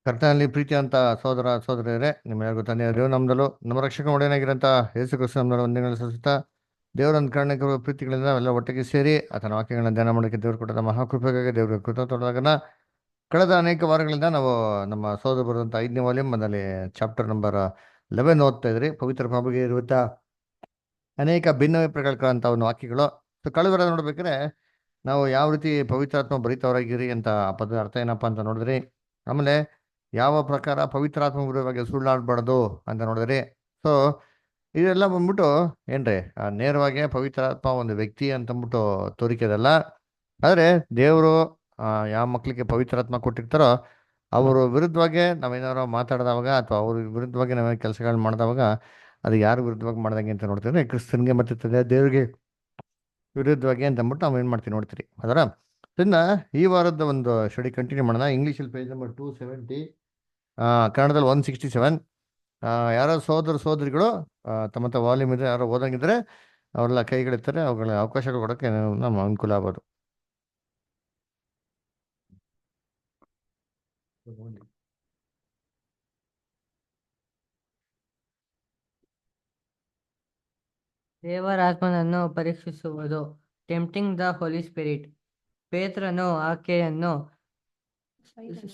ಕರ್ತನಲ್ಲಿ ಪ್ರೀತಿ ಅಂತ ಸೋದರ ಸೋದರಿಯರೇ, ನಿಮ್ಮೆಲ್ಲರಿಗೂ ತಂದೆಯವರು ನಮ್ದಲು ನಮ್ಮ ರಕ್ಷಕ ಒಡೆಯನಾಗಿರಂತ ಯೇಸು ಕ್ರಿಸ್ತ ನಮ್ಮಲ್ಲಿ ಒಂದಿನ ಸಲ್ಲಿಸುತ್ತಾ ದೇವರ ಅನುಕರಣೆಗಳು ಪ್ರೀತಿಗಳಿಂದ ನಾವೆಲ್ಲ ಒಟ್ಟಿಗೆ ಸೇರಿ ಆತನ ವಾಕ್ಯಗಳನ್ನ ಧ್ಯಾನ ಮಾಡೋಕ್ಕೆ ದೇವರು ಕೊಟ್ಟ ಮಹಾಕೃಪೆಗಾಗಿ ದೇವರ ಕೃತಜ್ಞರಾಗೋಣ. ಕಳೆದ ಅನೇಕ ವಾರಗಳಿಂದ ನಾವು ನಮ್ಮ ಸೋದರ ಬರೆದಂಥ 5ನೇ ವಾಲ್ಯೂಮ್ ಅದರಲ್ಲಿ ಚಾಪ್ಟರ್ ನಂಬರ್ 11 ಓದ್ತಾ ಇದ್ರಿ. ಪವಿತ್ರ ಬಾಬುಗೆ ಇರುವಂಥ ಅನೇಕ ಭಿನ್ನಾಭಿಪ್ರಾಯಗಳಂತ ಒಂದು ವಾಕ್ಯಗಳು. ಸೊ ಕಳೆದ ವಾರ ನೋಡ್ಬೇಕಾದ್ರೆ ನಾವು ಯಾವ ರೀತಿ ಪವಿತ್ರಾತ್ಮ ಭರಿತವರಾಗಿರಿ ಅಂತ ಆ ಪದದ ಅರ್ಥ ಏನಪ್ಪಾ ಅಂತ ನೋಡಿದ್ರಿ. ಆಮೇಲೆ ಯಾವ ಪ್ರಕಾರ ಪವಿತ್ರಾತ್ಮ ವಿರುದ್ಧವಾಗಿ ಸುಳ್ಳಾಡಬಾರ್ದು ಅಂತ ನೋಡಿದ್ರಿ. ಸೊ ಇದೆಲ್ಲ ಬಂದ್ಬಿಟ್ಟು ಏನ್ರಿ ನೇರವಾಗಿ ಪವಿತ್ರಾತ್ಮ ಒಂದು ವ್ಯಕ್ತಿ ಅಂತಂದ್ಬಿಟ್ಟು ತೋರಿಕೆದಲ್ಲ. ಆದರೆ ದೇವರು ಯಾವ ಮಕ್ಕಳಿಗೆ ಪವಿತ್ರಾತ್ಮ ಕೊಟ್ಟಿರ್ತಾರೋ ಅವರು ವಿರುದ್ಧವಾಗಿ ನಾವೇನಾದ್ರು ಮಾತಾಡಿದವಾಗ ಅಥವಾ ಅವ್ರ ವಿರುದ್ಧವಾಗಿ ನಾವೇನು ಕೆಲಸಗಳನ್ನ ಮಾಡಿದವಾಗ ಅದು ಯಾರ ವಿರುದ್ಧವಾಗಿ ಮಾಡ್ದಂಗೆ ಅಂತ ನೋಡ್ತೀವಿ. ಕ್ರಿಸ್ತನ್ಗೆ ಮತ್ತೆ ದೇವರಿಗೆ ವಿರುದ್ಧವಾಗಿ ಅಂತ ಅಂದ್ಬಿಟ್ಟು ನಾವು ಏನು ಮಾಡ್ತೀವಿ ನೋಡ್ತೀರಿ ಅದರ. ಇದನ್ನ ಈ ವಾರದ ಒಂದು ಸ್ಟಡಿ ಕಂಟಿನ್ಯೂ ಮಾಡೋಣ. ಇಂಗ್ಲೀಷಲ್ಲಿ ಪೇಜ್ ನಂಬರ್ 270, ಕನ್ನಡದಲ್ಲಿ 167. ಯಾರೋ ಸೋದರಿಗಳು ತಮ್ಮ ವಾಲ್ಯೂಮ್ ಇದೆ ಯಾರೋ ಓದಂಗಿದ್ರೆ ಅವರೆಲ್ಲ ಕೈಗಳಿರ್ತಾರೆ, ಅವುಗಳ ಅವಕಾಶಗಳು ಕೊಡೋಕ್ಕೆ ನಮ್ಮ ಅನುಕೂಲ ಆಗ್ಬೋದು. ದೇವರಾತ್ಮನನ್ನು ಪರೀಕ್ಷಿಸುವುದು. Tempting the holy spirit. ಪೇತ್ರನು ಆಕೆಯನ್ನು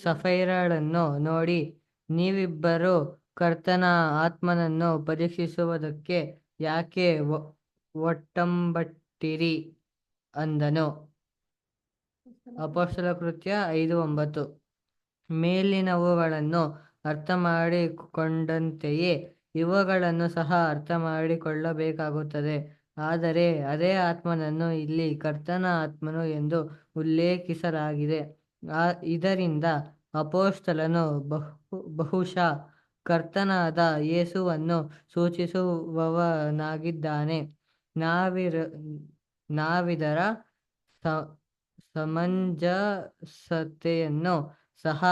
ಸಫೈರಳನ್ನು ನೋಡಿ, ನೀವಿಬ್ಬರು ಕರ್ತನ ಆತ್ಮನನ್ನು ಪರೀಕ್ಷಿಸುವುದಕ್ಕೆ ಯಾಕೆ ಒಟ್ಟಂಬಟ್ಟಿರಿ ಅಂದನು. ಅಪೊಸ್ತಲ ಕೃತ್ಯ 5:9. ಮೇಲಿನವುಗಳನ್ನು ಅರ್ಥ ಮಾಡಿಕೊಂಡಂತೆಯೇ ಇವುಗಳನ್ನು ಸಹ ಅರ್ಥ ಮಾಡಿಕೊಳ್ಳಬೇಕಾಗುತ್ತದೆ. ಆದರೆ ಅದೇ ಆತ್ಮನನ್ನು ಇಲ್ಲಿ ಕರ್ತನ ಆತ್ಮನು ಎಂದು ಉಲ್ಲೇಖಿಸಲಾಗಿದೆ. ಇದರಿಂದ ಅಪೊಸ್ತಲನು ಬಹುಶಃ ಕರ್ತನಾದ ಯೇಸುವನ್ನು ಸೂಚಿಸುವವನಾಗಿದ್ದಾನೆ. ನಾವಿದರ ಸಮಂಜಸತೆಯನ್ನು ಸಹ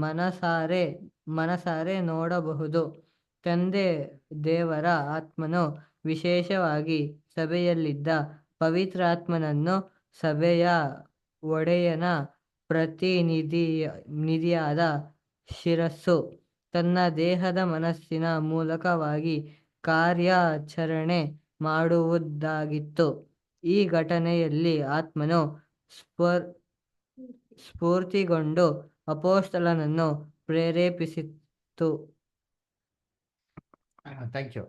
ಮನಸಾರೆ ನೋಡಬಹುದು. ತಂದೆ ದೇವರ ಆತ್ಮನು ವಿಶೇಷವಾಗಿ ಸಭೆಯಲ್ಲಿದ್ದ ಪವಿತ್ರಾತ್ಮನನ್ನು ಸಭೆಯ ಒಡೆಯನ ಪ್ರತಿನಿಧಿಯಾದ ಶಿರಸ್ಸು ತನ್ನ ದೇಹದ ಮನಸ್ಸಿನ ಮೂಲಕವಾಗಿ ಕಾರ್ಯಾಚರಣೆ ಮಾಡುವುದಾಗಿತ್ತು. ಈ ಘಟನೆಯಲ್ಲಿ ಆತ್ಮನು ಸ್ಫೂರ್ತಿಗೊಂಡು ಅಪೊಸ್ತಲನನ್ನು ಪ್ರೇರೇಪಿಸಿತು. Thank you.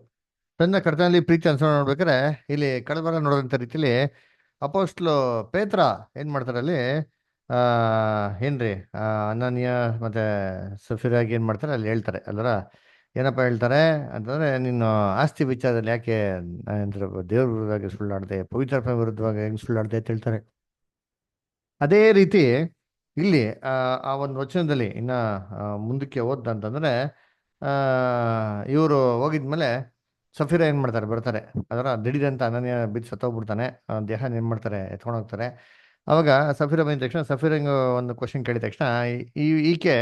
ತನ್ನ ಕರ್ತನಲ್ಲಿ ಪ್ರೀತಿ ಅನ್ಸೋಣ ನೋಡ್ಬೇಕಾದ್ರೆ ಇಲ್ಲಿ ಕಳೆದ ವಾರ ನೋಡೋಂಥ ರೀತಿಯಲ್ಲಿ ಅಪೋಸ್ಟ್ಲು ಪೇತ್ರ ಏನ್ ಮಾಡ್ತಾರೆ ಅಲ್ಲಿ ಏನ್ರಿ ಅನನ್ಯ ಮತ್ತೆ ಸಫಿರಾಗಿ ಏನ್ ಮಾಡ್ತಾರೆ ಅಲ್ಲಿ ಹೇಳ್ತಾರೆ ಅಲ್ಲರ. ಏನಪ್ಪ ಹೇಳ್ತಾರೆ ಅಂತಂದ್ರೆ, ನೀನು ಆಸ್ತಿ ವಿಚಾರದಲ್ಲಿ ಯಾಕೆ ದೇವ್ರ ವಿರುದ್ಧವಾಗಿ ಸುಳ್ಳಾಡ್ದೆ, ಪವಿತ್ರಾತ್ಮ ವಿರುದ್ಧವಾಗಿ ಹೆಂಗ್ ಸುಳ್ಳಾಡ್ದೆ ಅಂತ ಹೇಳ್ತಾರೆ. ಅದೇ ರೀತಿ ಇಲ್ಲಿ ಆ ಒಂದು ವಚನದಲ್ಲಿ ಇನ್ನ ಮುಂದಕ್ಕೆ ಓದ್ದಂತಂದ್ರೆ ಇವರು ಹೋಗಿದ್ಮೇಲೆ ಸಫೀರ ಏನ್ ಮಾಡ್ತಾರೆ ಬರ್ತಾರೆ ಅದರ ದಿಢೀರಂತ ಅನನ್ಯ ಬಿದ್ದು ಸತ್ತೋಗ್ಬಿಡ್ತಾನೆ. ದೇಹ ಏನ್ ಮಾಡ್ತಾರೆ ಎತ್ಕೊಂಡು ಹೋಗ್ತಾರೆ. ಅವಾಗ ಸಫೀರ ಬಂದ ತಕ್ಷಣ ಸಫೀರಂಗ ಒಂದು ಕ್ವಶನ್ ಕೇಳಿದ ತಕ್ಷಣ ಈಕೆ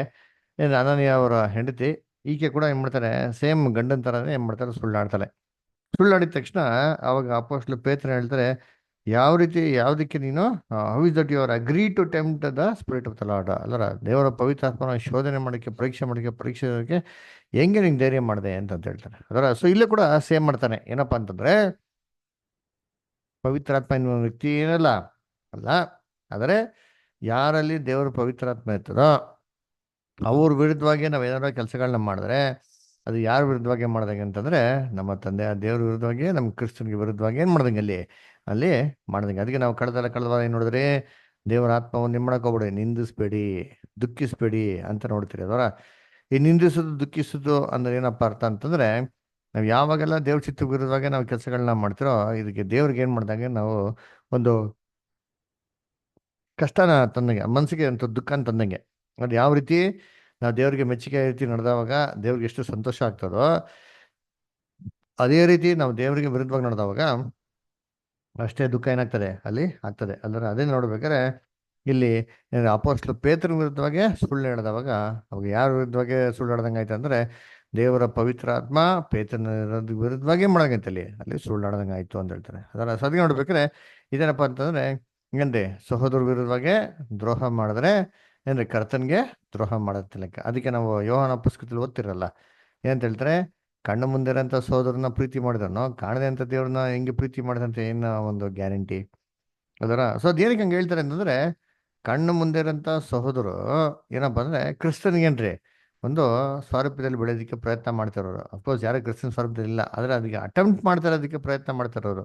ಏನು ಅನನ್ಯ ಅವರ ಹೆಂಡತಿ, ಈಕೆ ಕೂಡ ಏನ್ ಮಾಡ್ತಾರೆ ಸೇಮ್ ಗಂಡನ ಥರನೇ ಏನ್ ಮಾಡ್ತಾರೆ ಸುಳ್ಳಾಡ್ತಾಳೆ. ಸುಳ್ಳಾಡಿದ ತಕ್ಷಣ ಅವಾಗ ಅಪೊಸ್ತಲ ಪೇತ್ರ ಹೇಳ್ತಾರೆ, ಯಾವುದಕ್ಕೆ ನೀನು how is that you are agree to tempt the spirit of the Lord ಅಲ್ಲರ, ದೇವರ ಪವಿತ್ರಾತ್ಮನ ಶೋಧನೆ ಮಾಡೋಕ್ಕೆ ಪರೀಕ್ಷೆ ಹೆಂಗೆ ನಿಂಗೆ ಧೈರ್ಯ ಮಾಡಿದೆ ಅಂತ ಹೇಳ್ತಾರೆ ಅದರ. ಸೊ ಇಲ್ಲೂ ಕೂಡ ಸೇಮ್ ಮಾಡ್ತಾನೆ. ಏನಪ್ಪಾ ಅಂತಂದ್ರೆ ಪವಿತ್ರಾತ್ಮ ಎನ್ನುವ ವ್ಯಕ್ತಿ ಏನಲ್ಲ ಅಲ್ಲ, ಆದರೆ ಯಾರಲ್ಲಿ ದೇವರ ಪವಿತ್ರಾತ್ಮ ಇರ್ತದೋ ಅವ್ರ ವಿರುದ್ಧವಾಗಿ ನಾವೇನಾದ್ರು ಕೆಲಸಗಳನ್ನ ಮಾಡಿದ್ರೆ ಅದು ಯಾರ ವಿರುದ್ಧವಾಗಿ ಮಾಡ್ದಂಗೆ ಅಂತಂದ್ರೆ ನಮ್ಮ ತಂದೆ ದೇವ್ರ ವಿರುದ್ಧವಾಗಿ ನಮ್ಮ ಕ್ರಿಸ್ತನ್ಗೆ ವಿರುದ್ಧವಾಗಿ ಏನ್ ಮಾಡ್ದಂಗೆ ಅಲ್ಲಿ ಮಾಡ್ದಂಗೆ. ಅದಕ್ಕೆ ನಾವು ಕಳೆದ ಏನ್ ನೋಡಿದ್ರೆ, ದೇವರ ಆತ್ಮವನ್ನು ಏನ್ ಮಾಡಕ್ ಹೋಗ್ಬೇಡಿ, ನಿಂದಿಸ್ಬೇಡಿ, ದುಃಖಿಸ್ಬೇಡಿ ಅಂತ ನೋಡ್ತೀರಿ ಅದರ. ಈ ನಿಂದಿಸೋದು ದುಃಖಿಸೋದು ಅಂದ್ರೆ ಏನಪ್ಪ ಅರ್ಥ ಅಂತಂದ್ರೆ, ನಾವು ಯಾವಾಗೆಲ್ಲ ದೇವ್ರ ಚಿತ್ತ ವಿರುದ್ಧವಾಗಿ ನಾವು ಕೆಲಸಗಳನ್ನ ಮಾಡ್ತಿರೋ ಇದಕ್ಕೆ ದೇವ್ರಿಗೆ ಏನ್ ಮಾಡ್ದಂಗೆ ನಾವು ಒಂದು ಕಷ್ಟನ ತಂದಂಗೆ, ಮನಸ್ಸಿಗೆ ಅಂತ ದುಃಖ ಅಂತ ತಂದಂಗೆ. ಅದು ಯಾವ ರೀತಿ ನಾವು ದೇವ್ರಿಗೆ ಮೆಚ್ಚುಗೆ ರೀತಿ ನಡೆದವಾಗ ದೇವ್ರಿಗೆ ಎಷ್ಟು ಸಂತೋಷ ಆಗ್ತದೋ, ಅದೇ ರೀತಿ ನಾವು ದೇವರಿಗೆ ವಿರುದ್ಧವಾಗಿ ನಡೆದವಾಗ ಅಷ್ಟೇ ದುಃಖ ಏನಾಗ್ತದೆ ಅಲ್ಲಿ ಆಗ್ತದೆ ಅಲ್ಲರ. ಅದೇ ನೋಡ್ಬೇಕಾದ್ರೆ ಇಲ್ಲಿ ಅಪೊಸ್ತಲ ಪೇತ್ರನ ವಿರುದ್ಧವಾಗಿ ಸುಳ್ಳು ಹೇಳಿದವಾಗ ಅವಾಗ ಯಾರ ವಿರುದ್ಧವಾಗಿ ಸುಳ್ಳು ಹೇಳ್ದಂಗೆ ಆಯ್ತು ಅಂದ್ರೆ, ದೇವರ ಪವಿತ್ರಾತ್ಮ ಪೇತ್ರನ ವಿರುದ್ಧವಾಗಿ ಮಾಡಂಗೈತೆ ಅಲ್ಲಿ ಸುಳ್ಳಾಡ್ದಂಗೆ ಆಯ್ತು ಅಂತ ಹೇಳ್ತಾರೆ ಅದರ. ಸದ್ಯ ನೋಡ್ಬೇಕಾದ್ರೆ ಇದೇನಪ್ಪ ಅಂತಂದ್ರೆ ಹಿಂಗಂದೆ ಸಹೋದರ ವಿರುದ್ಧವಾಗಿ ದ್ರೋಹ ಮಾಡಿದ್ರೆ ಏನ್ರಿ ಕರ್ತನ್ಗೆ ದ್ರೋಹ ಮಾಡೋದ್ ಲೆಕ್ಕ. ಅದಕ್ಕೆ ನಾವು ಯೋಹಾನ ಪುಸ್ತಕದಲ್ಲಿ ಓದ್ತಿರಲ್ಲ, ಏನಂತ ಹೇಳ್ತಾರೆ, ಕಣ್ಣು ಮುಂದೆ ಇರೋಂಥ ಸೋದರನ ಪ್ರೀತಿ ಮಾಡಿದನು, ಕಾಣದೆ ಅಂತ ದೇವ್ರನ್ನ ಹೆಂಗೆ ಪ್ರೀತಿ ಮಾಡಿದಂತ ಏನೋ ಒಂದು ಗ್ಯಾರಂಟಿ ಅದರ. ಸೊ ಅದೇನಕ್ಕೆ ಹಂಗೆ ಹೇಳ್ತಾರೆ ಅಂತಂದ್ರೆ, ಕಣ್ಣು ಮುಂದೆ ಇರೋಂಥ ಸಹೋದರು ಏನಪ್ಪ ಅಂದ್ರೆ ಕ್ರಿಸ್ತನ್ಗೇನ್ರಿ ಒಂದು ಸ್ವಾರೂಪ್ಯದಲ್ಲಿ ಬೆಳೆಯೋದಕ್ಕೆ ಪ್ರಯತ್ನ ಮಾಡ್ತಾರವ್ರು. ಅಫ್ಕೋರ್ಸ್ ಯಾರು ಕ್ರಿಸ್ತನ್ ಸ್ವರೂಪದಲ್ಲಿ ಇಲ್ಲ, ಆದರೆ ಅದಕ್ಕೆ ಅಟೆಂಪ್ಟ್ ಮಾಡ್ತಾರೆ, ಅದಕ್ಕೆ ಪ್ರಯತ್ನ ಮಾಡ್ತಾರವ್ರು.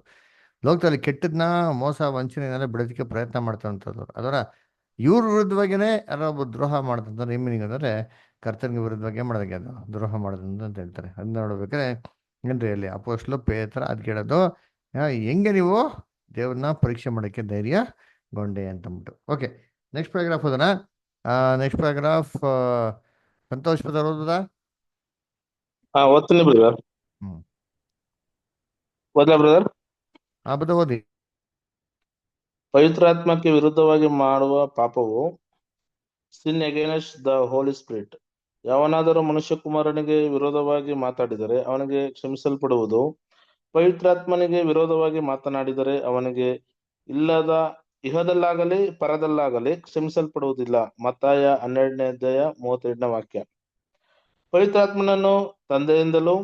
ಲೋಕದಲ್ಲಿ ಕೆಟ್ಟದ್ನ ಮೋಸ ವಂಚನೆನೆಲ್ಲ ಬಿಡೋದಕ್ಕೆ ಪ್ರಯತ್ನ ಮಾಡ್ತಾರಂಥದ್ದು ಅದರ. ಇವ್ರ ವಿರುದ್ಧವಾಗಿನೇ ಯಾರೋ ಒಬ್ಬ ದ್ರೋಹ ಮಾಡ್ತಂತ ಮೀನಿಂಗ್ ಅಂದರೆ ಕರ್ತನಿಗೆ ವಿರುದ್ಧವಾಗಿ ಮಾಡೋದಕ್ಕೆ ಅದು ದ್ರೋಹ ಮಾಡೋದಂತ ಅಂತ ಹೇಳ್ತಾರೆ. ಅದನ್ನ ನೋಡ್ಬೇಕಾದ್ರೆ ಏನ್ರಿ ಅಲ್ಲಿ ಅಪೋಸ್ಟ್ಲು ಪೇತ್ರ ಅದ್ ಕೇಳೋದು, ಹೆಂಗೆ ನೀವು ದೇವ್ರನ್ನ ಪರೀಕ್ಷೆ ಮಾಡೋಕ್ಕೆ ಧೈರ್ಯಗೊಂಡೆ ಅಂತಂದ್ಬಿಟ್ಟು. ಓಕೆ, ನೆಕ್ಸ್ಟ್ ಪ್ಯಾರಾಗ್ರಾಫ್ ಹೋದನ. ನೆಕ್ಸ್ಟ್ ಪ್ಯಾರಾಗ್ರಾಫ್ ಸಂತೋಷ್ ಪದರ್ ಓದೋದಾ? ಓದ್ತೀನಿ ಬ್ರದರ್. ಹ್ಮ್, ಓದ್ಲಾ ಬ್ರದರ್? ಬದ ಓದಿ. ಪವಿತ್ರಾತ್ಮಕ್ಕೆ ವಿರುದ್ಧವಾಗಿ ಮಾಡುವ ಪಾಪವು ಸಿನ್ ಅಗೇನೆಸ್ಟ್ ದ ಹೋಲಿ ಸ್ಪಿರಿಟ್. ಯಾವನಾದರೂ ಮನುಷ್ಯ ಕುಮಾರನಿಗೆ ವಿರೋಧವಾಗಿ ಮಾತಾಡಿದರೆ ಅವನಿಗೆ ಕ್ಷಮಿಸಲ್ಪಡುವುದು. ಪವಿತ್ರಾತ್ಮನಿಗೆ ವಿರೋಧವಾಗಿ ಮಾತನಾಡಿದರೆ ಅವನಿಗೆ ಇಲ್ಲದ ಇಹದಲ್ಲಾಗಲಿ ಪರದಲ್ಲಾಗಲಿ ಕ್ಷಮಿಸಲ್ಪಡುವುದಿಲ್ಲ. ಮತ್ತಾಯ 12ನೇ ಅಧ್ಯಾಯ 32ನೇ ವಾಕ್ಯ. ಪವಿತ್ರಾತ್ಮನನ್ನು ತಂದೆಯಿಂದಲೂ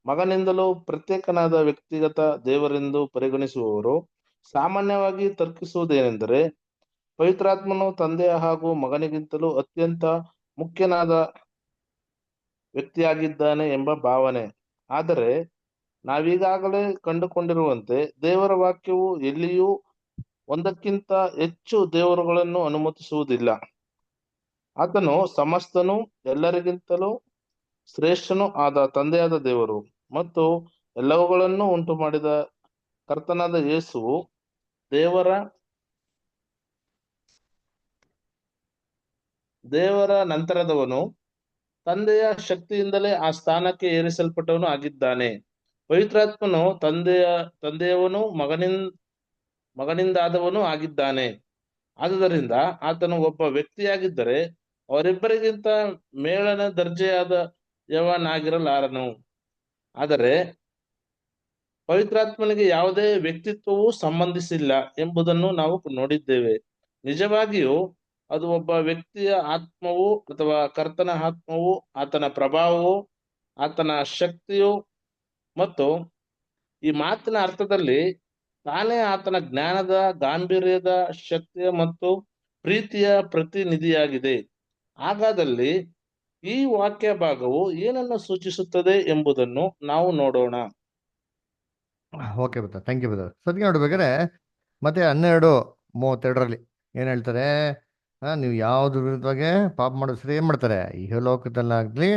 ಮಗನಿಂದಲೂ ಪ್ರತ್ಯೇಕನಾದ ವ್ಯಕ್ತಿಗತ ದೇವರೆಂದು ಪರಿಗಣಿಸುವವರು ಸಾಮಾನ್ಯವಾಗಿ ತರ್ಕಿಸುವುದೇನೆಂದರೆ, ಪವಿತ್ರಾತ್ಮನು ತಂದೆಯ ಹಾಗೂ ಮಗನಿಗಿಂತಲೂ ಅತ್ಯಂತ ಮುಖ್ಯನಾದ ವ್ಯಕ್ತಿಯಾಗಿದ್ದಾನೆ ಎಂಬ ಭಾವನೆ. ಆದರೆ ನಾವೀಗಾಗಲೇ ಕಂಡುಕೊಂಡಿರುವಂತೆ ದೇವರ ವಾಕ್ಯವು ಎಲ್ಲಿಯೂ ಒಂದಕ್ಕಿಂತ ಹೆಚ್ಚು ದೇವರುಗಳನ್ನು ಅನುಮತಿಸುವುದಿಲ್ಲ. ಆತನು ಸಮಸ್ತನೂ ಎಲ್ಲರಿಗಿಂತಲೂ ಶ್ರೇಷ್ಠನೂ ಆದ ತಂದೆಯಾದ ದೇವರು ಮತ್ತು ಎಲ್ಲವುಗಳನ್ನು ಉಂಟು ಮಾಡಿದ ಕರ್ತನಾದ ಯೇಸುವು ದೇವರ ನಂತರದವನು, ತಂದೆಯ ಶಕ್ತಿಯಿಂದಲೇ ಆ ಸ್ಥಾನಕ್ಕೆ ಏರಿಸಲ್ಪಟ್ಟವನು ಆಗಿದ್ದಾನೆ. ಪವಿತ್ರಾತ್ಮನು ತಂದೆಯವನು ಮಗನಿಂದಾದವನು ಆಗಿದ್ದಾನೆ. ಆದುದರಿಂದ ಆತನು ಒಬ್ಬ ವ್ಯಕ್ತಿಯಾಗಿದ್ದರೆ ಅವರಿಬ್ಬರಿಗಿಂತ ಮೇಲನ ದರ್ಜೆಯಾದ ಯವನಾಗಿರಲಾರನು. ಆದರೆ ಪವಿತ್ರಾತ್ಮನಿಗೆ ಯಾವುದೇ ವ್ಯಕ್ತಿತ್ವವೂ ಸಂಬಂಧಿಸಿಲ್ಲ ಎಂಬುದನ್ನು ನಾವು ನೋಡಿದ್ದೇವೆ. ನಿಜವಾಗಿಯೂ ಅದು ಒಬ್ಬ ವ್ಯಕ್ತಿಯ ಆತ್ಮವು ಅಥವಾ ಕರ್ತನ ಆತ್ಮವು, ಆತನ ಪ್ರಭಾವವು, ಆತನ ಶಕ್ತಿಯು ಮತ್ತು ಈ ಮಾತಿನ ಅರ್ಥದಲ್ಲಿ ತಾನೇ ಆತನ ಜ್ಞಾನದ, ಗಾಂಭೀರ್ಯದ, ಶಕ್ತಿಯ ಮತ್ತು ಪ್ರೀತಿಯ ಪ್ರತಿನಿಧಿಯಾಗಿದೆ. ಹಾಗಾದಲ್ಲಿ ಈ ವಾಕ್ಯ ಭಾಗವು ಏನನ್ನು ಸೂಚಿಸುತ್ತದೆ ಎಂಬುದನ್ನು ನಾವು ನೋಡೋಣ. Okay brother, thank you brother. ಸದ್ಯ ನೋಡ್ಬೇಕಾದ್ರೆ ಮತ್ತೆ 12:32 ಏನು ಹೇಳ್ತಾರೆ, ನೀವು ಯಾವ್ದು ವಿರುದ್ಧವಾಗಿ ಪಾಪ ಮಾಡಿದ್ರೆ ಏನು ಮಾಡ್ತಾರೆ, ಇಹಲೋಕದಲ್ಲಾಗಲಿ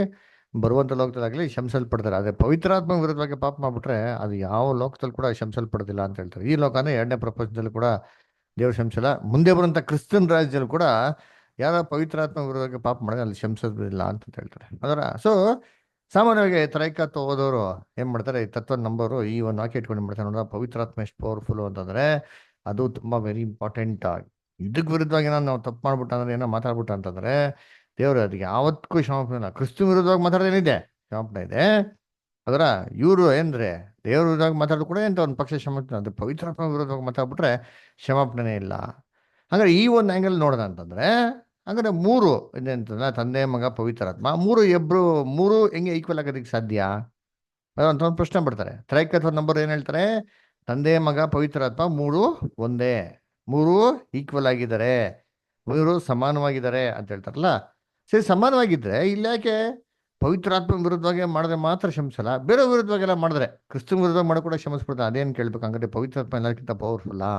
ಬರುವಂಥ ಲೋಕದಲ್ಲಾಗಲಿ ಶಂಸಲ್ಪಡ್ತಾರೆ. ಅದೇ ಪವಿತ್ರಾತ್ಮ ವಿರುದ್ಧವಾಗಿ ಪಾಪ ಮಾಡಿಬಿಟ್ರೆ ಅದು ಯಾವ ಲೋಕದಲ್ಲಿ ಕೂಡ ಶಂಸಲ್ಪಡೋದಿಲ್ಲ ಅಂತ ಹೇಳ್ತಾರೆ. ಈ ಲೋಕನೇ 2ನೇ ಪ್ರಪಂಚದಲ್ಲಿ ಕೂಡ ದೇವ್ರ ಶಂಸಲ್ಲ. ಮುಂದೆ ಬರುವಂಥ ಕ್ರಿಸ್ತನ್ ರಾಜ್ಯದಲ್ಲಿ ಕೂಡ ಯಾರ ಪವಿತ್ರಾತ್ಮ ವಿರುದ್ಧವಾಗಿ ಪಾಪ ಮಾಡಿದ್ರೆ ಅಲ್ಲಿ ಶಂಸೋದಿಲ್ಲ ಅಂತ ಹೇಳ್ತಾರೆ ಅದರ. ಸೊ ಸಾಮಾನ್ಯವಾಗಿ ತ್ರೈಕತ್ವ ಓದೋರು ಏನು ಮಾಡ್ತಾರೆ, ಈ ತತ್ವ ನಂಬೋರು ಈ ಒಂದು ವಾಕ್ಯ ಇಟ್ಕೊಂಡು ಮಾಡ್ತಾರೆ ನೋಡ್ರ, ಪವಿತ್ರಾತ್ಮ ಎಷ್ಟು ಪವರ್ಫುಲ್ ಅಂತಂದರೆ ಅದು ತುಂಬ ವೆರಿ ಇಂಪಾರ್ಟೆಂಟ್. ಇದಕ್ಕೆ ವಿರುದ್ಧವಾಗಿ ನಾವು ತಪ್ಪು ಮಾಡ್ಬಿಟ್ಟು ಅಂದ್ರೆ ಏನೋ ಮಾತಾಡ್ಬಿಟ್ಟು ಅಂತಂದ್ರೆ ದೇವರು ಅದಕ್ಕೆ ಯಾವತ್ತೂ ಕ್ಷಮಾಪಣೆ ಇಲ್ಲ. ಕ್ರಿಸ್ತು ವಿರುದ್ಧವಾಗಿ ಮಾತಾಡೋದೇನಿದೆ, ಕ್ಷಮಾಪಣೆ ಇದೆ. ಅದರ ಇವರು ಏನ್ರೆ ದೇವ್ರ ವಿರುದ್ಧವಾಗಿ ಮಾತಾಡೋದು ಕೂಡ ಎಂತ ಒಂದು ಪಕ್ಷ ಕ್ಷಮಾಪಣೆ, ಅದು ಪವಿತ್ರಾತ್ಮ ವಿರುದ್ಧವಾಗಿ ಮಾತಾಡ್ಬಿಟ್ರೆ ಕ್ಷಮಾಪಣೆ ಇಲ್ಲ. ಹಾಗಾದ್ರೆ ಈ ಒಂದು ಆ್ಯಂಗಲ್ ನೋಡೋಣ ಅಂತಂದ್ರೆ ಹಾಗಾದ್ರೆ 3 ಇದೆಂತಂದ್ರೆ ತಂದೆ ಮಗ ಪವಿತ್ರಾತ್ಮ ಮೂರು ಹೆಂಗೆ ಈಕ್ವಲ್ ಆಗೋದಕ್ಕೆ ಸಾಧ್ಯ ಅಂತ ಒಂದು ಪ್ರಶ್ನೆ ಬರ್ತಾರೆ. ತ್ರೈಕತ್ವ ನಂಬರ್ ಏನು ಹೇಳ್ತಾರೆ, ತಂದೆ ಮಗ ಪವಿತ್ರಾತ್ಮ 3 ಒಂದೇ, 3 ಈಕ್ವಲ್ ಆಗಿದ್ದಾರೆ, 3 ಸಮಾನವಾಗಿದ್ದಾರೆ ಅಂತ ಹೇಳ್ತಾರಲ್ಲ. ಸರಿ, ಸಮಾನವಾಗಿದ್ದರೆ ಇಲ್ಲಾಕೆ ಪವಿತ್ರಾತ್ಮ ವಿರುದ್ಧವಾಗಿ ಮಾಡಿದ್ರೆ ಮಾತ್ರ ಕ್ಷಮಿಸಲ್ಲ, ಬೇರೆ ವಿರುದ್ಧವಾಗೆಲ್ಲ ಮಾಡಿದ್ರೆ ಕ್ರಿಸ್ತನ ವಿರುದ್ಧ ಮಾಡಿ ಕೂಡ ಕ್ಷಮಿಸ್ಬಿಡ್ತಾರೆ. ಅದೇನು ಕೇಳ್ಬೇಕು, ಹಂಗಾದ್ರೆ ಪವಿತ್ರಾತ್ಮ ಎಲ್ಲಕ್ಕಿಂತ ಪವರ್ಫುಲ್ಲಾ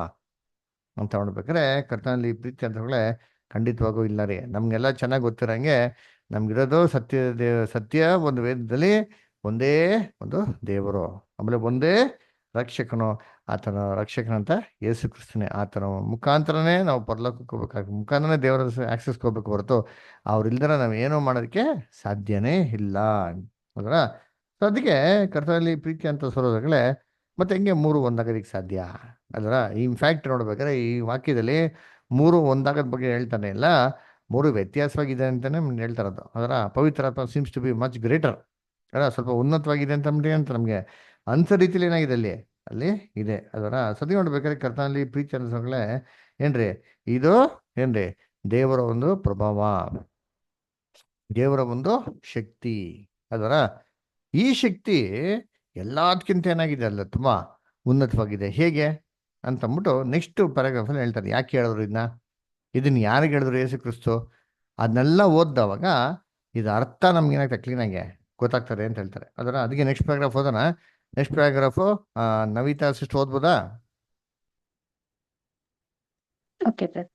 ಅಂತ ನೋಡ್ಬೇಕಾದ್ರೆ ಕರ್ತನಲ್ಲಿ ಪ್ರೀತಿ ಅಂತಗಳೇ ಖಂಡಿತವಾಗೂ ಇಲ್ಲ ರೀ. ನಮಗೆಲ್ಲ ಚೆನ್ನಾಗಿ ಗೊತ್ತಿರೋಂಗೆ ನಮ್ಗಿರೋದು ಸತ್ಯ ಒಂದು ವೇದದಲ್ಲಿ ಒಂದೇ ಒಂದು ದೇವರು, ಆಮೇಲೆ ಒಂದೇ ರಕ್ಷಕನು, ಆತನ ರಕ್ಷಕನಂತ ಯೇಸು ಕ್ರಿಸ್ತನೇ. ಆತನ ಮುಖಾಂತರನೇ ನಾವು ಪರಲೋಕಕ್ಕೆ ಹೋಗ್ಬೇಕಾಗಿ, ಮುಖಾಂತರನೇ ದೇವರ ಆಕ್ಸೆಸ್ ಹೋಗ್ಬೇಕು ಹೊರತು ಅವ್ರಿಲ್ದರೆ ನಾವು ಏನೂ ಮಾಡೋದಕ್ಕೆ ಸಾಧ್ಯನೇ ಇಲ್ಲ ಅದರ. ಸೊ ಅದಕ್ಕೆ ಕರ್ತನಲ್ಲಿ ಪ್ರೀತಿ ಅಂತ ಸರೋದಾಗಲೇ ಮತ್ತೆ ಹೆಂಗೆ 3 ಒಂದಾಗೋದಕ್ಕೆ ಸಾಧ್ಯ ಅಲ್ರ. ಇನ್ಫ್ಯಾಕ್ಟ್ ನೋಡ್ಬೇಕಾದ್ರೆ ಈ ವಾಕ್ಯದಲ್ಲಿ 3 ಒಂದಾಗೋದ್ ಬಗ್ಗೆ ಹೇಳ್ತಾನೆ ಇಲ್ಲ, 3 ವ್ಯತ್ಯಾಸವಾಗಿದೆ ಅಂತಾನೆ ಹೇಳ್ತಾ ಇರೋದು ಅದರ. ಪವಿತ್ರಾತ್ಮ seems to be much greater, ಅಲ್ಲ ಸ್ವಲ್ಪ ಉನ್ನತವಾಗಿದೆ ಅಂತ ನಮಗೆ ಅನ್ಸೋ ರೀತಿಲಿ ಏನಾಗಿದೆ ಅಲ್ಲಿ ಇದೆ ಅದರ. ಸತಿ ನೋಡ್ಬೇಕಾದ್ರೆ ಕರ್ತನಲ್ಲಿ ಪ್ರೀತಿ ಅನ್ನೋಗಳೇ ಏನ್ರಿ ಇದು ಏನ್ರಿ ದೇವರ ಒಂದು ಪ್ರಭಾವ, ದೇವರ ಒಂದು ಶಕ್ತಿ. ಅದರ ಈ ಶಕ್ತಿ ಎಲ್ಲದಕ್ಕಿಂತ ಏನಾಗಿದೆ ಅಲ್ಲ, ತುಂಬಾ ಉನ್ನತವಾಗಿದೆ. ಹೇಗೆ ಅಂತಂದ್ಬಿಟ್ಟು ನೆಕ್ಸ್ಟ್ ಪ್ಯಾರಾಗ್ರಾಫಲ್ಲಿ ಹೇಳ್ತಾರೆ. ಯಾಕೆ ಹೇಳಿದ್ರು ಇದನ್ನ ಯಾರಿಗೆ ಹೇಳಿದ್ರು ಯೇಸು ಕ್ರಿಸ್ತು? ಅದನ್ನೆಲ್ಲ ಓದ್ದವಾಗ ಇದು ಅರ್ಥ ನಮ್ಗೆ ಏನಾಗ್ತದೆ ಕ್ಲೀನಾಗೆ ಗೊತ್ತಾಗ್ತದೆ ಅಂತ ಹೇಳ್ತಾರೆ. ಅದಕ್ಕೆ ನೆಕ್ಸ್ಟ್ ಪ್ಯಾರಾಗ್ರಾಫ್ ಓದೋಣ. ನೆಕ್ಸ್ಟ್ ಪ್ಯಾರಾಗ್ರಾಫು ನವಿತಾ ಸಿಸ್ಟರ್ ಓದ್ಬೋದಾ? Okay brother.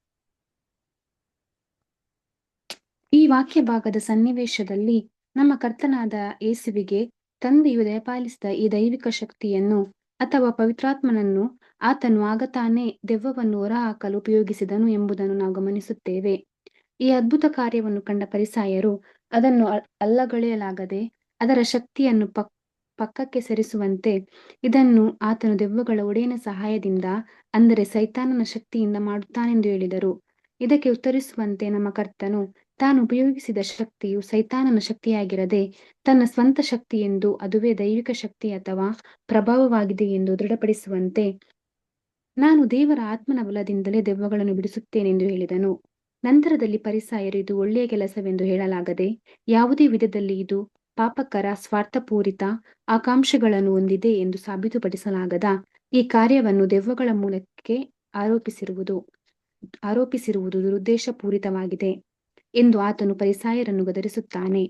ಈ ವಾಕ್ಯ ಭಾಗದ ಸನ್ನಿವೇಶದಲ್ಲಿ ನಮ್ಮ ಕರ್ತನಾದ ಯೇಸುವಿಗೆ ತಂದೆಯು ದಯಪಾಲಿಸಿದ ಈ ದೈವಿಕ ಶಕ್ತಿಯನ್ನು ಅಥವಾ ಪವಿತ್ರಾತ್ಮನನ್ನು ಆತನು ಆಗ ತಾನೇ ದೆವ್ವವನ್ನು ಹೊರಹಾಕಲು ಉಪಯೋಗಿಸಿದನು ಎಂಬುದನ್ನು ನಾವು ಗಮನಿಸುತ್ತೇವೆ. ಈ ಅದ್ಭುತ ಕಾರ್ಯವನ್ನು ಕಂಡ ಫರಿಸಾಯರು ಅದನ್ನು ಅಲ್ಲಗಳೆಯಲಾಗದೆ ಅದರ ಶಕ್ತಿಯನ್ನು ಪಕ್ಕಕ್ಕೆ ಸರಿಸುವಂತೆ ಇದನ್ನು ಆತನು ದೆವ್ವಗಳ ಒಡೆಯನ ಸಹಾಯದಿಂದ, ಅಂದರೆ ಸೈತಾನನ ಶಕ್ತಿಯಿಂದ ಮಾಡುತ್ತಾನೆಂದು ಹೇಳಿದರು. ಇದಕ್ಕೆ ಉತ್ತರಿಸುವಂತೆ ನಮ್ಮ ಕರ್ತನು ತಾನು ಉಪಯೋಗಿಸಿದ ಶಕ್ತಿಯು ಸೈತಾನನ ಶಕ್ತಿಯಾಗಿರದೆ ತನ್ನ ಸ್ವಂತ ಶಕ್ತಿ ಎಂದು, ಅದುವೇ ದೈವಿಕ ಶಕ್ತಿ ಅಥವಾ ಪ್ರಭಾವವಾಗಿದೆ ಎಂದು ದೃಢಪಡಿಸುವಂತೆ, ನಾನು ದೇವರ ಆತ್ಮನ ಬಲದಿಂದಲೇ ದೆವ್ವಗಳನ್ನು ಬಿಡಿಸುತ್ತೇನೆಂದು ಹೇಳಿದನು. ನಂತರದಲ್ಲಿ ಫರಿಸಾಯರು ಇದು ಒಳ್ಳೆಯ ಕೆಲಸವೆಂದು ಹೇಳಲಾಗದೆ ಯಾವುದೇ ವಿಧದಲ್ಲಿ ಇದು ಪಾಪಕರ, ಸ್ವಾರ್ಥಪೂರಿತ ಆಕಾಂಕ್ಷೆಗಳನ್ನು ಹೊಂದಿದೆ ಎಂದು ಸಾಬೀತುಪಡಿಸಲಾಗದ ಈ ಕಾರ್ಯವನ್ನು ದೆವ್ವಗಳ ಮೂಲಕ ಆರೋಪಿಸಿರುವುದು ದುರುದ್ದೇಶಪೂರಿತವಾಗಿದೆ ಎಂದು ಆತನು ಫರಿಸಾಯರನ್ನು ಗದರಿಸುತ್ತಾನೆ.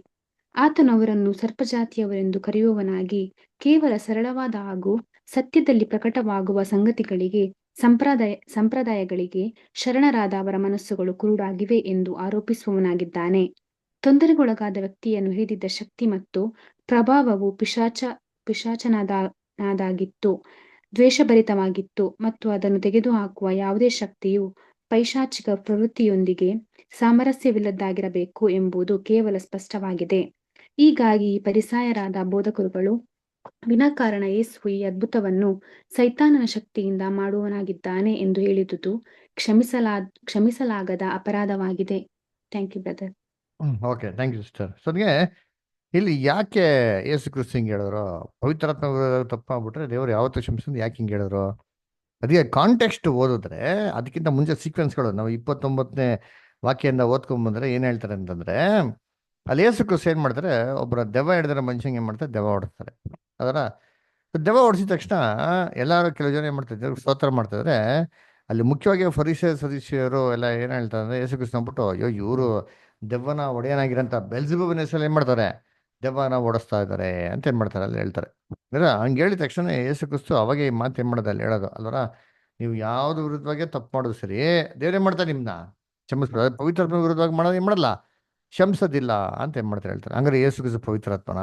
ಆತನು ಅವರನ್ನು ಸರ್ಪಜಾತಿಯವರೆಂದು ಕರೆಯುವವನಾಗಿ ಕೇವಲ ಸರಳವಾದ ಹಾಗೂ ಸತ್ಯದಲ್ಲಿ ಪ್ರಕಟವಾಗುವ ಸಂಗತಿಗಳಿಗೆ, ಸಂಪ್ರದಾಯಗಳಿಗೆ ಶರಣರಾದ ಅವರ ಮನಸ್ಸುಗಳು ಕುರುಡಾಗಿವೆ ಎಂದು ಆರೋಪಿಸುವವನಾಗಿದ್ದಾನೆ. ತೊಂದರೆಗೊಳಗಾದ ವ್ಯಕ್ತಿಯನ್ನು ಹಿಡಿದಿದ್ದ ಶಕ್ತಿ ಮತ್ತು ಪ್ರಭಾವವು ಪಿಶಾಚನಾದಾಗಿತ್ತು, ದ್ವೇಷಭರಿತವಾಗಿತ್ತು ಮತ್ತು ಅದನ್ನು ತೆಗೆದುಹಾಕುವ ಯಾವುದೇ ಶಕ್ತಿಯು ಪೈಶಾಚಿಕ ಪ್ರವೃತ್ತಿಯೊಂದಿಗೆ ಸಾಮರಸ್ಯವಿಲ್ಲದ್ದಾಗಿರಬೇಕು ಎಂಬುದು ಕೇವಲ ಸ್ಪಷ್ಟವಾಗಿದೆ. ಹೀಗಾಗಿ ಈ ಫರಿಸಾಯರಾದ ಬೋಧಕರುಗಳು ವಿನಾಕಾರಣ ಯೇಸು ಈ ಅದ್ಭುತವನ್ನು ಸೈತಾನನ ಶಕ್ತಿಯಿಂದ ಮಾಡುವವನಾಗಿದ್ದಾನೆ ಎಂದು ಹೇಳಿದುದು ಕ್ಷಮಿಸಲಾಗದ ಅಪರಾಧವಾಗಿದೆ. Thank you brother. Okay, thank you sister. ಸೊನ್ಗೆ ಇಲ್ಲಿ ಯಾಕೆ ಯೇಸು ಕ್ರಿಸ್ತು ಹಿಂಗೆ ಹೇಳಿದ್ರು? ಪವಿತ್ರಾತ್ಮ ತಪ್ಪಾಗ್ಬಿಟ್ರೆ ದೇವರು ಯಾವತ್ತೂ ಕ್ಷಮಿಸಿದ ಯಾಕೆ ಹಿಂಗೆ ಹೇಳಿದ್ರು? ಅದಕ್ಕೆ ಕಾಂಟೆಕ್ಸ್ಟ್ ಓದಿದ್ರೆ, ಅದಕ್ಕಿಂತ ಮುಂಚೆ ಸೀಕ್ವೆನ್ಸ್ಗಳು ನಾವು 29ನೇ ವಾಕ್ಯದಿಂದ ಓದ್ಕೊಂಡ್ಬಂದ್ರೆ ಏನು ಹೇಳ್ತಾರೆ ಅಂತಂದ್ರೆ, ಅಲ್ಲಿ ಯೇಸು ಕ್ರಿಸ್ತು ಏನು ಮಾಡ್ತಾರೆ, ಒಬ್ಬರ ದೆವ್ವ ಹಿಡಿದ್ರೆ ಮನುಷ್ಯಂಗೆ ಏನು ಮಾಡ್ತಾರೆ, ದೆವ್ವ ಹೊಡಿಸ್ತಾರೆ. ದೆವ್ವ ಹೊಡಿಸಿದ ತಕ್ಷಣ ಎಲ್ಲರೂ ಕೆಲವು ಜನ ಏನು ಮಾಡ್ತಾರೆ, ದೇವ್ರಿಗೆ ಸ್ತೋತ್ರ ಮಾಡ್ತಿದ್ರೆ, ಅಲ್ಲಿ ಮುಖ್ಯವಾಗಿ ಸದಸ್ಯರು ಎಲ್ಲ ಏನು ಹೇಳ್ತಾರೆ ಅಂದ್ರೆ, ಯೇಸು ಕ್ರಿಸ್ತು ಅಂದ್ಬಿಟ್ಟು, ಅಯ್ಯೋ ಇವರು ದೆವ್ವನ ಒಡೆಯನಾಗಿರೋಂಥ ಬೆಲ್ಜೆಬೂಬನ ಹೆಸರಲ್ಲಿ ಏನು ಮಾಡ್ತಾರೆ, ದೆವ್ವನ ಓಡಿಸ್ತಾ ಇದ್ದಾರೆ ಅಂತ ಏನು ಮಾಡ್ತಾರೆ ಅಲ್ಲಿ ಹೇಳ್ತಾರೆ. ಹಂಗೆ ಹೇಳಿದ ತಕ್ಷಣ ಯೇಸು ಕ್ರಿಸ್ತು ಅವಾಗೆ ಈ ಮಾತು ಏನು ಮಾಡೋದು ಅಲ್ಲಿ ಹೇಳೋದು ಅಲ್ವರ, ನೀವು ಯಾವ್ದು ವಿರುದ್ಧವಾಗಿ ತಪ್ಪು ಮಾಡೋದು ಸರಿ, ದೇವ್ರೇನು ಮಾಡ್ತಾರೆ, ನಿಮ್ಮನ್ನ ಕ್ಷಮಿಸ್ಬಿಡೋದು. ಪವಿತ್ರಾತ್ಮ ವಿರುದ್ಧವಾಗಿ ಮಾಡೋದು ಏನು ಮಾಡಲ್ಲ, ಕ್ಷಮಿಸೋದಿಲ್ಲ ಅಂತ ಏನು ಮಾಡ್ತಾರೆ ಹೇಳ್ತಾರೆ. ಹಂಗಾರೆ ಯೇಸು ಕ್ರಿಸ್ತು ಪವಿತ್ರಾತ್ಮನ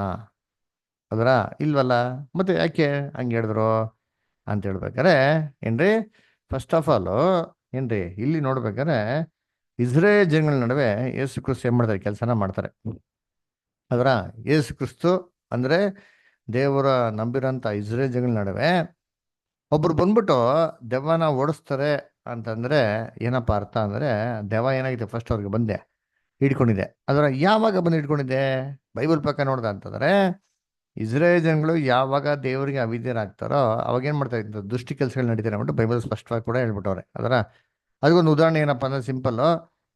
ಇಲ್ವಲ್ಲ, ಮತ್ತೆ ಯಾಕೆ ಹಂಗೆ ಹೇಳಿದ್ರು ಅಂತ ಹೇಳ್ಬೇಕಾರೆ ಏನ್ರಿ, ಫಸ್ಟ್ ಆಫ್ ಆಲ್ ಏನ್ರಿ ಇಲ್ಲಿ ನೋಡ್ಬೇಕಾದ್ರೆ ಇಸ್ರೇಲ್ ಜನಗಳ ನಡುವೆ ಯೇಸು ಕ್ರಿಸ್ತು ಏನು ಮಾಡ್ತಾರೆ, ಕೆಲಸನ ಮಾಡ್ತಾರೆ. ಯೇಸು ಕ್ರಿಸ್ತು ಅಂದ್ರೆ ದೇವರ ನಂಬಿರೋಂಥ ಇಸ್ರೇಲ್ ಜನಗಳ ನಡುವೆ ಒಬ್ರು ಬಂದ್ಬಿಟ್ಟು ದೆವ್ವನ ಓಡಿಸ್ತಾರೆ ಅಂತಂದ್ರೆ ಏನಪ್ಪ ಅರ್ಥ ಅಂದ್ರೆ, ದೆವ್ವ ಏನಾಗಿದೆ ಫಸ್ಟ್ ಅವ್ರಿಗೆ ಬಂದೆ ಹಿಡ್ಕೊಂಡಿದೆ. ಯಾವಾಗ ಬಂದು ಹಿಡ್ಕೊಂಡಿದೆ? ಬೈಬಲ್ ಪ್ರಕಾರ ನೋಡ್ದ ಅಂತಂದ್ರೆ, ಇಸ್ರೇಲ್ ಜನಗಳು ಯಾವಾಗ ದೇವರಿಗೆ ಅವಿದ್ಯರಾಗ್ತಾರೋ ಅವಾಗ ಏನು ಮಾಡ್ತಾರೆ, ದುಷ್ಟಿ ಕೆಲಸಗಳು ನಡೀತಾರೆ ಅಂದ್ಬಿಟ್ಟು ಬೈಬಲ್ ಸ್ಪಷ್ಟವಾಗಿ ಕೂಡ ಹೇಳ್ಬಿಟ್ಟವ್ರೆ. ಅದಕ್ಕೊಂದು ಉದಾಹರಣೆ ಏನಪ್ಪ ಅಂದ್ರೆ ಸಿಂಪಲ್ಲು,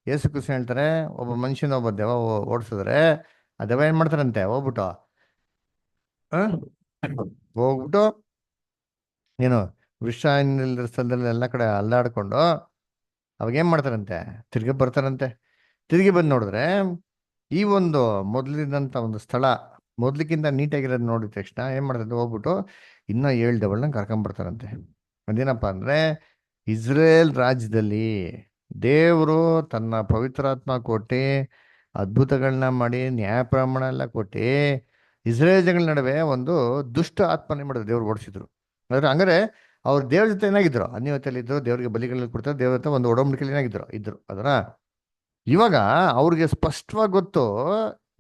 ಯೇಸು ಕ್ರಿಸ್ತು ಹೇಳ್ತಾರೆ, ಒಬ್ಬ ಮನುಷ್ಯನ ಒಬ್ಬ ದೆವ್ವ ಓಡಿಸಿದ್ರೆ ಆ ದೆವ್ವ ಏನು ಮಾಡ್ತಾರಂತೆ, ಹೋಗ್ಬಿಟ್ಟು ಏನು ವೃಕ್ಷ ಸ್ಥಳದಲ್ಲಿ ಎಲ್ಲ ಕಡೆ ಅಲ್ಲಾಡ್ಕೊಂಡು ಅವಾಗ ಏನು ಮಾಡ್ತಾರಂತೆ, ತಿರ್ಗಿ ಬರ್ತಾರಂತೆ. ತಿರುಗಿ ಬಂದು ನೋಡಿದ್ರೆ ಈ ಒಂದು ಮೊದಲಿದಂಥ ಒಂದು ಸ್ಥಳ ಮೊದ್ಲಿಕ್ಕಿಂತ ನೀಟಾಗಿರೋದು ನೋಡಿದ ತಕ್ಷಣ ಏನು ಮಾಡ್ತಾರೆ, ಹೋಗ್ಬಿಟ್ಟು ಇನ್ನೂ 7 ದೆವ್ವಗಳನ್ನ ಕರ್ಕೊಂಡ್ಬರ್ತಾರಂತೆ. ಅದೇನಪ್ಪ ಅಂದರೆ, ಇಸ್ರೇಲ್ ರಾಜ್ಯದಲ್ಲಿ ದೇವರು ತನ್ನ ಪವಿತ್ರಾತ್ಮ ಕೊಟ್ಟು ಅದ್ಭುತಗಳನ್ನ ಮಾಡಿ ನ್ಯಾಯ ಪ್ರಮಾಣ ಎಲ್ಲ ಕೊಟ್ಟು ಇಸ್ರೇಲ್ ಜನಗಳ ನಡುವೆ ಒಂದು ದುಷ್ಟ ಆತ್ಮನೇ ಮಾಡಿದ್ರು, ದೇವ್ರು ಓಡಿಸಿದ್ರು. ಹಂಗಾರೆ ಅವ್ರು ದೇವ್ರ ಜೊತೆ ಏನಾಗಿದ್ರು, ಅನ್ಯೋನ್ಯತೆಯಲ್ಲಿ ಇದ್ರು, ದೇವ್ರಿಗೆ ಬಲಿಗಳಲ್ಲಿ ಕೊಡ್ತಾರೆ, ದೇವ್ರ ಜೊತೆ ಒಂದು ಒಡಂಬಡಿಕೆಯಲ್ಲಿ ಏನಾಗಿದ್ರು ಇದ್ರು. ಇವಾಗ ಅವ್ರಿಗೆ ಸ್ಪಷ್ಟವಾಗಿ ಗೊತ್ತು,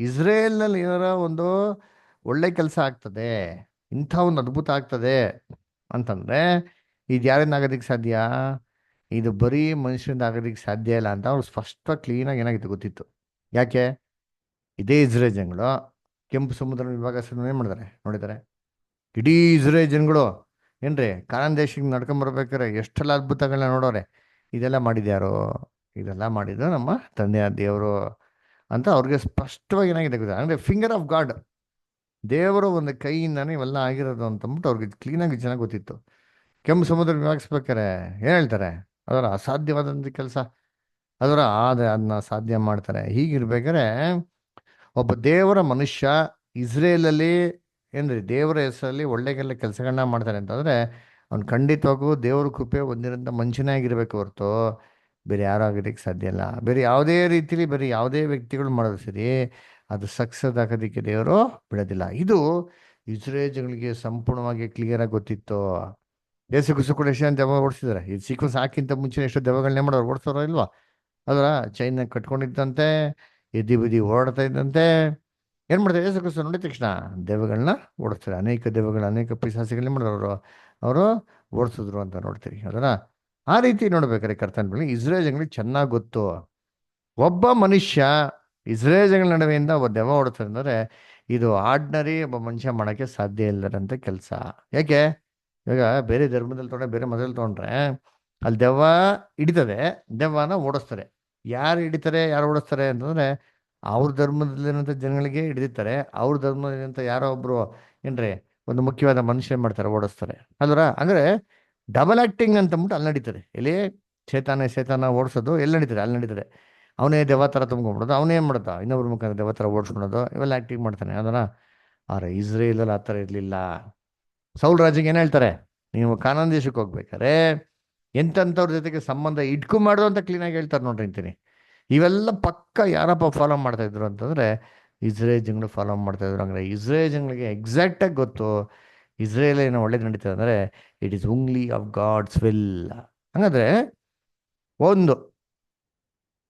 ಇಸ್ರೇಲ್ನಲ್ಲಿ ಏನಾರ ಒಂದು ಒಳ್ಳೆ ಕೆಲಸ ಆಗ್ತದೆ, ಇಂಥ ಒಂದು ಅದ್ಭುತ ಆಗ್ತದೆ ಅಂತಂದ್ರೆ ಇದು ಯಾರಿಂದ ಆಗೋದಕ್ಕೆ ಸಾಧ್ಯ, ಇದು ಬರೀ ಮನುಷ್ಯರಿಂದ ಆಗೋದಕ್ಕೆ ಸಾಧ್ಯ ಇಲ್ಲ ಅಂತ ಅವ್ರು ಸ್ಪಷ್ಟವಾಗಿ ಕ್ಲೀನಾಗಿ ಏನಾಗಿತ್ತು ಗೊತ್ತಿತ್ತು. ಯಾಕೆ? ಇದೇ ಇಸ್ರೇಲ್ ಜನಗಳು ಕೆಂಪು ಸಮುದ್ರ ವಿಭಾಗ ಏನು ಮಾಡಿದ್ದಾರೆ ನೋಡಿದ್ದಾರೆ. ಇಡೀ ಇಸ್ರೇಲ್ ಜನಗಳು ಏನ್ರಿ ಕಾನಾನ್ ದೇಶಕ್ಕೆ ನಡ್ಕೊಂಬರ್ಬೇಕಾರೆ ಎಷ್ಟೆಲ್ಲ ಅದ್ಭುತಗಳನ್ನ ನೋಡೋರೆ. ಇದೆಲ್ಲ ಮಾಡಿದ್ಯಾರು? ಇದೆಲ್ಲ ಮಾಡಿದ್ದು ನಮ್ಮ ತಂದೆಯ ದೇವರು ಅಂತ ಅವ್ರಿಗೆ ಸ್ಪಷ್ಟವಾಗಿ ಏನಾಗಿದೆ ಗೊತ್ತಾ? ಅಂದರೆ ಫಿಂಗರ್ ಆಫ್ ಗಾಡ್, ದೇವರ ಒಂದು ಕೈಯಿಂದಾನೇ ಇವೆಲ್ಲ ಆಗಿರೋದು ಅಂತಂದ್ಬಿಟ್ಟು ಅವ್ರಿಗೆ ಕ್ಲೀನಾಗಿ ಚೆನ್ನಾಗಿ ಗೊತ್ತಿತ್ತು. ಕೆಂಪು ಸಮುದ್ರ ವಿಭಾಗಿಸ್ಬೇಕಾರೆ ಏನು ಹೇಳ್ತಾರೆ? ಅದರ ಅಸಾಧ್ಯವಾದಂಥ ಕೆಲಸ, ಅದನ್ನ ಸಾಧ್ಯ ಮಾಡ್ತಾರೆ. ಹೀಗಿರ್ಬೇಕಾದ್ರೆ ಒಬ್ಬ ದೇವರ ಮನುಷ್ಯ ಇಸ್ರೇಲಲ್ಲಿ ಏನ್ರಿ ದೇವರ ಹೆಸರಲ್ಲಿ ಒಳ್ಳೆಗೆಲ್ಲ ಕೆಲಸಗಳನ್ನ ಮಾಡ್ತಾರೆ ಅಂತಂದರೆ ಅವ್ನು ಖಂಡಿತವಾಗೂ ದೇವ್ರ ಕೃಪೆ ಹೊಂದಿರೋಂಥ ಮನುಷ್ಯನೇ ಆಗಿರ್ಬೇಕು ಹೊರತು ಬೇರೆ ಯಾರು ಆಗೋದಕ್ಕೆ ಸಾಧ್ಯ ಇಲ್ಲ. ಬೇರೆ ಯಾವುದೇ ರೀತಿಲಿ ಬೇರೆ ಯಾವುದೇ ವ್ಯಕ್ತಿಗಳು ಮಾಡೋದು ಸರಿ, ಅದು ಸಕ್ಸಸ್ ಆಗೋದಕ್ಕೆ ದೇವರು ಬಿಡೋದಿಲ್ಲ. ಇದು ಇಸ್ರೇಲ್ಗಳಿಗೆ ಸಂಪೂರ್ಣವಾಗಿ ಕ್ಲಿಯರಾಗಿ ಗೊತ್ತಿತ್ತು. ಯೇಸು ಕ್ರಿಸ್ತ ಕೂಡ ಎಷ್ಟು ದೆವ್ವ ಓಡಿಸಿದ್ದಾರೆ. ಇದು ಸೀಕ್ವೆನ್ಸ್ ಹಾಕಿಂತ ಮುಂಚೆ ಎಷ್ಟು ದೆವ್ವಗಳನ್ನೇ ಮಾಡೋರು, ಓಡಿಸೋರೋ ಇಲ್ವಾ? ಅದರ ಚೈನ ಕಟ್ಕೊಂಡಿದ್ದಂತೆ, ಎದ್ದಿ ಬುದ್ದಿ ಓಡಾಡ್ತಾ ಇದ್ದಂತೆ ಏನು ಮಾಡ್ತಾರೆ? ಯೇಸು ಕ್ರಿಸ್ತ ನೋಡಿದ ತಕ್ಷಣ ದೆವ್ವಗಳನ್ನ ಓಡಿಸ್ತಾರೆ. ಅನೇಕ ದೆವ್ವಗಳು, ಅನೇಕ ಪಿಶಾಚಿಗಳನ್ನ ಮಾಡೋರು ಅವರು ಓಡಿಸಿದ್ರು ಅಂತ ನೋಡ್ತೀವಿ. ಅದರ ಆ ರೀತಿ ನೋಡ್ಬೇಕಾದ್ರೆ ಕರ್ತನ ಬಳಿ ಇಸ್ರೇಲ್ ಜನಗಳಿಗೆ ಚೆನ್ನಾಗಿ ಗೊತ್ತು. ಒಬ್ಬ ಮನುಷ್ಯ ಇಸ್ರೇಲ್ ಜನಗಳ ನಡುವೆಯಿಂದ ಒಬ್ಬ ದೆವ್ವ ಓಡಿಸ್ತಾರೆ ಅಂದರೆ ಇದು ಆರ್ಡಿನರಿ ಒಬ್ಬ ಮನುಷ್ಯ ಮಾಡೋಕ್ಕೆ ಸಾಧ್ಯ ಇಲ್ಲದಂಥ ಕೆಲಸ. ಯಾಕೆ? ಇವಾಗ ಬೇರೆ ಧರ್ಮದಲ್ಲಿ ತೊಗೊಂಡ್ರೆ, ಬೇರೆ ಮತದಲ್ಲಿ ತೊಗೊಂಡ್ರೆ ಅಲ್ಲಿ ದೆವ್ವ ಹಿಡಿತದೆ, ದೆವ್ವನ ಓಡಿಸ್ತಾರೆ. ಯಾರು ಹಿಡಿತಾರೆ, ಯಾರು ಓಡಿಸ್ತಾರೆ ಅಂತಂದರೆ ಅವ್ರ ಧರ್ಮದಲ್ಲಿರೋಂಥ ಜನಗಳಿಗೆ ಹಿಡಿದಿರ್ತಾರೆ. ಅವ್ರ ಧರ್ಮದಲ್ಲಿರೋಂಥ ಯಾರೋ ಒಬ್ಬರು ಏನ್ರಿ ಒಂದು ಮುಖ್ಯವಾದ ಮನುಷ್ಯ ಮಾಡ್ತಾರೆ, ಓಡಿಸ್ತಾರೆ ಅಲ್ವರ. ಅಂದರೆ ಡಬಲ್ ಆ್ಯಕ್ಟಿಂಗ್ ಅಂತಂದ್ಬಿಟ್ಟು ಅಲ್ಲಿ ನಡೀತದೆ. ಎಲ್ಲಿ ಶೇತಾನ ಓಡಿಸೋದು ಎಲ್ಲಿ ನಡೀತದೆ? ಅಲ್ಲಿ ನಡೀತದೆ. ಅವನೇ ದೆವ್ವ ಥರ ತುಂಬ್ಕೊಂಡ್ಬಿಡೋದು, ಅವನೇ ಏನು ಮಾಡ್ತಾ ಇನ್ನೊಬ್ರ ಮುಖಾಂತರ ದೆವ್ವ ಥರ ಓಡಿಸ್ಕೊಳೋದು, ಇವೆಲ್ಲ ಆ್ಯಕ್ಟಿಂಗ್ ಮಾಡ್ತಾನೆ ಅದನ್ನ. ಆದರೆ ಇಸ್ರೇಲಲ್ಲಿ ಆ ಥರ ಇರಲಿಲ್ಲ. ಸೌಲ್ ರಾಜಿಗೆ ಏನು ಹೇಳ್ತಾರೆ? ನೀವು ಕಾನಾನ್ ದೇಶಕ್ಕೆ ಹೋಗ್ಬೇಕಾರೆ ಎಂಥವ್ರ ಜೊತೆಗೆ ಸಂಬಂಧ ಇಟ್ಕೊ ಮಾಡೋದು ಅಂತ ಕ್ಲೀನಾಗಿ ಹೇಳ್ತಾರೆ ನೋಡ್ರಿ ಅಂತೀನಿ. ಇವೆಲ್ಲ ಪಕ್ಕ ಯಾರಪ್ಪ ಫಾಲೋ ಮಾಡ್ತಾ ಇದ್ರು ಅಂತಂದರೆ ಇಸ್ರೇಲ್ ಜನಗಳು ಫಾಲೋ ಮಾಡ್ತಾ ಇದ್ರು. ಅಂದರೆ ಇಸ್ರೇಲ್ ಜನಗಳಿಗೆ ಎಕ್ಸಾಕ್ಟಾಗಿ ಗೊತ್ತು ಇಸ್ರೇಲ್ ಏನೋ ಒಳ್ಳೇದು ನಡೀತದೆ ಅಂದರೆ it is only of God's will. ಹಂಗಾದ್ರೆ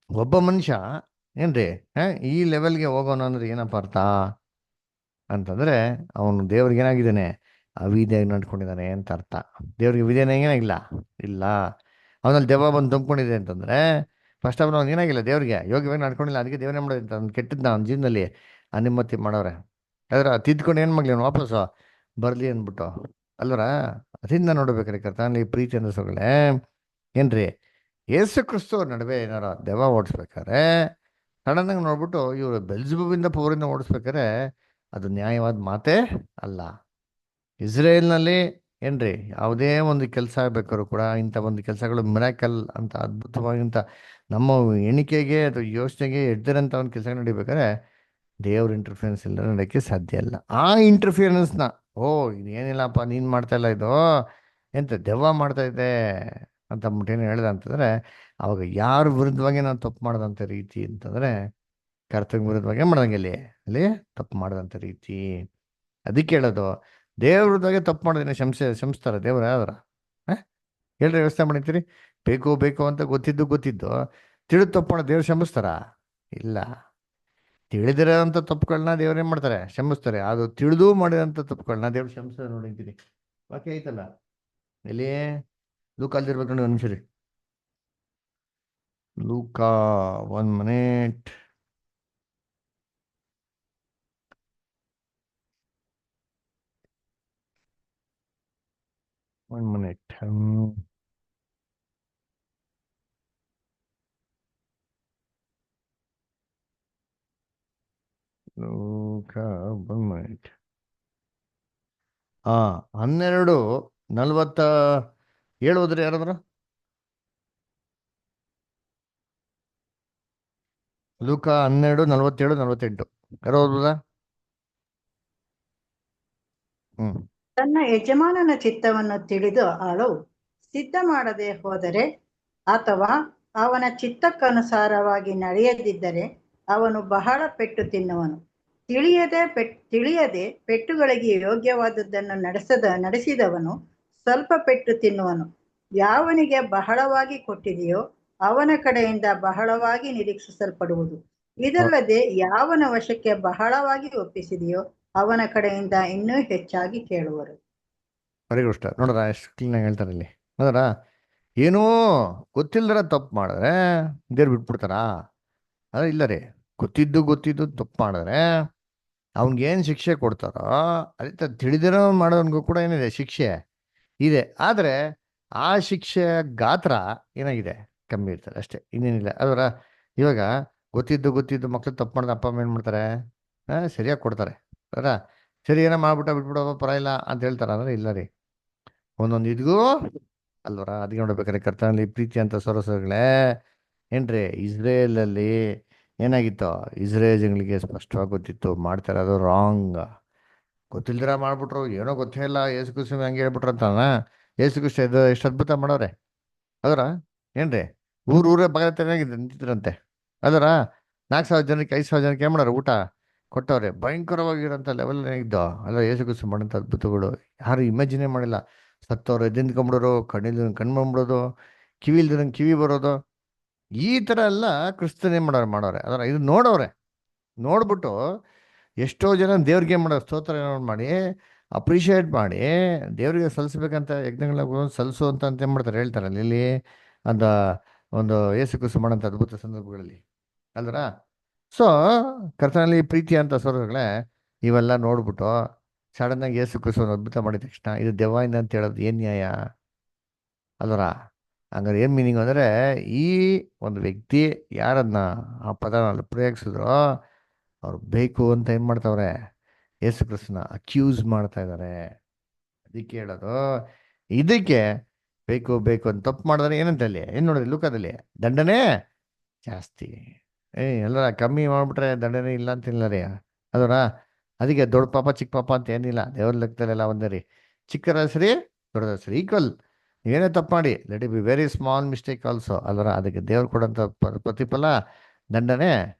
ಒಬ್ಬ ಮನುಷ್ಯ ಏನ್ರಿ ಈ ಲೆವೆಲ್ಗೆ ಹೋಗೋಣ ಅಂದ್ರೆ ಏನಪ್ಪ ಅರ್ಥ ಅಂತಂದರೆ ಅವನು ದೇವ್ರಿಗೆ ಏನಾಗಿದ್ದಾನೆ? ಅವಿದ್ಯಾಗಿ ನಡ್ಕೊಂಡಿದ್ದಾನೆ ಅಂತ ಅರ್ಥ. ದೇವ್ರಿಗೆ ವಿಧೇಯನ ಏನಾಗಿಲ್ಲ ಇಲ್ಲ. ಅವನಲ್ಲಿ ದೆವ್ವ ಬಂದು ತುಂಬ್ಕೊಂಡಿದೆ ಅಂತಂದರೆ ಫಸ್ಟ್ ಆಫ್ ಆಲ್ ಅವ್ನು ಏನಾಗಿಲ್ಲ, ದೇವ್ರಿಗೆ ಯೋಗ್ಯವಾಗಿ ನಡ್ಕೊಂಡಿಲ್ಲ. ಅದಕ್ಕೆ ದೇವರೇ ಮಾಡೋದು ಅಂತ ಅವ್ನು ಕೆಟ್ಟದ್ದು ಅವ್ನ ಜೀವನದಲ್ಲಿ ಅನುಮತಿ ಮಾಡೋರೆ. ಅದರ ತಿದ್ಕೊಂಡು ಏನು ಮಾಡಲಿ ಅವ್ನು ವಾಪಸ್ಸು ಬರಲಿ ಅಂದ್ಬಿಟ್ಟು ಅಲ್ವರ. ಅದರಿಂದ ನೋಡ್ಬೇಕಾರೆ ಕರ್ತನಲ್ಲಿ ಪ್ರೀತಿ ಅನ್ನಿಸೋಗಳೇ ಏನ್ರಿ ಯೇಸು ಕ್ರಿಸ್ತವ್ರ ನಡುವೆ ಏನಾರ ದೆವ್ವ ಓಡಿಸ್ಬೇಕಾರೆ ಸಡನ್ನಾಗಿ ನೋಡ್ಬಿಟ್ಟು ಇವರು ಬೆಲ್ಜಬೂಬಿಂದ ಪವರಿಂದ ಓಡಿಸ್ಬೇಕಾರೆ ಅದು ನ್ಯಾಯವಾದ ಮಾತೇ ಅಲ್ಲ. ಇಸ್ರೇಲ್ನಲ್ಲಿ ಏನ್ರಿ ಯಾವುದೇ ಒಂದು ಕೆಲಸ ಬೇಕಾದ್ರೂ ಕೂಡ ಇಂಥ ಒಂದು ಕೆಲಸಗಳು ಮಿರಾಕಲ್ ಅಂತ ಅದ್ಭುತವಾಗಿಂತ ನಮ್ಮ ಎಣಿಕೆಗೆ ಅಥವಾ ಯೋಚನೆಗೆ ಎಡ್ದಿರೋಂಥ ಒಂದು ಕೆಲಸ ನಡಿಬೇಕಾದ್ರೆ ದೇವ್ರ ಇಂಟರ್ಫಿಯರೆನ್ಸ್ ಇಲ್ಲ ನಡೆಯೋಕ್ಕೆ ಸಾಧ್ಯ ಇಲ್ಲ. ಆ ಇಂಟರ್ಫಿಯರೆನ್ಸ್ನ ಇದೇನಿಲ್ಲಪ್ಪ ನೀನು ಮಾಡ್ತಾ ಇಲ್ಲ, ಇದು ಎಂತ ದೆವ್ವ ಮಾಡ್ತಾ ಇದೆ ಅಂತ ಏನು ಹೇಳ್ದ ಅಂತಂದರೆ ಅವಾಗ ಯಾರ ವಿರುದ್ಧವಾಗಿ ನಾನು ತಪ್ಪು ಮಾಡ್ದಂಥ ರೀತಿ ಅಂತಂದರೆ ಕರ್ತವ್ಯ ವಿರುದ್ಧವಾಗಿ ಮಾಡ್ದಂಗೆ ಅಲ್ಲಿ ತಪ್ಪು ಮಾಡ್ದಂಥ ರೀತಿ. ಅದಕ್ಕೆ ಹೇಳೋದು ದೇವ್ರ ವಿರುದ್ಧವಾಗಿ ತಪ್ಪು ಮಾಡೋದನ್ನ ಶಂಸ್ತಾರೆ ದೇವ್ರ ಯಾವ್ದಾರ ಹೇಳ್ರಿ ವ್ಯವಸ್ಥೆ ಮಾಡಿರ್ತೀರಿ. ಬೇಕು ಅಂತ ಗೊತ್ತಿದ್ದು ತಿಳಿದು ತಪ್ಪು ಮಾಡೋ ದೇವ್ರು ಶಮಿಸ್ತಾರ? ಇಲ್ಲ. ತಿಳಿದಿರೋಂಥ ತಪ್ಪುಗಳನ್ನ ದೇವ್ರೇನು ಮಾಡ್ತಾರೆ? ಕ್ಷಮಿಸ್ತಾರೆ. ಅದು ತಿಳಿದು ಮಾಡಿರೋಂಥ ತಪ್ಪುಗಳನ್ನ ದೇವ್ರು ಕ್ಷಮಿಸ್ತಾರೆ ನೋಡಿದ್ದೀನಿ. ಬಾಕಿ ಐತಲ್ಲ ಎಲ್ಲಿ ಲೂಕಾಲ್ದಿರ್ಬೇಕು ನೋಡಿ. ಒಂದು ನಿಮಿಷ ರೀ, ಲೂಕಾ 1 minute. Luca 1 minute. 12:47 ಹೋದ್ರಿ ಯಾರಾದ್ರ? ಲೂಕಾ 12:47-48 ಯಾರೋ ಓದ್ಬೋದಾ? ತನ್ನ ಯಜಮಾನನ ಚಿತ್ತವನ್ನು ತಿಳಿದು ಆಳು ಸಿದ್ಧ ಮಾಡದೆ ಹೋದರೆ ಅಥವಾ ಅವನ ಚಿತ್ತಕ್ಕನುಸಾರವಾಗಿ ನಡೆಯದಿದ್ದರೆ ಅವನು ಬಹಳ ಪೆಟ್ಟು ತಿನ್ನುವನು. ತಿಳಿಯದೆ ಪೆಟ್ಟುಗಳಿಗೆ ಯೋಗ್ಯವಾದದ್ದನ್ನು ನಡೆಸಿದವನು ಸ್ವಲ್ಪ ಪೆಟ್ಟು ತಿನ್ನುವನು. ಯಾವನಿಗೆ ಬಹಳವಾಗಿ ಕೊಟ್ಟಿದೆಯೋ ಅವನ ಕಡೆಯಿಂದ ಬಹಳವಾಗಿ ನಿರೀಕ್ಷಿಸಲ್ಪಡುವುದು. ಇದಲ್ಲದೆ ಯಾವನ ವಶಕ್ಕೆ ಬಹಳವಾಗಿ ಒಪ್ಪಿಸಿದೆಯೋ ಅವನ ಕಡೆಯಿಂದ ಇನ್ನೂ ಹೆಚ್ಚಾಗಿ ಕೇಳುವರು. Very good star. ನೋಡ್ರ ಎಷ್ಟು ಕ್ಲೀನಾಗಿ ಹೇಳ್ತಾರೆ ಇಲ್ಲಿ. ನೋಡ್ರ ಏನೋ ಗೊತ್ತಿಲ್ದರ ತಪ್ಪು ಮಾಡಿದ್ರೆ ದೇವ್ರು ಬಿಟ್ಬಿಡ್ತಾರಾ? ಅದ ಇಲ್ಲ ರೀ. ಗೊತ್ತಿದ್ದು ತಪ್ಪು ಮಾಡಿದ್ರೆ ಅವ್ನಿಗೇನು ಶಿಕ್ಷೆ ಕೊಡ್ತಾರೋ ಅದೇ ತಿಳಿದಿರೋ ಮಾಡೋನ್ಗೂ ಕೂಡ ಏನಿದೆ? ಶಿಕ್ಷೆ ಇದೆ. ಆದರೆ ಆ ಶಿಕ್ಷೆಯ ಗಾತ್ರ ಏನಾಗಿದೆ? ಕಮ್ಮಿ ಇರ್ತಾರೆ ಅಷ್ಟೇ, ಇನ್ನೇನಿಲ್ಲ. ಅದರ ಇವಾಗ ಗೊತ್ತಿದ್ದು ಮಕ್ಳು ತಪ್ಪು ಮಾಡಿದ ಅಪ್ಪ ಅಮ್ಮ ಏನು ಮಾಡ್ತಾರೆ, ಸರಿಯಾಗಿ ಕೊಡ್ತಾರೆ. ಅದರ ಸರಿ ಏನೋ ಮಾಡ್ಬಿಟ್ಟ ಬಿಟ್ಬಿಡೋ ಪರವಾಗಿಲ್ಲ ಅಂತ ಹೇಳ್ತಾರ ಅಂದ್ರೆ ಇಲ್ಲ ರೀ, ಒಂದೊಂದು ಇದ್ಗೂ ಅಲ್ವರ. ಅದಕ್ಕೆ ನೋಡ್ಬೇಕಾದ್ರೆ ಕರ್ತನಲ್ಲಿ ಪ್ರೀತಿ ಅಂತ ಸೊರಸಗಳೇ ಏನ್ರಿ, ಇಸ್ರೇಲಲ್ಲಿ ಏನಾಗಿತ್ತು, ಇಸ್ರೇಲ್ಗಳಿಗೆ ಸ್ಪಷ್ಟವಾಗಿ ಗೊತ್ತಿತ್ತು ಮಾಡ್ತಾರೆ ಅದು ರಾಂಗ್. ಗೊತ್ತಿಲ್ದಿರ ಮಾಡ್ಬಿಟ್ರು, ಏನೋ ಗೊತ್ತೇ ಇಲ್ಲ ಯೇಸು ಕ್ರಿಸ್ತು ಹಂಗೆ ಹೇಳ್ಬಿಟ್ರು ಅಂತಾನ. ಯೇಸು ಕ್ರಿಸ್ತು ಎಷ್ಟು ಅದ್ಭುತ ಮಾಡೋರೆ ಅದರ, ಏನ್ರಿ ಊರೇ ಬಗಲತ್ತೇನಾಗಿದೆ ನಿಂತಿದ್ರಂತೆ ಅದರ. 4,000 ಜನಕ್ಕೆ 5,000 ಜನಕ್ಕೆ ಏನು ಮಾಡೋರು, ಊಟ ಕೊಟ್ಟವ್ರೆ. ಭಯಂಕರವಾಗಿರೋಂಥ ಲೆವೆಲ್ ಇದ್ದೋ ಅಲ್ಲ ಯೇಸು ಕ್ರಿಸ್ತು ಮಾಡೋಂಥ ಅದ್ಭುತಗಳು ಯಾರು ಇಮ್ಯಾಜಿನೇ ಮಾಡಿಲ್ಲ. ಸತ್ತವ್ರು ಎದ್ದಿಂದ್ಕೊಂಬಿಡೋರು, ಕಣ್ಣಿಲ್ದ ಕಣ್ಣು ಬಂದ್ಬಿಡೋದು, ಕಿವಿಲ್ದಿರಂಗೆ ಕಿವಿ ಬರೋದು, ಈ ಥರ ಎಲ್ಲ ಕ್ರಿಸ್ತನೇ ಮಾಡೋರೆ ಅದರ. ಇದು ನೋಡವ್ರೆ, ನೋಡ್ಬಿಟ್ಟು ಎಷ್ಟೋ ಜನ ದೇವ್ರಿಗೆ ಏನು ಮಾಡೋರು, ಸ್ತೋತ್ರ ಮಾಡಿ ಅಪ್ರಿಷಿಯೇಟ್ ಮಾಡಿ ದೇವರಿಗೆ ಸಲ್ಲಿಸ್ಬೇಕಂತ ಯಜ್ಞಗಳ ಸಲ್ಲಿಸು ಅಂತ ಏನು ಮಾಡ್ತಾರೆ ಹೇಳ್ತಾರಲ್ಲ ಇಲ್ಲಿ ಅಂತ ಒಂದು ಯೇಸು ಕ್ರಿಸ್ತು ಮಾಡೋಂಥ ಅದ್ಭುತ ಸಂದರ್ಭಗಳಲ್ಲಿ ಅಲ್ದ್ರ. ಸೊ ಕರ್ತನಲ್ಲಿ ಪ್ರೀತಿ ಅಂತ ಸ್ವರ್ಗಳೇ ಇವೆಲ್ಲ ನೋಡ್ಬಿಟ್ಟು ಸಡನ್ನಾಗಿ ಯೇಸು ಕ್ರಿಸ್ತು ಒಂದು ಅದ್ಭುತ ಮಾಡಿದ ತಕ್ಷಣ ಇದು ದೆವ್ವದಿಂದ ಅಂತ ಹೇಳೋದು ಏನು ನ್ಯಾಯ ಅಲ್ವರ. ಹಂಗಾರೆ ಏನು ಮೀನಿಂಗ್ ಅಂದರೆ, ಈ ಒಂದು ವ್ಯಕ್ತಿ ಯಾರನ್ನ ಆ ಪದನ ಪ್ರಯೋಗಿಸಿದ್ರೋ ಅವ್ರು ಬೇಕು ಅಂತ ಏನು ಮಾಡ್ತಾವ್ರೆ, ಯೇಸು ಕ್ರಿಸ್ತನ ಅಕ್ಯೂಸ್ ಮಾಡ್ತಾ ಇದ್ದಾರೆ. ಅದಕ್ಕೆ ಹೇಳೋದು, ಇದಕ್ಕೆ ಬೇಕು ಅಂತ ತಪ್ಪು ಮಾಡಿದ್ರೆ ಏನಂತ ಅಲ್ಲಿ ಏನು ನೋಡಿದ್ರಿ ಲೂಕದಲ್ಲಿ, ದಂಡನೆ ಜಾಸ್ತಿ. ಎಲ್ಲ ಕಮ್ಮಿ ಮಾಡಿಬಿಟ್ರೆ ದಂಡನೆ ಇಲ್ಲ ಅಂತಿಲ್ಲ ರೀ ಅದರ. ಅದಕ್ಕೆ ದೊಡ್ಡ ಪಾಪ ಚಿಕ್ಕ ಪಾಪ ಅಂತ ಏನಿಲ್ಲ, ದೇವ್ರ ಲೆಕ್ಕದಲ್ಲೆಲ್ಲ ಒಂದೇ ರೀ. ಚಿಕ್ಕರ ಹೆಸರಿ ದೊಡ್ಡದ ಹೆಸರು ಈಕ್ವಲ್. ಏನೇ ತಪ್ಪು ಮಾಡಿ let it be very small mistake also ಅಲ್ವರ, ಅದಕ್ಕೆ ದೇವ್ರು ಕೊಡೋಂಥ ಪ್ರತಿಫಲ ದಂಡನೆ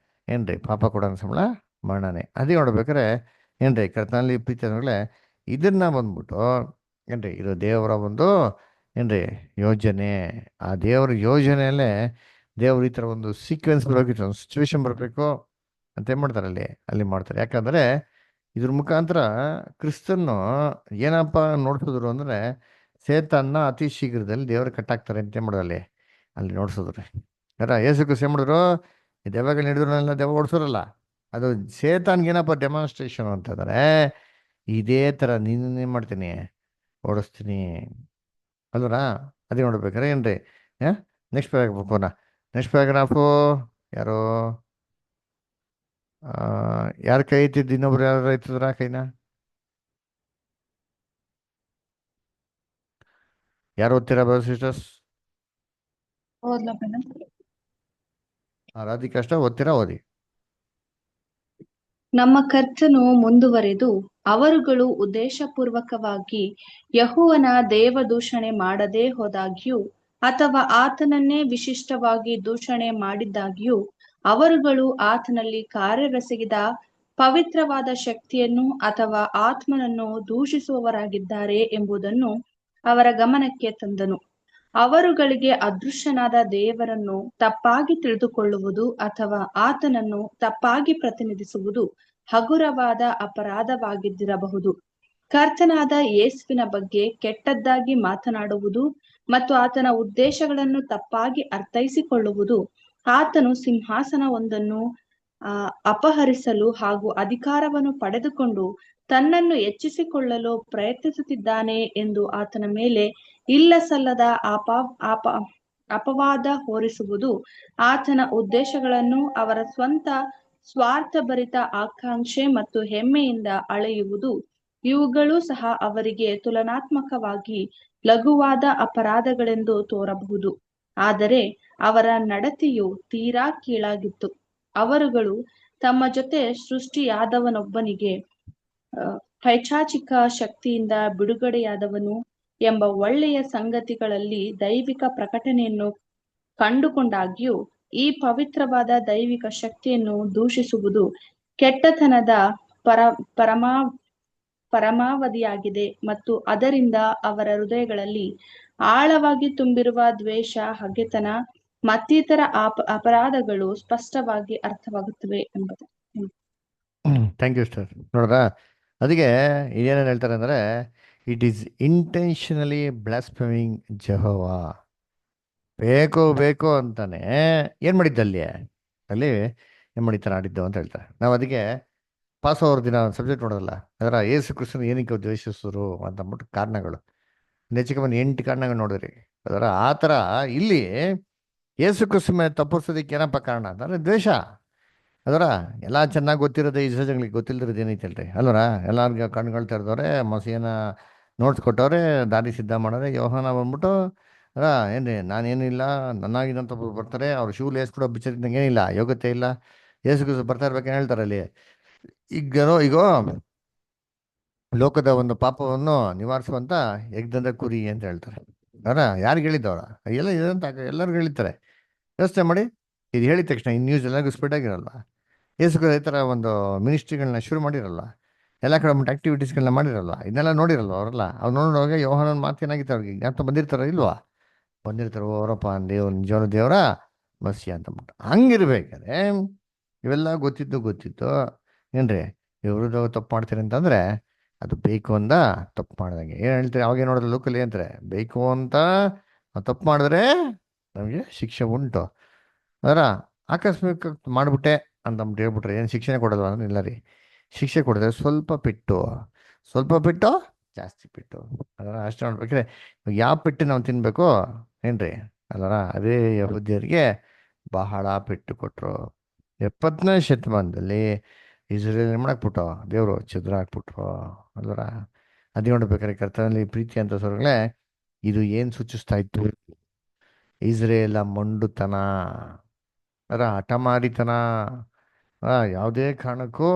ಏನ್ರಿ, ಪಾಪ ಕೊಡೋಂಥ ಸಂಬಳ ಮರಣನೆ. ಅದೇ ನೋಡ್ಬೇಕಾರೆ ಏನ್ರಿ ಕರ್ತನಲ್ಲಿ ಪ್ರೀತಿ ಅನ್ನೋಗಳೇ ಇದನ್ನ ಬಂದ್ಬಿಟ್ಟು ಏನ್ರಿ ಇದು ದೇವರ ಒಂದು ಏನ್ರಿ ಯೋಜನೆ. ಆ ದೇವರ ಯೋಜನೆಯಲ್ಲೇ ದೇವ್ರು ಈ ಥರ ಒಂದು ಸೀಕ್ವೆನ್ಸ್ ಬರಬೇಕಿತ್ತು, ಒಂದು ಸಿಚುವೇಶನ್ ಬರಬೇಕು ಅಂತ ಏನು ಮಾಡ್ತಾರೆ ಅಲ್ಲಿ ಮಾಡ್ತಾರೆ. ಯಾಕಂದರೆ ಇದ್ರ ಮುಖಾಂತರ ಕ್ರಿಸ್ತನ್ನು ಏನಪ್ಪ ನೋಡ್ಸಿದ್ರು ಅಂದರೆ ಸೇತನ್ನ ಅತಿ ಶೀಘ್ರದಲ್ಲಿ ದೇವರು ಕಟ್ಟಾಕ್ತಾರೆ ಅಂತ ಏನು ಮಾಡೋದು ಅಲ್ಲಿ ನೋಡ್ಸಿದ್ರು. ಯಾರ ಯೇಸು ಕ್ರಿಸ್ತ ಏನು ಮಾಡಿದ್ರು, ಈ ದೆವ್ವಗಳು ಹಿಡಿದ್ರಲ್ಲ, ದೆವ್ವ ಓಡಿಸೋರಲ್ಲ, ಅದು ಸೇತಾನ್ಗೇನಪ್ಪ ಡೆಮಾನ್ಸ್ಟ್ರೇಷನ್ ಅಂತಂದರೆ ಇದೇ ಥರ ನೀನು ಮಾಡ್ತೀನಿ ಓಡಿಸ್ತೀನಿ ಅಲ್ವರ. ಅದೇ ನೋಡ್ಬೇಕಾರೆ ಏನ್ರಿ ನೆಕ್ಸ್ಟ್ ಪ್ಯಾರಾಗ್ರಾಫ್ ನೆಕ್ಸ್ಟ್ ಪ್ಯಾರಾಗ್ರಾಫು ಯಾರು ಯಾರು ಕೈ ಎತ್ತಿದ್ದು, ಇನ್ನೊಬ್ರು ಯಾರು ಎತ್ತಿದ್ರ ಕೈನ, ಯಾರು ಓದ್ತೀರಾ ಬ್ರದರ್ ಸಿಸ್ಟರ್ಸ್? ರಾಧಿಕಾ ಅಷ್ಟ ಓದ್ತೀರಾ, ಓದಿ. ನಮ್ಮ ಕರ್ತನು ಮುಂದುವರೆದು, ಅವರುಗಳು ಉದ್ದೇಶಪೂರ್ವಕವಾಗಿ ಯೆಹೋವನ ದೇವದೂಷಣೆ ಮಾಡದೇ ಹೋದಾಗ್ಯೂ ಅಥವಾ ಆತನನ್ನೇ ವಿಶಿಷ್ಟವಾಗಿ ದೂಷಣೆ ಮಾಡಿದ್ದಾಗ್ಯೂ ಅವರುಗಳು ಆತನಲ್ಲಿ ಕಾರ್ಯವೆಸಗಿದ ಪವಿತ್ರವಾದ ಶಕ್ತಿಯನ್ನು ಅಥವಾ ಆತ್ಮನನ್ನು ದೂಷಿಸುವವರಾಗಿದ್ದಾರೆ ಎಂಬುದನ್ನು ಅವರ ಗಮನಕ್ಕೆ ತಂದನು. ಅವರುಗಳಿಗೆ ಅದೃಶ್ಯನಾದ ದೇವರನ್ನು ತಪ್ಪಾಗಿ ತಿಳಿದುಕೊಳ್ಳುವುದು ಅಥವಾ ಆತನನ್ನು ತಪ್ಪಾಗಿ ಪ್ರತಿನಿಧಿಸುವುದು ಹಗುರವಾದ ಅಪರಾಧವಾಗಿದ್ದಿರಬಹುದು. ಕರ್ತನಾದ ಯೇಸುವಿನ ಬಗ್ಗೆ ಕೆಟ್ಟದ್ದಾಗಿ ಮಾತನಾಡುವುದು ಮತ್ತು ಆತನ ಉದ್ದೇಶಗಳನ್ನು ತಪ್ಪಾಗಿ ಅರ್ಥೈಸಿಕೊಳ್ಳುವುದು ಆತನು ಸಿಂಹಾಸನವೊಂದನ್ನು ಅಪಹರಿಸಲು ಹಾಗೂ ಅಧಿಕಾರವನ್ನು ಪಡೆದುಕೊಂಡು ತನ್ನನ್ನು ಹೆಚ್ಚಿಸಿಕೊಳ್ಳಲು ಪ್ರಯತ್ನಿಸುತ್ತಿದ್ದಾನೆ ಎಂದು ಆತನ ಮೇಲೆ ಇಲ್ಲ ಸಲ್ಲದ ಅಪವಾದ ಹೊರಿಸುವುದು, ಆತನ ಉದ್ದೇಶಗಳನ್ನು ಅವರ ಸ್ವಂತ ಸ್ವಾರ್ಥಭರಿತ ಆಕಾಂಕ್ಷೆ ಮತ್ತು ಹೆಮ್ಮೆಯಿಂದ ಅಳೆಯುವುದು, ಇವುಗಳು ಸಹ ಅವರಿಗೆ ತುಲನಾತ್ಮಕವಾಗಿ ಲಘುವಾದ ಅಪರಾಧಗಳೆಂದು ತೋರಬಹುದು. ಆದರೆ ಅವರ ನಡತೆಯು ತೀರಾ ಕೀಳಾಗಿತ್ತು. ಅವರುಗಳು ತಮ್ಮ ಜೊತೆ ಸೃಷ್ಟಿಯಾದವನೊಬ್ಬನಿಗೆ ಪೈಶಾಚಿಕ ಶಕ್ತಿಯಿಂದ ಬಿಡುಗಡೆಯಾದವನು ಎಂಬ ಒಳ್ಳೆಯ ಸಂಗತಿಗಳಲ್ಲಿ ದೈವಿಕ ಪ್ರಕಟಣೆಯನ್ನು ಕಂಡುಕೊಂಡಾಗ್ಯೂ ಈ ಪವಿತ್ರವಾದ ದೈವಿಕ ಶಕ್ತಿಯನ್ನು ದೂಷಿಸುವುದು ಕೆಟ್ಟತನದ ಪರಮಾವಧಿಯಾಗಿದೆ ಮತ್ತು ಅದರಿಂದ ಅವರ ಹೃದಯಗಳಲ್ಲಿ ಆಳವಾಗಿ ತುಂಬಿರುವ ದ್ವೇಷ, ಹಗೆತನ ಮತ್ತಿತರ ಅಪರಾಧಗಳು ಸ್ಪಷ್ಟವಾಗಿ ಅರ್ಥವಾಗುತ್ತವೆ ಎಂಬುದು. Thank you sir. ನೋಡ್ರಾ, ಅದಕ್ಕೆ ಏನೇನು ಹೇಳ್ತಾರೆ ಅಂದರೆ, ಇಟ್ ಈಸ್ ಇಂಟೆನ್ಷನಲಿ ಬ್ಲಾಸ್ಫೆಮಿಂಗ್ ಜೆಹೋವಾ. ಬೇಕು ಅಂತಾನೆ ಏನು ಮಾಡಿದ್ದಲ್ಲಿ ಏನು ಮಾಡಿರ್ತಾರೆ ಆಡಿದ್ದು ಅಂತ ಹೇಳ್ತಾರೆ. ನಾವು ಅದಕ್ಕೆ ಪಾಸ್ ಓವರ್ ದಿನ ಸಬ್ಜೆಕ್ಟ್ ನೋಡೋದಲ್ಲ, ಅದರ ಯೇಸು ಕ್ರಿಸ್ತನ ಏನಕ್ಕೆ ದ್ವೇಷಿಸಿದ್ರು ಅಂತ ಅಂದ್ಬಿಟ್ಟು ಕಾರಣಗಳು ಹೆಚ್ಚಿಗೆ ಬಂದು 8 ಕಾರಣಗಳು ನೋಡಿರಿ. ಅದರ ಆ ಥರ ಇಲ್ಲಿ ಯೇಸು ಕ್ರಿಸ್ತ ಮೇಲೆ ತಪ್ಪಿಸೋದಕ್ಕೆ ಏನಪ್ಪ ಕಾರಣ ಅಂತಂದ್ರೆ ದ್ವೇಷ. ಅದರ ಎಲ್ಲ ಚೆನ್ನಾಗಿ ಗೊತ್ತಿರೋದು ಇಸ್ರೇಲ್ ಜನಗಳಿಗೆ ಗೊತ್ತಿಲ್ಲದಿರೋದು ಏನೈತಲ್ರಿ ಅಲ್ವರ. ಎಲ್ಲಾರ್ಗ ಕಣ್ಗಳು ತೆರೆದವ್ರೆ, ಮಸಿಯನ್ನ ನೋಟ್ಸ್ ಕೊಟ್ಟವ್ರೆ, ದಾರಿ ಸಿದ್ಧ ಮಾಡವ್ರೆ. ಯೋಹಾನ ಬಂದ್ಬಿಟ್ಟು ಅಲ್ಲ ಏನ್ರಿ ನಾನೇನಿಲ್ಲ, ನನ್ನಾಗಿದ್ದಂತ ಒಬ್ರು ಬರ್ತಾರೆ, ಅವ್ರು ಶೂ ಲೇಸ್ ಕೂಡ ಬಿಚ್ಚಿದಂಗೆ ಏನಿಲ್ಲ, ಯೋಗ್ಯತೆ ಇಲ್ಲ, ಯೇಸು ಕ್ರಿಸ್ತ ಬರ್ತಾ ಇರ್ಬೇಕೇನು ಹೇಳ್ತಾರೆ ಅಲ್ಲಿ. ಈಗ ಲೋಕದ ಒಂದು ಪಾಪವನ್ನು ನಿವಾರಿಸುವಂತ ಯಜ್ಞದ ಕುರಿ ಅಂತ ಹೇಳ್ತಾರೆ. ಅವರ ಯಾರಿಗೆ ಹೇಳಿದ್ದವ್ರ ಎಲ್ಲ ಇದಂತ ಎಲ್ಲರಿಗೂ ಹೇಳಿರ್ತಾರೆ. ಯೋಚನೆ ಮಾಡಿ, ಇದು ಹೇಳಿದ ತಕ್ಷಣ ಈ ನ್ಯೂಸ್ ಎಲ್ಲರಿಗೂ ಸ್ಪ್ರೆಡ್ ಆಗಿರಲ್ಲ. ಯೇಸು ಕ್ರಿಸ್ತ ಈ ಥರ ಒಂದು ಮಿನಿಸ್ಟ್ರಿಗಳನ್ನ ಶುರು ಮಾಡಿರಲ್ಲ, ಎಲ್ಲ ಕಡೆ ಒಂದು ಆಕ್ಟಿವಿಟೀಸ್ಗಳನ್ನ ಮಾಡಿರಲ್ಲ, ಇದನ್ನೆಲ್ಲ ನೋಡಿರಲ್ಲ ಅವರೆಲ್ಲ. ಅವ್ರು ನೋಡುವಾಗ ಯೋಹಾನನ ಮಾತು ಏನಾಗಿತ್ತು ಅವ್ರಿಗೆ ಜ್ಞಾಪಕ ಬಂದಿರ್ತಾರ ಇಲ್ವಾ? ಬಂದಿರ್ತಾರೆ, ಅವರಪ್ಪ ದೇವ್ರ ನಿಜವಾದ ದೇವರ ಮಸಿ ಅಂತಂದ್ಬಿಟ್ಟು. ಹಂಗಿರ್ಬೇಕಾದ್ರೆ ಇವೆಲ್ಲ ಗೊತ್ತಿತ್ತು ಏನ್ರಿ ಇವ್ರದ್ದು ತಪ್ಪು ಮಾಡ್ತೀರಿ ಅಂತಂದ್ರೆ ಅದು ಬೇಕು ಅಂದ ತಪ್ಪು ಮಾಡ್ದಂಗೆ. ಏನು ಹೇಳ್ತೀರಿ ಅವಾಗ ನೋಡಿದ್ರೆ ಲೋಕಲ್ ಏನಂತಾರೆ, ಬೇಕು ಅಂತ ನಾವು ತಪ್ಪು ಮಾಡಿದ್ರೆ ನಮಗೆ ಶಿಕ್ಷೆ ಉಂಟು. ಅದರ ಆಕಸ್ಮಿಕ ಮಾಡಿಬಿಟ್ಟೆ ಅಂತಂದ್ಬಿಟ್ಟು ಹೇಳ್ಬಿಟ್ರೆ ಏನು ಶಿಕ್ಷೆ ಕೊಡೋದು ಅಂದ್ರೆ ಇಲ್ಲ ರೀ. ಶಿಕ್ಷೆ ಕೊಡಿದ್ರೆ ಸ್ವಲ್ಪ ಪೆಟ್ಟು ಜಾಸ್ತಿ ಪೆಟ್ಟು. ಅದರ ಅಷ್ಟು ನೋಡ್ಬೇಕ್ರೆ ಯಾವ ಪೆಟ್ಟು ನಾವು ತಿನ್ಬೇಕು ಏನ್ರಿ ಅಲ್ಲರ. ಅದೇ ಯಹೂದ್ಯರಿಗೆ ಬಹಳ ಪೆಟ್ಟು ಕೊಟ್ಟರು. 70ನೇ ಶತಮಾನದಲ್ಲಿ ಇಸ್ರೇಲ್ ಮಾಡಾಕ್ಬಿಟ್ಟು ದೇವರು ಛಿದ್ರ ಹಾಕ್ಬಿಟ್ರು ಅಲ್ವರ. ಅದೇ ನೋಡ್ಬೇಕಾದ್ರೆ ಕರ್ತನಲ್ಲಿ ಪ್ರೀತಿ ಅಂತ ಸ್ವರ್ಗಳೇ ಇದು ಏನು ಸೂಚಿಸ್ತಾ ಇತ್ತು? ಇಸ್ರೇಲ ಮೊಂಡುತನ, ಅದರ ಹಠಮಾರಿತನ, ಯಾವುದೇ ಕಾರಣಕ್ಕೂ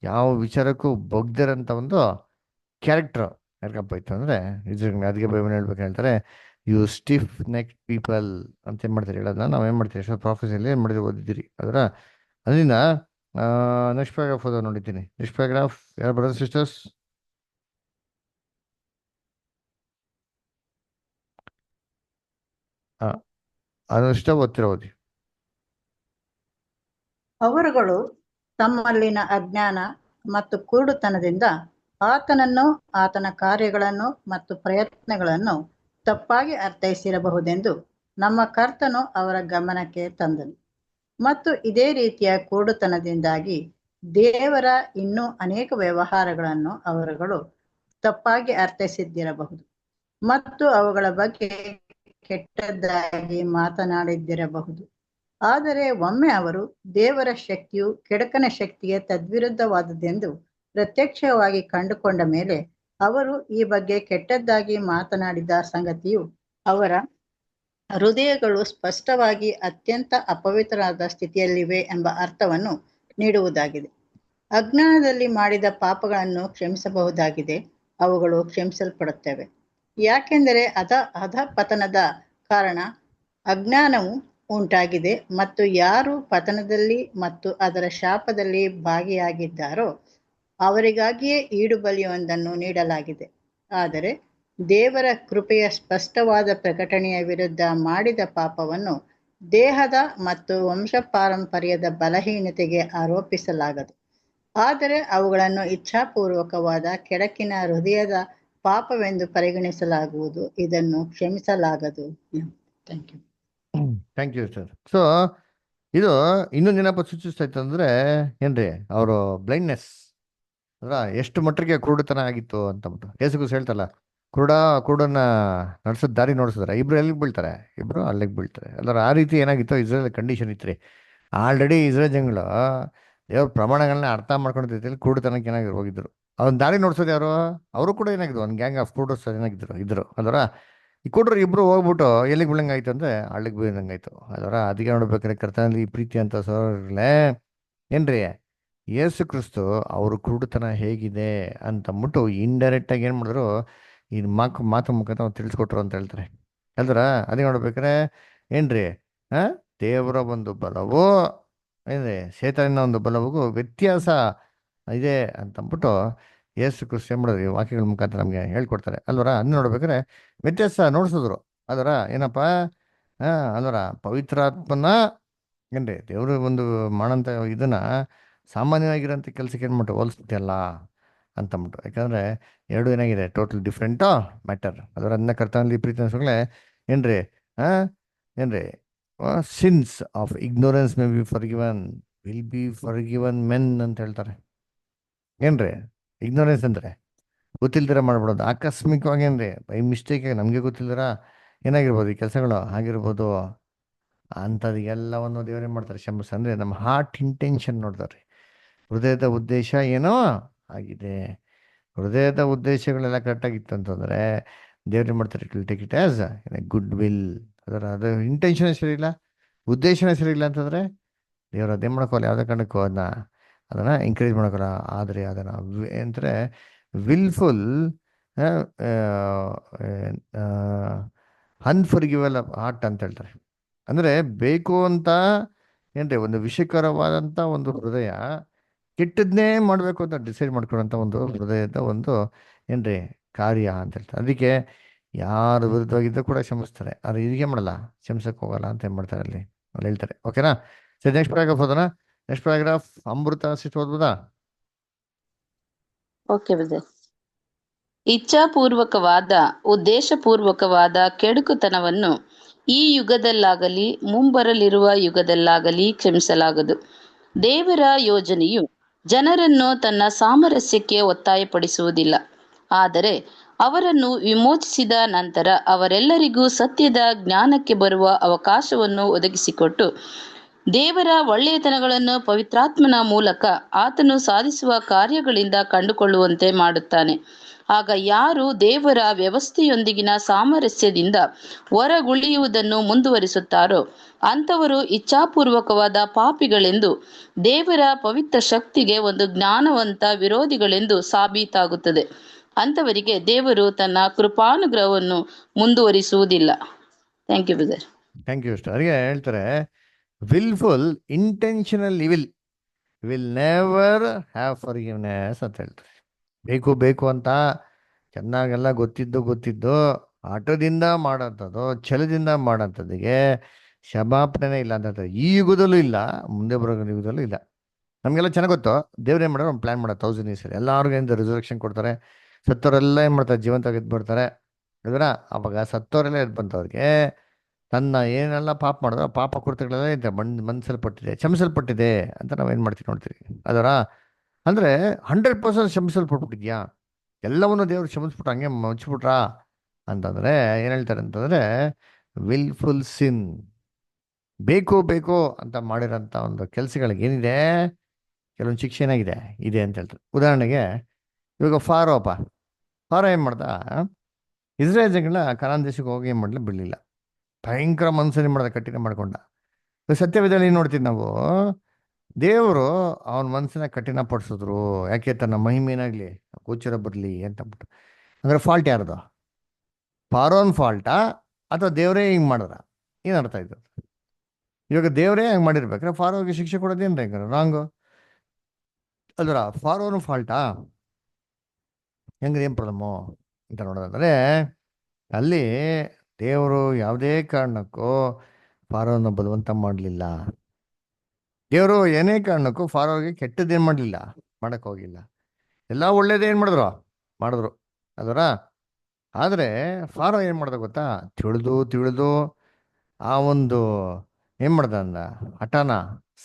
ಯಾವ ವಿಚಾರಕ್ಕೂ ಬಗ್ದಿರಂತ ಒಂದು ಕ್ಯಾರೆಕ್ಟರ್ ಯಾಕಪ್ಪ ಇತ್ತು ಅಂದರೆ ಇಸ್ರೇಲ್. ಅದಕ್ಕೆ ಬೈಬಲ್ ಹೇಳ್ಬೇಕು ಹೇಳ್ತಾರೆ, ಯು ಸ್ಟಿಫ್ ನೆಕ್ ಪೀಪಲ್ ಅಂತ ಏನು ಮಾಡ್ತಾರೆ ಹೇಳೋದನ್ನ ನಾವು ಏನು ಮಾಡ್ತೀವಿ ಎಷ್ಟೋ ಪ್ರಾಫೆಸಲ್ಲಿ ಏನು ಮಾಡಿದ್ರೆ ಓದಿದ್ದೀರಿ. ಅದರಿಂದ ನೆಕ್ಸ್ಟ್ ಪ್ಯಾರಾಗ್ರಾಫ್ ಓದೋ ನೋಡಿದ್ದೀನಿ. ನೆಕ್ಸ್ಟ್ ಪ್ಯಾರಾಗ್ರಾಫ್ ಯಾರು ಬ್ರದರ್ ಸಿಸ್ಟರ್ಸ್? ಅದು ಇಷ್ಟ ಓದ್ತಿರೋದು. ಅವರುಗಳು ತಮ್ಮಲ್ಲಿನ ಅಜ್ಞಾನ ಮತ್ತು ಕುರುಡುತನದಿಂದ ಆತನನ್ನು, ಆತನ ಕಾರ್ಯಗಳನ್ನು ಮತ್ತು ಪ್ರಯತ್ನಗಳನ್ನು ತಪ್ಪಾಗಿ ಅರ್ಥೈಸಿರಬಹುದೆಂದು ನಮ್ಮ ಕರ್ತನು ಅವರ ಗಮನಕ್ಕೆ ತಂದನು. ಮತ್ತು ಇದೇ ರೀತಿಯ ಕುರುಡುತನದಿಂದಾಗಿ ದೇವರ ಇನ್ನೂ ಅನೇಕ ವ್ಯವಹಾರಗಳನ್ನು ಅವರುಗಳು ತಪ್ಪಾಗಿ ಅರ್ಥೈಸಿದ್ದಿರಬಹುದು ಮತ್ತು ಅವುಗಳ ಬಗ್ಗೆ ಕೆಟ್ಟದ್ದಾಗಿ ಮಾತನಾಡಿದ್ದಿರಬಹುದು. ಆದರೆ ಒಮ್ಮೆ ಅವರು ದೇವರ ಶಕ್ತಿಯು ಕೆಡಕನ ಶಕ್ತಿಗೆ ತದ್ವಿರುದ್ಧವಾದುದೆಂದು ಪ್ರತ್ಯಕ್ಷವಾಗಿ ಕಂಡುಕೊಂಡ ಮೇಲೆ ಅವರು ಈ ಬಗ್ಗೆ ಕೆಟ್ಟದ್ದಾಗಿ ಮಾತನಾಡಿದ ಸಂಗತಿಯು ಅವರ ಹೃದಯಗಳು ಸ್ಪಷ್ಟವಾಗಿ ಅತ್ಯಂತ ಅಪವಿತ್ರವಾದ ಸ್ಥಿತಿಯಲ್ಲಿವೆ ಎಂಬ ಅರ್ಥವನ್ನು ನೀಡುವುದಾಗಿದೆ. ಅಜ್ಞಾನದಲ್ಲಿ ಮಾಡಿದ ಪಾಪಗಳನ್ನು ಕ್ಷಮಿಸಬಹುದಾಗಿದೆ, ಅವುಗಳು ಕ್ಷಮಿಸಲ್ಪಡುತ್ತವೆ. ಯಾಕೆಂದರೆ ಅಧಪತನದ ಕಾರಣ ಅಜ್ಞಾನವು ಉಂಟಾಗಿದೆ ಮತ್ತು ಯಾರು ಪತನದಲ್ಲಿ ಮತ್ತು ಅದರ ಶಾಪದಲ್ಲಿ ಭಾಗಿಯಾಗಿದ್ದಾರೋ ಅವರಿಗಾಗಿಯೇ ಈಡುಬಲಿಯೊಂದನ್ನು ನೀಡಲಾಗಿದೆ. ಆದರೆ ದೇವರ ಕೃಪೆಯ ಸ್ಪಷ್ಟವಾದ ಪ್ರಕಟಣೆಯ ವಿರುದ್ಧ ಮಾಡಿದ ಪಾಪವನ್ನು ದೇಹದ ಮತ್ತು ವಂಶಪಾರಂಪರ್ಯದ ಬಲಹೀನತೆಗೆ ಆರೋಪಿಸಲಾಗದು. ಆದರೆ ಅವುಗಳನ್ನು ಇಚ್ಛಾಪೂರ್ವಕವಾದ ಕೆಡಕಿನ ಹೃದಯದ ಪಾಪವೆಂದು ಪರಿಗಣಿಸಲಾಗುವುದು. ಇದನ್ನು ಕ್ಷಮಿಸಲಾಗದು. Thank you sir. ಸೊ ಇದು ಇನ್ನೊಂದೇನಪ್ಪ ಸೂಚಿಸ್ತಾ ಇತ್ತು ಅಂದ್ರೆ ಏನ್ರಿ ಅವರು ಬ್ಲೈಂಡ್ನೆಸ್ ಅದ್ರ ಎಷ್ಟು ಮಟ್ಟಿಗೆ ಕುರುಡುತನ ಆಗಿತ್ತು ಅಂತಂದ್ಬಿಟ್ಟು ಯೇಸು ಕ್ರಿಸ್ತ ಹೇಳ್ತಲ್ಲ, ಕುರುಡನ್ನ ನಡ್ಸೋದ್ ದಾರಿ ನೋಡಿಸಿದ್ರೆ ಇಬ್ರು ಎಲ್ಲಿಗೆ ಬೀಳ್ತಾರೆ, ಇಬ್ರು ಅಲ್ಲಿಗೆ ಬೀಳ್ತಾರೆ. ಅಲ್ಲರ ಆ ರೀತಿ ಏನಾಗಿತ್ತು ಇಸ್ರೇಲ್ ಕಂಡೀಷನ್ ಇತ್ತು. ಆಲ್ರೆಡಿ ಇಸ್ರೇಲ್ ಜನಗಳು ದೇವ್ರ ಪ್ರಮಾಣಗಳನ್ನ ಅರ್ಥ ಮಾಡ್ಕೊಂಡಿದ್ದಲ್ಲಿ ಕುರುಡುತನಕ್ಕೆ ಏನಾಗಿ ಹೋಗಿದ್ರು. ಅವ್ನ ದಾರಿ ನೋಡ್ಸೋದು ಯಾರು? ಅವರು ಕೂಡ ಏನಾಗಿದ್ರು ಒಂದು ಗ್ಯಾಂಗ್ ಆಫ್ ಕುರುಡರ್ಸ್ ಇದ್ರು. ಅದರ ಈ ಕುಡ್ರು ಇಬ್ರು ಹೋಗ್ಬಿಟ್ಟು ಎಲ್ಲಿಗೆ ಬೀಳಂಗಾಯ್ತು ಅಂದ್ರೆ ಹಳ್ಳಿಗೆ ಬೀಳಂಗಾಯ್ತು. ಅದರ ಅದಕ್ಕೆ ನೋಡ್ಬೇಕಾದ್ರೆ ಕರ್ತನಲ್ಲಿ ಪ್ರೀತಿ ಅಂತ ಸೋರ್ಗಳೇ ಏನ್ರಿ ಯೇಸು ಕ್ರಿಸ್ತು ಅವ್ರ ಕುರುಡುತನ ಹೇಗಿದೆ ಅಂತಂದ್ಬಿಟ್ಟು ಇಂಡೈರೆಕ್ಟ್ ಆಗಿ ಏನ್ ಮಾಡಿದ್ರು ಈ ಮಾತು ಮುಖಾಂತರ ಅವ್ರು ತಿಳಿಸ್ಕೊಟ್ರು ಅಂತ ಹೇಳ್ತಾರೆ. ಅದೇ ನೋಡ್ಬೇಕಾರೆ ಏನ್ರಿ ದೇವರ ಒಂದು ಬಲವು ಏನ್ರಿ ಸೇತನಿನ ಒಂದು ಬಲವಿಗೂ ವ್ಯತ್ಯಾಸ ಇದೆ ಅಂತಂದ್ಬಿಟ್ಟು ಯೇಸು ಕ್ರಿಸ್ತ ಏನ್ ಮಾಡಿದ್ರು ಈ ವಾಕ್ಯಗಳ ಮುಖಾಂತರ ನಮ್ಗೆ ಹೇಳ್ಕೊಡ್ತಾರೆ ಅಲ್ವರ. ಅದನ್ನ ನೋಡ್ಬೇಕಾದ್ರೆ ವ್ಯತ್ಯಾಸ ನೋಡ್ಸಿದ್ರು. ಅದರ ಏನಪ್ಪ ಅಲ್ವರ ಪವಿತ್ರಾತ್ಮನ ಏನ್ರಿ ದೇವರು ಒಂದು ಮಾಡಂತ ಇದನ್ನ ಸಾಮಾನ್ಯವಾಗಿರೋಂಥ ಕೆಲ್ಸಕ್ಕೆ ಏನ್ ಮಾಡ್ಬಿಟ್ಟು ಹೋಲಿಸ್ಬಿಟ್ಟಲ್ಲ ಅಂತಂದ್ಬಿಟ್ಟು. ಯಾಕಂದ್ರೆ ಎರಡು ಏನಾಗಿದೆ ಟೋಟಲ್ ಡಿಫ್ರೆಂಟ್ ಮ್ಯಾಟರ್. ಅದನ್ನ ಕರ್ತನಲ್ಲಿ ಪ್ರೀತಿ ಅನ್ಸೋಗ್ಲೆ ಏನ್ರಿ ಏನ್ರಿ since of ignorance may be ಫರ್ಗಿವನ್ will be ಫರ್ಗಿವನ್ men ಅಂತ ಹೇಳ್ತಾರೆ. ಏನ್ರಿ ಇಗ್ನೋರೆನ್ಸ್ ಅಂದ್ರೆ ಗೊತ್ತಿಲ್ದಿರ ಮಾಡ್ಬಿಡೋದು, ಆಕಸ್ಮಿಕವಾಗಿ ಏನ್ರಿ ಬೈ ಮಿಸ್ಟೇಕ್ ನಮಗೆ ಗೊತ್ತಿಲ್ದಿರ ಏನಾಗಿರ್ಬೋದು ಈ ಕೆಲಸಗಳು ಆಗಿರ್ಬೋದು. ಅಂಥದ್ದೆಲ್ಲವನ್ನು ದೇವ್ರೇನು ಮಾಡ್ತಾರೆ ಕ್ಷಮಿಸ ಅಂದರೆ ನಮ್ಮ ಹಾರ್ಟ್ ಇಂಟೆನ್ಷನ್ ನೋಡ್ತಾರೆ. ಹೃದಯದ ಉದ್ದೇಶ ಏನೋ ಆಗಿದೆ. ಹೃದಯದ ಉದ್ದೇಶಗಳೆಲ್ಲ ಕರೆಕ್ಟಾಗಿತ್ತು ಅಂತಂದರೆ ದೇವ್ರೇನು ಮಾಡ್ತಾರೆ, it will take it as good will. ಅದು ಇಂಟೆನ್ಷನ್ ಸರಿ ಇಲ್ಲ, ಉದ್ದೇಶನೇ ಸರಿ ಇಲ್ಲ ಅಂತಂದರೆ ದೇವ್ರು ಅದೇನು ಮಾಡ್ಕೋಲ್ಲ, ಯಾವುದೇ ಕಾರಣಕ್ಕೂ ಅದನ್ನು ಎಂಕರೇಜ್ ಮಾಡ್ಕೋಲ್ಲ. ಆದರೆ ಅದನ್ನು ಅಂದರೆ ವಿಲ್ಫುಲ್ ಅನ್ಫರ್ಗಿವಲ್ ಹಾರ್ಟ್ ಅಂತ ಹೇಳ್ತಾರೆ. ಅಂದರೆ ಬೇಕು ಅಂತ ಏನ್ರಿ ಒಂದು ವಿಷಕರವಾದಂಥ ಒಂದು ಹೃದಯ, ಕೆಟ್ಟದ್ದೇ ಮಾಡಬೇಕು ಅಂತ ಡಿಸೈಡ್ ಮಾಡ್ಕೊಳ್ಳೋಂಥ ಒಂದು ಹೃದಯದ ಒಂದು ಏನ್ರಿ ಕಾರ್ಯ ಅಂತ ಹೇಳ್ತಾರೆ. ಅದಕ್ಕೆ ಯಾರು ವಿರುದ್ಧವಾಗಿದ್ದರೂ ಕೂಡ ಕ್ಷಮಿಸ್ತಾರೆ, ಆದರೆ ಹೀಗೆ ಮಾಡಲ್ಲ, ಕ್ಷಮಿಸಕ್ಕೆ ಹೋಗಲ್ಲ ಅಂತ ಏನು ಮಾಡ್ತಾರೆ ಅಲ್ಲಿ ಹೇಳ್ತಾರೆ. ಓಕೆನಾ? ಸರಿ, ನೆಕ್ಸ್ಟ್ ಪ್ಯಾರಾಗ್ರಾಫ್ ಓದೋಣ. ನೆಕ್ಸ್ಟ್ ಪ್ಯಾರಾಗ್ರಾಫ್ ಅಮೃತ ಸಿಟ್ಟು ಓದ್ಬೋದಾ? Okay brother. ಇಚ್ಛಾಪೂರ್ವಕವಾದ ಉದ್ದೇಶಪೂರ್ವಕವಾದ ಕೆಡುಕುತನವನ್ನು ಈ ಯುಗದಲ್ಲಾಗಲಿ ಮುಂಬರಲಿರುವ ಯುಗದಲ್ಲಾಗಲಿ ಕ್ಷಮಿಸಲಾಗದು. ದೇವರ ಯೋಜನೆಯು ಜನರನ್ನು ತನ್ನ ಸಾಮರಸ್ಯಕ್ಕೆ ಒತ್ತಾಯಪಡಿಸುವುದಿಲ್ಲ, ಆದರೆ ಅವರನ್ನು ವಿಮೋಚಿಸಿದ ನಂತರ ಅವರೆಲ್ಲರಿಗೂ ಸತ್ಯದ ಜ್ಞಾನಕ್ಕೆ ಬರುವ ಅವಕಾಶವನ್ನು ಒದಗಿಸಿಕೊಟ್ಟು ದೇವರ ಒಳ್ಳೆಯತನಗಳನ್ನು ಪವಿತ್ರಾತ್ಮನ ಮೂಲಕ ಆತನು ಸಾಧಿಸುವ ಕಾರ್ಯಗಳಿಂದ ಕಂಡುಕೊಳ್ಳುವಂತೆ ಮಾಡುತ್ತಾನೆ. ಆಗ ಯಾರು ದೇವರ ವ್ಯವಸ್ಥೆಯೊಂದಿಗಿನ ಸಾಮರಸ್ಯದಿಂದ ಹೊರಗುಳಿಯುವುದನ್ನು ಮುಂದುವರಿಸುತ್ತಾರೋ ಅಂಥವರು ಇಚ್ಛಾಪೂರ್ವಕವಾದ ಪಾಪಿಗಳೆಂದು, ದೇವರ ಪವಿತ್ರ ಶಕ್ತಿಗೆ ಒಂದು ಜ್ಞಾನವಂತ ವಿರೋಧಿಗಳೆಂದು ಸಾಬೀತಾಗುತ್ತದೆ. ಅಂಥವರಿಗೆ ದೇವರು ತನ್ನ ಕೃಪಾನುಗ್ರಹವನ್ನು ಮುಂದುವರಿಸುವುದಿಲ್ಲ. Thank you brother. Thank you. ಅದಕ್ಕೆ ಹೇಳ್ತಾರೆ, wilful intentional evil will never have forgiveness ಅಂತ ಹೇಳ್ತಾರೆ. ಬೇಕು ಅಂತ ಚೆನ್ನಾಗೆಲ್ಲ ಗೊತ್ತಿದ್ದು ಆಟದಿಂದ ಮಾಡೋಂಥದ್ದು, ಛಲದಿಂದ ಮಾಡೋಂಥದ್ದಿಗೆ ಕ್ಷಮಾಪಣೆನೇ ಇಲ್ಲ ಅಂತ ಹೇಳ್ತಾರೆ. ಈ ಯುಗದಲ್ಲೂ ಇಲ್ಲ, ಮುಂದೆ ಬರೋ ಯುಗದಲ್ಲೂ ಇಲ್ಲ. ನಮಗೆಲ್ಲ ಚೆನ್ನಾಗಿ ಗೊತ್ತು, ದೇವ್ರು ಏನು ಮಾಡೋರು ಒಂದು ಪ್ಲ್ಯಾನ್ ಮಾಡೋದು 1000 years ಎಲ್ಲರಿಗೂ ಏನು ರಿಸರ್ವೇಷನ್ ಕೊಡ್ತಾರೆ. ಸತ್ತವರೆಲ್ಲ ಏನು ಮಾಡ್ತಾರೆ, ಜೀವಂತವಾಗಿ ಎದ್ದು ಬರ್ತಾರೆ. ಅದರ ಅವಾಗ ಸತ್ತವರೆಲ್ಲ ಎದ್ದು ಬಂತವ್ರಿಗೆ ತನ್ನ ಏನೆಲ್ಲ ಪಾಪ ಮಾಡಿದ್ರು ಪಾಪ ಕೃತ್ಯಗಳೆಲ್ಲ ಇದೆ ಮನ್ಸಲ್ಪಟ್ಟಿದೆ, ಕ್ಷಮಿಸಲ್ಪಟ್ಟಿದೆ ಅಂತ ನಾವೇನು ಮಾಡ್ತೀವಿ ನೋಡ್ತೀವಿ. ಅದರ ಅಂದರೆ 100% ಕ್ಷಮಿಸಲ್ಪಟ್ಬಿಟ್ಟಿದ್ಯಾ, ಎಲ್ಲವನ್ನು ದೇವರು ಕ್ಷಮಿಸ್ಬಿಟ್ಟು ಹಂಗೆ ಮುಚ್ಚಿಬಿಟ್ರಾ ಅಂತಂದರೆ ಏನು ಹೇಳ್ತಾರೆ ಅಂತಂದರೆ ವಿಲ್ಫುಲ್ ಸಿನ್, ಬೇಕು ಅಂತ ಮಾಡಿರೋಂಥ ಒಂದು ಕೆಲಸಗಳಿಗೆ ಏನಿದೆ, ಕೆಲವೊಂದು ಶಿಕ್ಷೆ ಏನಾಗಿದೆ ಇದೆ ಅಂತ ಹೇಳ್ತಾರೆ. ಉದಾಹರಣೆಗೆ ಇವಾಗ ಫಾರೋ ಏನು ಮಾಡ್ದ, ಇಸ್ರೇಲ್ ಜನಗಳನ್ನ ಕನಾನ್ ದೇಶಕ್ಕೆ ಹೋಗಿ ಏನು ಮಾಡಲಿ ಬಿಡಲಿಲ್ಲ, ಭಯಂಕರ ಮನಸ್ಸನ್ನು ಮಾಡ್ದ, ಕಠಿಣ ಮಾಡ್ಕೊಂಡ. ಸತ್ಯವೇದಲ್ಲಿ ನೋಡ್ತೀವಿ ನಾವು, ದೇವರು ಅವನ ಮನಸ್ಸನ್ನ ಕಠಿಣ ಪಡಿಸಿದ್ರು. ಯಾಕೆ, ತನ್ನ ಮಹಿಮೇನಾಗಲಿ ಗೋಚರ ಬರಲಿ ಅಂತಂದ್ಬಿಟ್ಟು. ಅಂದರೆ ಫಾಲ್ಟ್ ಯಾರ್ದು, ಫಾರೋನ್ ಫಾಲ್ಟಾ ಅಥವಾ ದೇವರೇ ಹಿಂಗೆ ಮಾಡಿದ್ರ? ಏನು ಅರ್ಥ ಆಯ್ತು? ಇವಾಗ ದೇವರೇ ಹಂಗೆ ಮಾಡಿರ್ಬೇಕಾದ್ರೆ ಫಾರೋಗೆ ಶಿಕ್ಷೆ ಕೊಡೋದೇನು ಹೆಂಗಾರ ರಾಂಗು ಅಲ್ವರ? ಫಾರೋನು ಫಾಲ್ಟಾ ಹೆಂಗ್ರಿ, ಏನು ಪ್ರಾಬ್ಲಮ್ಮು ಅಂತ ನೋಡೋದಂದರೆ ಅಲ್ಲಿ ದೇವರು ಯಾವುದೇ ಕಾರಣಕ್ಕೂ ಫಾರೋನ ಬಲವಂತ ಮಾಡಲಿಲ್ಲ. ದೇವರು ಏನೇ ಕಾರಣಕ್ಕೂ ಫಾರೋಗೆ ಕೆಟ್ಟದ್ದೇನು ಮಾಡಲಿಲ್ಲ, ಮಾಡಕ್ಕೆ ಹೋಗಿಲ್ಲ. ಎಲ್ಲ ಒಳ್ಳೇದೇನು ಮಾಡಿದ್ರು ಅದರ. ಆದರೆ ಫಾರೋ ಏನು ಮಾಡ್ದ ಗೊತ್ತಾ, ತಿಳಿದು ಆ ಒಂದು ಏನು ಮಾಡ್ದ ಅಂದ ಹಠನ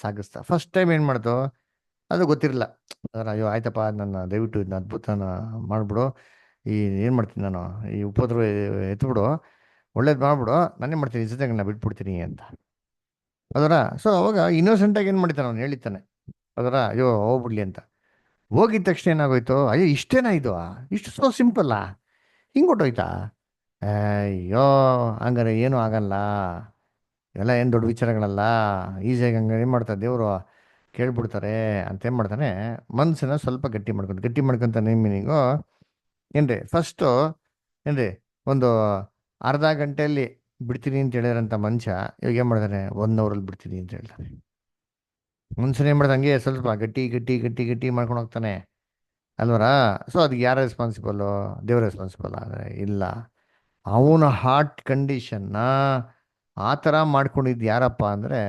ಸಾಗಿಸ್ತಾ. ಫಸ್ಟ್ ಟೈಮ್ ಏನು ಮಾಡ್ದು ಅದು ಗೊತ್ತಿರಲಿಲ್ಲ. ಅದರ ಅಯ್ಯೋ ಆಯ್ತಪ್ಪ, ನನ್ನ ದಯವಿಟ್ಟು ಇದನ್ನ ಅದ್ಭುತನ ಮಾಡಿಬಿಡು, ಈ ಏನು ಮಾಡ್ತೀನಿ ನಾನು, ಈ ಉಪದ್ರವ ಎತ್ಬಿಡು, ಒಳ್ಳೇದು ಮಾಡ್ಬಿಡು, ನಾನೇನು ಮಾಡ್ತೀನಿ ಇಜ್ಜತೆಗಳನ್ನ ಬಿಟ್ಬಿಡ್ತೀನಿ ಅಂತ. ಅದರ ಸೊ ಅವಾಗ ಇನ್ನೋಸೆಂಟಾಗಿ ಏನು ಮಾಡ್ತಾನೆ ಅವನು, ಹೇಳಿತಾನೆ ಅದರ ಅಯ್ಯೋ ಹೋಗ್ಬಿಡ್ಲಿ ಅಂತ. ಹೋಗಿದ ತಕ್ಷಣ ಏನಾಗೋಯ್ತು, ಅಯ್ಯೋ ಇಷ್ಟೇನಾ ಇದು, ಇಷ್ಟು ಸೊ ಸಿಂಪಲ್ಲಾ, ಹಿಂಗೆ ಹೊಟ್ಟೋಯ್ತಾ, ಅಯ್ಯೋ ಹಂಗಾರೆ ಏನೂ ಆಗಲ್ಲ, ಎಲ್ಲ ಏನು ದೊಡ್ಡ ವಿಚಾರಗಳಲ್ಲ, ಈಸಿಯಾಗಿ ಹಂಗೆ ಏನು ಮಾಡ್ತಾರೆ ದೇವರು ಕೇಳ್ಬಿಡ್ತಾರೆ ಅಂತ ಏನು ಮಾಡ್ತಾನೆ, ಮನಸ್ಸನ್ನ ಸ್ವಲ್ಪ ಗಟ್ಟಿ ಮಾಡ್ಕೊತಾನೆ. ಮೀನಿಂಗು ಏನ್ರಿ, ಫಸ್ಟು ಏನ್ರಿ ಒಂದು ಅರ್ಧ ಗಂಟೆಯಲ್ಲಿ ಬಿಡ್ತೀನಿ ಅಂತ ಹೇಳಿದ್ರಂಥ ಮನುಷ್ಯ ಇವಾಗ ಏನು ಮಾಡ್ತಾನೆ, 1 hour ಬಿಡ್ತೀನಿ ಅಂತ ಹೇಳ್ತಾನೆ. ಮನುಷ್ಯನ ಏನು ಮಾಡ್ತಾನೆ, ಹಂಗೆ ಸ್ವಲ್ಪ ಗಟ್ಟಿ ಮಾಡ್ಕೊಂಡು ಹೋಗ್ತಾನೆ ಅಲ್ವರ? ಸೊ ಅದಕ್ಕೆ ಯಾರು ರೆಸ್ಪಾನ್ಸಿಬಲ್ಲು? ದೇವ್ರ ರೆಸ್ಪಾನ್ಸಿಬಲ್? ಆದರೆ ಇಲ್ಲ, ಅವನ ಹಾರ್ಟ್ ಕಂಡೀಷನ್ನ ಆ ಥರ ಮಾಡ್ಕೊಂಡಿದ್ದು ಯಾರಪ್ಪ ಅಂದರೆ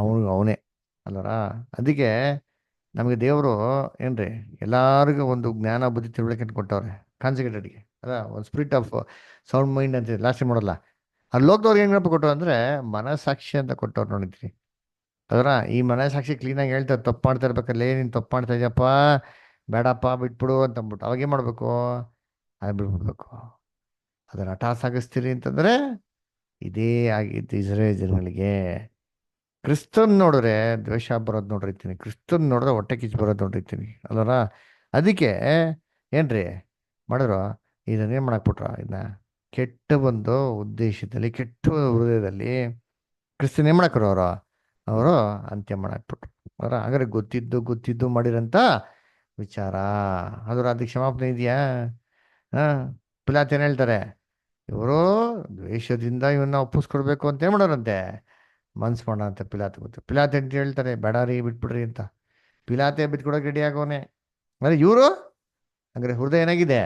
ಅವನೇ ಅಲ್ವರ? ಅದಕ್ಕೆ ನಮಗೆ ದೇವರು ಏನ್ರಿ ಎಲ್ಲರಿಗೂ ಒಂದು ಜ್ಞಾನ ಬುದ್ಧಿ ತಿಳುವಳಿಕೆ ಕೊಟ್ಟವ್ರೆ, ಕಾನ್ಸಿಕ್ರೇಟೆಡ್ಗೆ ಅದ ಒಂದು ಸ್ಪಿರಿಟ್ ಆಫ್ ಸೌಂಡ್ ಮೈಂಡ್ ಅಂತ ಲಾಸ್ಟ್ ಮಾಡೋಲ್ಲ. ಆ ಲೋಕದವ್ರಿಗೆ ಏನಪ್ಪ ಕೊಟ್ಟರು ಅಂದರೆ ಮನಸ್ಸಾಕ್ಷಿ ಅಂತ ಕೊಟ್ಟವ್ರು ನೋಡಿದ್ರಿ ಅದರ. ಈ ಮನಸ್ಸಾಕ್ಷಿ ಕ್ಲೀನಾಗಿ ಹೇಳ್ತಾರೆ, ತಪ್ಪು ಮಾಡ್ತಾ ಇರ್ಬೇಕಲ್ಲೇ, ನೀನು ತಪ್ಪು ಮಾಡ್ತಾ ಇದೆಯಪ್ಪ, ಬೇಡಪ್ಪ ಬಿಟ್ಬಿಡು ಅಂತಂದ್ಬಿಟ್ಟು ಅವಾಗ ಏನು ಮಾಡಬೇಕು, ಅದು ಬಿಟ್ಬಿಡ್ಬೇಕು. ಅದನ್ನು ಹಠ ಸಾಗಿಸ್ತೀರಿ ಅಂತಂದರೆ ಇದೇ ಆಗಿತ್ತು ಇಸ್ರೇಲ್ ಜನಗಳಿಗೆ. ಕ್ರಿಸ್ತನ್ ನೋಡಿದ್ರೆ ದ್ವೇಷ ಬರೋದು ನೋಡಿರ್ತೀನಿ, ಕ್ರಿಸ್ತನ್ ನೋಡಿದ್ರೆ ಹೊಟ್ಟೆ ಕಿಚ್ಚು ಬರೋದು ನೋಡಿರ್ತೀನಿ ಅಲ್ವರ. ಅದಕ್ಕೆ ಏನ್ರಿ ಮಾಡಿದ್ರು, ಇದನ್ನೇನು ಮಾಡಾಕ್ಬಿಟ್ರ, ಇದನ್ನ ಕೆಟ್ಟ ಒಂದು ಉದ್ದೇಶದಲ್ಲಿ, ಕೆಟ್ಟ ಹೃದಯದಲ್ಲಿ ಕ್ರಿಸ್ತನ್ ಏನ್ ಮಾಡಾಕ್ರು ಅವರು ಅಂತ್ಯ ಮಾಡಾಕ್ಬಿಟ್ರು ಅವರ. ಹಾಗಾದ್ರೆ ಗೊತ್ತಿದ್ದು ಗೊತ್ತಿದ್ದು ಮಾಡಿರಂತ ವಿಚಾರ ಅದ್ರ ಅದಕ್ಕೆ ಕ್ಷಮಾಪಣೆ ಇದೆಯಾ? ಹಾ, ಪಿಲಾತ್ ಏನ್ ಹೇಳ್ತಾರೆ, ಇವರು ದ್ವೇಷದಿಂದ ಇವನ್ನ ಒಪ್ಪಿಸ್ಕೊಡ್ಬೇಕು ಅಂತ ಏನ್ ಮಾಡೋರಂತೆ, ಮನ್ಸು ಮಾಡ ಅಂತ ಪಿಲಾತ್ ಗೊತ್ತು. ಪಿಲಾತ್ ಅಂತ ಹೇಳ್ತಾರೆ, ಬೇಡ ರೀ ಬಿಟ್ಬಿಡ್ರಿ ಅಂತ. ಪಿಲಾತೆ ಬಿಟ್ಕೊಡೋಕೆ ರೆಡಿ ಆಗೋನೆ. ಅಂದ್ರೆ ಇವರು ಹಂಗಾರೆ ಹೃದಯ ಏನಾಗಿದೆ,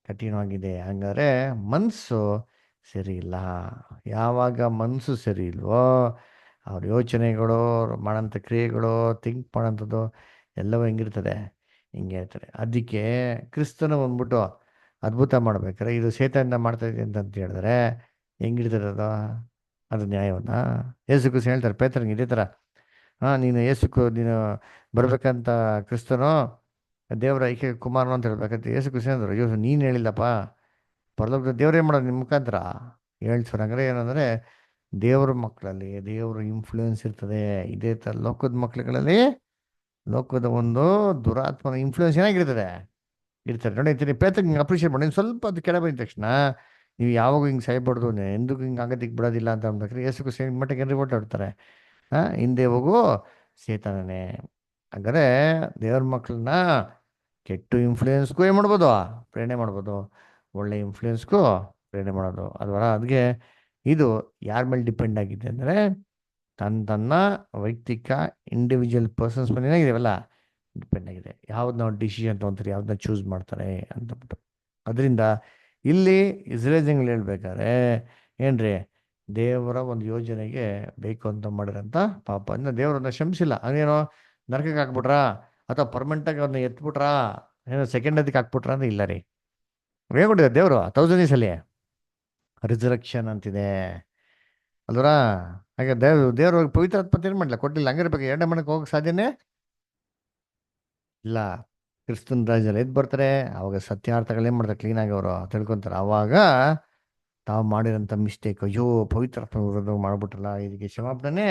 ಕಠಿಣವಾಗಿದೆ. ಹಂಗಾರೆ ಮನಸ್ಸು ಸರಿ ಇಲ್ಲ. ಯಾವಾಗ ಮನಸ್ಸು ಸರಿ ಇಲ್ವೋ, ಅವ್ರ ಯೋಚನೆಗಳು, ಅವ್ರು ಮಾಡೋಂಥ ಕ್ರಿಯೆಗಳು, ಥಿಂಕ್ ಮಾಡೋಂಥದ್ದು ಎಲ್ಲವೂ ಹೆಂಗಿರ್ತದೆ, ಹಿಂಗೆ ಇರ್ತದೆ. ಅದಕ್ಕೆ ಕ್ರಿಸ್ತನ ಬಂದ್ಬಿಟ್ಟು ಅದ್ಭುತ ಮಾಡ್ಬೇಕಾರೆ ಇದು ಸೇತನಿಂದ ಮಾಡ್ತಾ ಇದೆ ಅಂತ ಹೇಳಿದ್ರೆ ಹೆಂಗಿರ್ತದೆ ಅದು ನ್ಯಾಯವನ್ನ? ಯೇಸು ಕ್ರಿಸ್ತ ಹೇಳ್ತಾರೆ ಪೇತ್ರನಿಗೆ ಇದೇ ಥರ, ನೀನು ನೀನು ಬರ್ಬೇಕಂತ ಕ್ರಿಸ್ತನು ದೇವರ ಐಕ್ಯ ಕುಮಾರನು ಅಂತ ಹೇಳ್ಬೇಕಂತ ಯೇಸು ಕ್ರಿಸ್ತ ಅಂದರು. ಅಯ್ಯೋ ನೀನು ಹೇಳಿಲ್ಲಪ್ಪ, ಪರಲೋಕದ ದೇವ್ರು ಏನು ಮಾಡೋದು ನಿಮ್ಮ ಮುಖಾಂತರ ಹೇಳ್ತಾರೆ. ಹಂಗಾರೆ ಏನಂದರೆ ದೇವ್ರ ಮಕ್ಕಳಲ್ಲಿ ದೇವ್ರ ಇನ್ಫ್ಲೂಯೆನ್ಸ್ ಇರ್ತದೆ. ಇದೇ ಥರ ಲೋಕದ ಮಕ್ಳುಗಳಲ್ಲಿ ಲೋಕದ ಒಂದು ದುರಾತ್ಮನ ಇನ್ಫ್ಲೂಯೆನ್ಸ್ ಏನಾಗಿರ್ತದೆ, ಇರ್ತಾರೆ. ನೋಡಿ ಪೇತ್ರನಿಗೆ ಅಪ್ರಿಷಿಯೇಟ್ ಮಾಡಿ, ಸ್ವಲ್ಪ ಅದು ಕೆಳ ಬಂದ ತಕ್ಷಣ ನೀವು ಯಾವಾಗ ಹಿಂಗೆ ಸಾಯ್ಬಾರ್ದು, ಎಂದಕ್ಕೂ ಹಿಂಗೆ ಆಗೋದಕ್ಕೆ ಬಿಡೋದಿಲ್ಲ ಅಂತ ಅನ್ಬೇಕಾದ್ರೆ ಯೇಸು ಕ್ರಿಸ್ತ ಮಟ್ಟಿಗೆ ಏನ್ರಿ ಓಟಾಡ್ತಾರೆ, ಹಿಂದೆ ಹೋಗು ಸೇತಾನೇ. ಹಾಗಾದ್ರೆ ದೇವ್ರ ಮಕ್ಕಳನ್ನ ಕೆಟ್ಟ ಇನ್ಫ್ಲೂಯೆನ್ಸ್ಗೂ ಏನು ಮಾಡ್ಬೋದು, ಪ್ರೇರಣೆ ಮಾಡ್ಬೋದು, ಒಳ್ಳೆ ಇನ್ಫ್ಲೂಯೆನ್ಸ್ಗೂ ಪ್ರೇರಣೆ ಮಾಡೋದು ಅಲ್ವರ. ಅದಕ್ಕೆ ಇದು ಯಾರ ಮೇಲೆ ಡಿಪೆಂಡ್ ಆಗಿದೆ ಅಂದರೆ ತನ್ನ ವೈಯಕ್ತಿಕ ಇಂಡಿವಿಜುವಲ್ ಪರ್ಸನ್ಸ್ ಮೇಲೆ ಏನಾಗಿದೆವಲ್ಲ ಡಿಪೆಂಡ್ ಆಗಿದೆ. ಯಾವ್ದು ನಾವು ಡಿಸಿಷನ್ ತೊಗೊಂತಾರೆ, ಯಾವ್ದನ್ನ ಚೂಸ್ ಮಾಡ್ತಾರೆ ಅಂತಬಿಟ್ಟು. ಅದರಿಂದ ಇಲ್ಲಿ ಇಸ್ರೇಲ್ ಜನಗಳು ಹೇಳ್ಬೇಕಾದ್ರೆ ಏನ್ರಿ, ದೇವರ ಒಂದು ಯೋಜನೆಗೆ ಬೇಕು ಅಂತ ಮಾಡಿರೋಂಥ ಪಾಪ ಇನ್ನು ದೇವರನ್ನ ಕ್ಷಮಿಸಿಲ್ಲ. ಹಂಗೇನೋ ನರಕಕ್ಕೆ ಹಾಕ್ಬಿಟ್ರಾ ಅಥವಾ ಪರ್ಮನೆಂಟಾಗಿ ಅವ್ರನ್ನ ಎತ್ಬಿಟ್ರಾ, ಏನೋ ಸೆಕೆಂಡ್ ಅದಕ್ಕೆ ಹಾಕ್ಬಿಟ್ರಾ ಅಂದ್ರೆ ಇಲ್ಲ ರೀ. ಹೇಗೆ ಕೊಟ್ಟಿದ್ದಾರೆ ದೇವರು 1000 ಡೇಸಲ್ಲಿ ರಿಸರಕ್ಷನ್ ಅಂತಿದೆ ಅಲ್ವರ. ಹಾಗೆ ದೇವ್ರ ಪವಿತ್ರಾತ್ಮ ಏನು ಮಾಡಲಿಲ್ಲ, ಕೊಟ್ಟಿಲ್ಲ. ಹಂಗಿರ್ಬೇಕು ಎರಡನೇ ಮನೆಗೆ ಹೋಗಕ್ಕೆ ಸಾಧ್ಯನೇ ಇಲ್ಲ. ಕ್ರಿಸ್ತನ್ ರಾಜ್ಯದಲ್ಲಿ ಎದ್ದು ಬರ್ತಾರೆ, ಅವಾಗ ಸತ್ಯಾರ್ಥಗಳು ಏನು ಮಾಡ್ತಾರೆ, ಕ್ಲೀನಾಗಿ ಅವರು ತಿಳ್ಕೊತಾರೆ. ಆವಾಗ ತಾವು ಮಾಡಿರೋಂಥ ಮಿಸ್ಟೇಕ್, ಅಯ್ಯೋ ಪವಿತ್ರಾತ್ಮ ವಿರೋಧ ಮಾಡ್ಬಿಟ್ರಲ್ಲ, ಇದಕ್ಕೆ ಕ್ಷಮಾಪಣೆ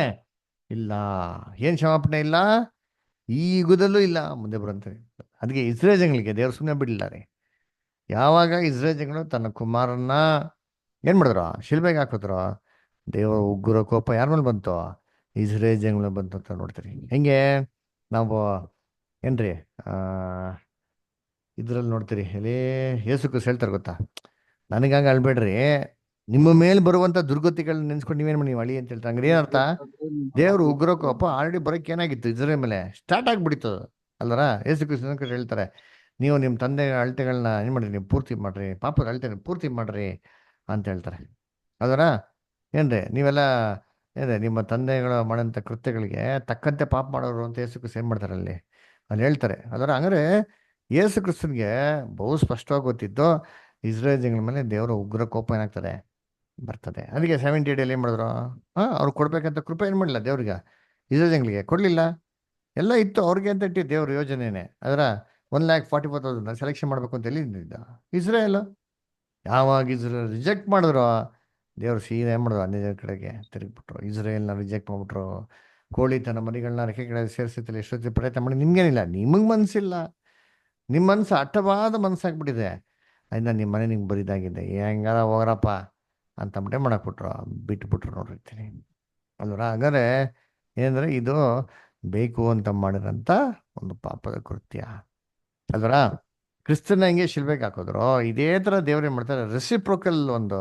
ಇಲ್ಲ. ಏನು ಕ್ಷಮಾಪಣೆ ಇಲ್ಲ, ಈ ಯುಗದಲ್ಲೂ ಇಲ್ಲ, ಮುಂದೆ ಬರಂತ. ಅದಕ್ಕೆ ಇಸ್ರೇಲ್ ಜನಗಳಿಗೆ ದೇವ್ರು ಸುಮ್ಮನೆ ಬಿಡಲಿಲ್ಲ ರೀ. ಯಾವಾಗ ಇಸ್ರೇಲ್ ಜನಗಳು ತನ್ನ ಕುಮಾರನ್ನ ಏನು ಮಾಡಿದ್ರು, ಶಿಲ್ಬೆಗೆ ಹಾಕಿದ್ರು, ದೇವರ ಉಗ್ರ ಕೋಪ ಯಾರ ಮೇಲೆ ಬಂತು, ಇಸ್ರೇಲ್ ಜನಗಳ ಬಂತು ಅಂತ ನೋಡ್ತೀರಿ. ಹೆಂಗೆ ನಾವು ಏನ್ರಿ ಇದ್ರಲ್ಲಿ ನೋಡ್ತೀರಿ, ಎಲ್ಲಿ ಯೇಸು ಕ್ರಿಸ್ತ ಹೇಳ್ತಾರೆ ಗೊತ್ತಾ, ನನಗಾಗಿ ಅಳ್ಬೇಡ್ರಿ, ನಿಮ್ಮ ಮೇಲೆ ಬರುವಂಥ ದುರ್ಗತಿಗಳನ್ನ ನೆನ್ಸ್ಕೊಂಡು ನೀವೇನು ಮಾಡಿ ನೀವು ಅಳಿ ಅಂತ ಹೇಳ್ತಾರೆ. ಹಂಗ್ರೆ ಏನರ್ಥ, ದೇವರು ಉಗ್ರ ಕೋಪ ಆಲ್ರೆಡಿ ಬರೋಕ್ಕೆ ಏನಾಗಿತ್ತು, ಇಸ್ರೇಲ್ ಮೇಲೆ ಸ್ಟಾರ್ಟ್ ಆಗಿಬಿಡಿತ್ತು ಅಲ್ಲರ. ಯೇಸು ಕ್ರಿಸ್ತ ಹೇಳ್ತಾರೆ, ನೀವು ನಿಮ್ಮ ತಂದೆ ಅಳತೆಗಳನ್ನ ಏನು ಮಾಡಿರಿ, ನೀವು ಪೂರ್ತಿ ಮಾಡ್ರಿ, ಪಾಪದ ಅಳತೆ ಪೂರ್ತಿ ಮಾಡ್ರಿ ಅಂತ ಹೇಳ್ತಾರೆ ಅದರ. ಏನ್ರಿ ನೀವೆಲ್ಲ ಏನ್ರಿ ನಿಮ್ಮ ತಂದೆಗಳು ಮಾಡೋಂಥ ಕೃತ್ಯಗಳಿಗೆ ತಕ್ಕಂತೆ ಪಾಪ ಮಾಡೋರು ಅಂತ ಯೇಸು ಕ್ರಿಸ್ತ ಏನು ಮಾಡ್ತಾರೆ ಅಲ್ಲಿ ಹೇಳ್ತಾರೆ ಅದರ. ಹಂಗಾರೆ ಯೇಸು ಕ್ರಿಸ್ತನ್ಗೆ ಬಹು ಸ್ಪಷ್ಟವಾಗಿ ಗೊತ್ತಿದ್ದು ಇಸ್ರೇಲ್ ಜನಗಳ ಮೇಲೆ ದೇವರ ಉಗ್ರ ಕೋಪ ಏನಾಗ್ತದೆ, ಬರ್ತದೆ. ಅದಕ್ಕೆ 70 AD ಏನು ಮಾಡಿದ್ರು, ಅವ್ರು ಕೊಡ್ಬೇಕಂತ ಕೃಪೆ ಏನು ಮಾಡಲಿಲ್ಲ ದೇವ್ರಿಗೆ, ಇಸ್ರೇಲ್ ಜನಗಳಿಗೆ ಕೊಡಲಿಲ್ಲ. ಎಲ್ಲ ಇತ್ತು ಅವ್ರಿಗೆ ಅಂತ ಇಟ್ಟು ದೇವ್ರ ಯೋಜನೆನೇ. ಅದರ 1,44,000 ಸೆಲೆಕ್ಷನ್ ಮಾಡಬೇಕು ಅಂತ ಎಲ್ಲಿಂದ ಇಸ್ರೇಲ್. ಯಾವಾಗ ಇಸ್ರೇಲ್ ರಿಜೆಕ್ಟ್ ಮಾಡಿದ್ರು, ದೇವ್ರು ಸೀದಾ ಏನು ಮಾಡಿದ್ರು, ಅನ್ಯ ಜನರ ಕಡೆಗೆ ತಿರುಗಿಬಿಟ್ರು. ಇಸ್ರೇಲ್ನ ರಿಜೆಕ್ಟ್ ಮಾಡಿಬಿಟ್ರು. ಕೋಳಿ ತನ್ನ ಮರಿಗಳನ್ನ ರೆಕ್ಕೆ ಕೆಳಗೆ ಸೇರಿಸುತ್ತಿಲ್ಲ, ಎಷ್ಟೊತ್ತಿ ಪ್ರಯತ್ನ ಮಾಡಿ ನಿಮ್ಗೇನಿಲ್ಲ, ನಿಮಗೆ ಮನಸ್ಸಿಲ್ಲ, ನಿಮ್ಮ ಮನಸ್ಸು ಅಟ್ಟವಾದ ಮನಸ್ಸಾಗ್ಬಿಟ್ಟಿದೆ, ಅದನ್ನ ನಿಮ್ಮ ಮನೆ ನಿಮ್ಗೆ ಬರಿದಾಗಿದೆ, ಹೆಂಗಾರ ಹೋಗ್ರಪ್ಪ ಅಂತಂಬಿಟ್ಟೆ ಮಾಡಾಕ್ಬಿಟ್ರು, ಬಿಟ್ಬಿಟ್ರು ನೋಡಿರ್ತೀನಿ ಅಲ್ವರ. ಹಾಗಾದ್ರೆ ಏನಂದ್ರೆ ಇದು ಬೇಕು ಅಂತ ಮಾಡಿರೋಂಥ ಒಂದು ಪಾಪದ ಕೃತ್ಯ ಅಲ್ವರ. ಕ್ರಿಸ್ತನ ಹೆಂಗೆ ಶಿಲ್ಬೆಗೆ ಹಾಕಿದ್ರು, ಇದೇ ಥರ ದೇವ್ರು ಏನು ಮಾಡ್ತಾರೆ, ರೆಸಿಪ್ರೋಕಲ್ ಒಂದು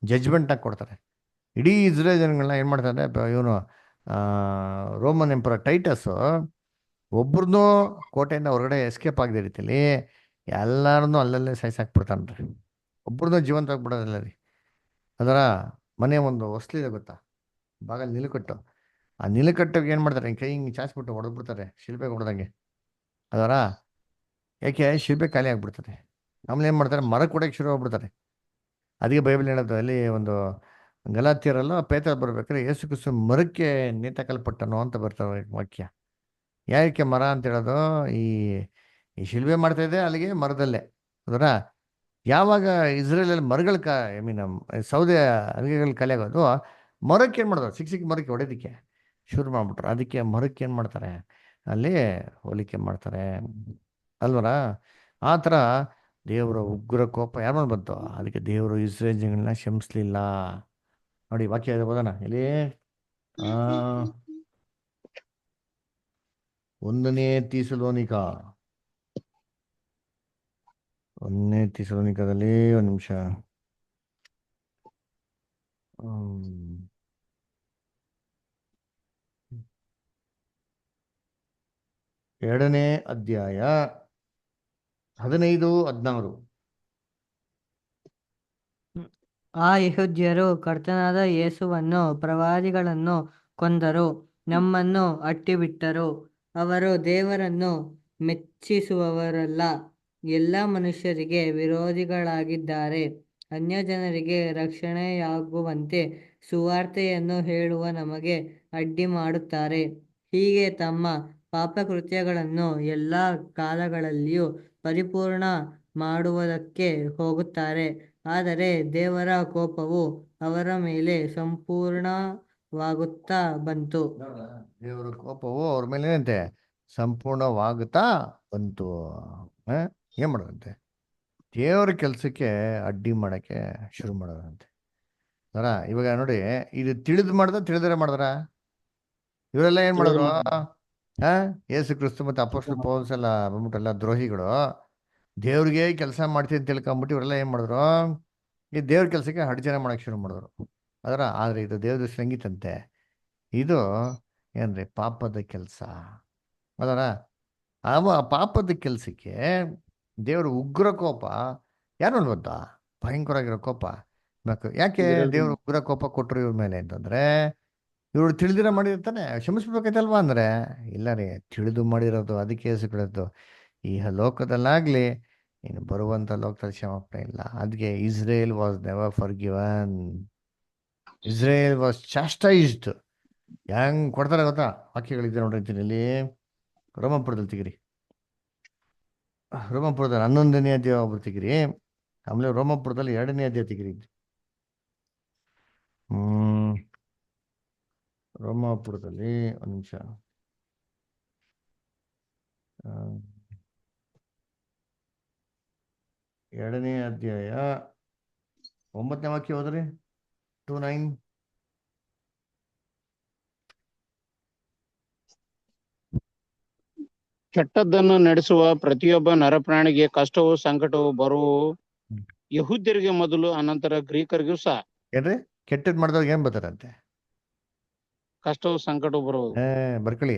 ಜಡ್ಜ್ಮೆಂಟ್ನ ಕೊಡ್ತಾರೆ. ಇಡೀ ಇಸ್ರೇಲ್ ಜನಗಳನ್ನ ಏನು ಮಾಡ್ತಾರೆ, ಇವನು ರೋಮನ್ ಎಂಪರರ್ ಟೈಟಸ್ಸು ಒಬ್ರನ್ನೂ ಕೋಟೆಯಿಂದ ಹೊರಗಡೆ ಎಸ್ಕೇಪ್ ಆಗದೆ ರೀತಿಯಲ್ಲಿ ಎಲ್ಲರನ್ನೂ ಅಲ್ಲಲ್ಲೇ ಸಾಯಿಸಾಕ್ಬಿಡ್ತಾನ್ರಿ. ಒಬ್ರನ್ನೂ ಜೀವಂತ ಆಗ್ಬಿಡೋದಿಲ್ಲ ರೀ. ಅದರ ಮನೆ ಒಂದು ಹೊಸ್ಲಿದೆ ಗೊತ್ತಾ, ಬಾಗಲ್ಲಿ ನಿಲುಕಟ್ಟು, ಆ ನಿಲುಕಟ್ಟಿಗೆ ಏನು ಮಾಡ್ತಾರೆ, ಕೈ ಹಿಂಗೆ ಚಾಚ್ಬಿಟ್ಟು ಹೊಡೆದ್ಬಿಡ್ತಾರೆ, ಶಿಲ್ಬೆಗೆ ಹೊಡೆದಂಗೆ ಅದರ. ಯಾಕೆ ಶಿಲ್ಬೆ ಖಾಲಿ ಆಗ್ಬಿಡ್ತಾರೆ. ಆಮೇಲೆ ಏನು ಮಾಡ್ತಾರೆ, ಮರ ಕೊಡೋಕ್ಕೆ ಶುರು ಆಗ್ಬಿಡ್ತಾರೆ. ಅದಕ್ಕೆ ಬೈಬಲ್ ಹೇಳೋದು, ಅಲ್ಲಿ ಒಂದು ಗಲಾತ್ಯರಲ್ಲ ಪೇತ್ರ ಬರ್ಬೇಕಾದ್ರೆ ಯೇಸು ಕ್ರಿಸ್ತ ಮರಕ್ಕೆ ನೇತಾಕಲ್ಪಟ್ಟನು ಅಂತ ಬರ್ತಾರೆ ವಾಕ್ಯ. ಯಾಕೆ ಮರ ಅಂತ ಹೇಳೋದು, ಈ ಶಿಲ್ಬೆ ಮಾಡ್ತಾ ಇದೆ ಅಲ್ಲಿಗೆ ಮರದಲ್ಲೇ ಅದರ. ಯಾವಾಗ ಇಸ್ರೇಲಲ್ಲಿ ಮರಗಳ ಐ ಮೀನ್ ಸೌದೆ ಅಲ್ಲಿಗೆಗಳು ಖಾಲಿ ಆಗೋದು, ಮರಕ್ಕೆ ಏನು ಮಾಡೋದು, ಸಿಕ್ಕ ಮರಕ್ಕೆ ಹೊಡೆಯೋದಕ್ಕೆ ಶುರು ಮಾಡ್ಬಿಟ್ರು. ಅದಕ್ಕೆ ಮರಕ್ಕೆ ಏನು ಮಾಡ್ತಾರೆ, ಅಲ್ಲಿ ಹೋಲಿಕೆ ಮಾಡ್ತಾರೆ ಅಲ್ವರ. ಆ ಥರ ದೇವರ ಉಗ್ರ ಕೋಪ ಯಾರ ಮೇಲೆ ಬಂತು, ಅದಕ್ಕೆ ದೇವರು ಇಸ್ರೇಲ್ ಜನಗಳನ್ನ ಕ್ಷಮಿಸ್ಲಿಲ್ಲ. ನೋಡಿ ವಾಕ್ಯ ಓದೋಣ ಇಲ್ಲಿ. ಆ 1ನೇ ಥೆಸಲೋನಿಕ 1ನೇ ಥೆಸಲೋನಿಕದಲ್ಲಿ ಒಂದು ನಿಮಿಷ. ಹ್ಮ್. 2ನೇ ಅಧ್ಯಾಯ 15-16. ಆ ಯೆಹೂದ್ಯರು ಕರ್ತನಾದ ಯೇಸುವನ್ನು ಪ್ರವಾದಿಗಳನ್ನು ಕೊಂದರು, ನಮ್ಮನ್ನು ಅಟ್ಟಿಬಿಟ್ಟರು. ಅವರು ದೇವರನ್ನು ಮೆಚ್ಚಿಸುವವರಲ್ಲ, ಎಲ್ಲ ಮನುಷ್ಯರಿಗೆ ವಿರೋಧಿಗಳಾಗಿದ್ದಾರೆ. ಅನ್ಯಜನರಿಗೆ ರಕ್ಷಣೆಯಾಗುವಂತೆ ಸುವಾರ್ತೆಯನ್ನು ಹೇಳುವ ನಮಗೆ ಅಡ್ಡಿ ಮಾಡುತ್ತಾರೆ. ಹೀಗೆ ತಮ್ಮ ಪಾಪಕೃತ್ಯಗಳನ್ನು ಎಲ್ಲ ಕಾಲಗಳಲ್ಲಿಯೂ ಪರಿಪೂರ್ಣ ಮಾಡುವುದಕ್ಕೆ ಹೋಗುತ್ತಾರೆ. ಆದರೆ ದೇವರ ಕೋಪವು ಅವರ ಮೇಲೆ ಸಂಪೂರ್ಣವಾಗುತ್ತಾ ಬಂತು. ದೇವರ ಕೋಪವು ಅವ್ರ ಮೇಲೆ ಏನಂತೆ, ಸಂಪೂರ್ಣವಾಗುತ್ತಾ ಬಂತು. ಏನ್ ಮಾಡೋದಂತೆ, ದೇವರ ಕೆಲಸಕ್ಕೆ ಅಡ್ಡಿ ಮಾಡಕ್ಕೆ ಶುರು ಮಾಡೋದಂತೆ. ಅದರ ಇವಾಗ ನೋಡಿ, ಇದು ತಿಳಿದು ತಿಳಿದರೆ ಮಾಡಿದ್ರ ಇವರೆಲ್ಲ ಏನ್ ಮಾಡಿದ್ರು, ಯೇಸು ಕ್ರಿಸ್ತು ಮತ್ತೆ ಅಪೊಸ್ತಲ ಪೌಲಸ್ ಎಲ್ಲ ಬಂದ್ಬಿಟ್ಟೆಲ್ಲ ದ್ರೋಹಿಗಳು, ದೇವ್ರಿಗೆ ಕೆಲಸ ಮಾಡ್ತೀನಿ ಅಂತ ತಿಳ್ಕೊಂಬಿಟ್ಟು ಇವರೆಲ್ಲ ಏನ್ ಮಾಡಿದ್ರು, ಈ ದೇವ್ರ ಕೆಲಸಕ್ಕೆ ಅಡ್ಜನೆ ಮಾಡಕ್ಕೆ ಶುರು ಮಾಡಿದ್ರು. ಆದ್ರೆ ಇದು ದೇವ್ರ ಸಂಗೀತಂತೆ, ಇದು ಏನ್ರಿ ಪಾಪದ ಕೆಲಸ. ಅದರ ಪಾಪದ ಕೆಲಸಕ್ಕೆ ದೇವ್ರ ಉಗ್ರ ಕೋಪ ಯಾರು ಗೊತ್ತಾ, ಭಯಂಕರ ಆಗಿರೋ ಕೋಪ. ಯಾಕೆ ದೇವ್ರ ಉಗ್ರ ಕೋಪ ಕೊಟ್ಟರು ಇವ್ರ ಮೇಲೆ ಅಂತಂದ್ರೆ, ಇವ್ರು ತಿಳಿದಿರ ಮಾಡಿರ್ತಾನೆ, ಕ್ಷಮಿಸ್ಬೇಕೈತಲ್ವಾ ಅಂದ್ರೆ, ಇಲ್ಲ ರೀ, ತಿಳಿದು ಮಾಡಿರೋದು, ಅದಕ್ಕೆ ಹೆಸರು ಈ ಲೋಕದಲ್ಲಾಗ್ಲಿ ಇನ್ನು ಬರುವಂತ ಲೋಕದಲ್ಲಿ ಕ್ಷಮಾಪಣೆ ಇಲ್ಲ. ಅದಕ್ಕೆ Israel was never forgiven, Israel was chastised. ಹೆಂಗ್ ಕೊಡ್ತಾರೆ ಗೊತ್ತಾ, ವಾಕ್ಯಗಳಿದೆ ನೋಡಿರ್ತೀನಿ ಇಲ್ಲಿ. ರೋಮಾಪುರದಲ್ಲಿ ತೆಗಿರಿ, ರೋಮಾಪುರದಲ್ಲಿ 11ನೇ ಅಧ್ಯಾಯ ಒಬ್ರು ತೆಗಿರಿ, ಆಮೇಲೆ ರೋಮಾಪುರದಲ್ಲಿ 2ನೇ ಅಧ್ಯಾಯ ತೆಗಿರಿ. ರೋಮಾಪುರದಲ್ಲಿ ಒಂದು ನಿಮಿಷ, 2ನೇ ಅಧ್ಯಾಯ 9ನೇ ವಾಕ್ಯ ಹೋದ್ರಿ, 2:9. ಕೆಟ್ಟದ್ದನ್ನು ನಡೆಸುವ ಪ್ರತಿಯೊಬ್ಬ ನರಪ್ರಾಣಿಗೆ ಕಷ್ಟವೂ ಸಂಕಟವೂ ಬರುವು, ಯಹೂದ್ಯರಿಗೆ ಮೊದಲು, ಅನಂತರ ಗ್ರೀಕರಿಗೂ ಸಹ. ಏನ್ರಿ, ಕೆಟ್ಟದ್ ಮಾಡಿದವ್ರಿಗೆ ಏನ್ ಬರ್ತಾರಂತೆ, ಕಷ್ಟವೂ ಸಂಕಟವೂ ಬರುವುದು. ಬರ್ಕೊಳ್ಳಿ,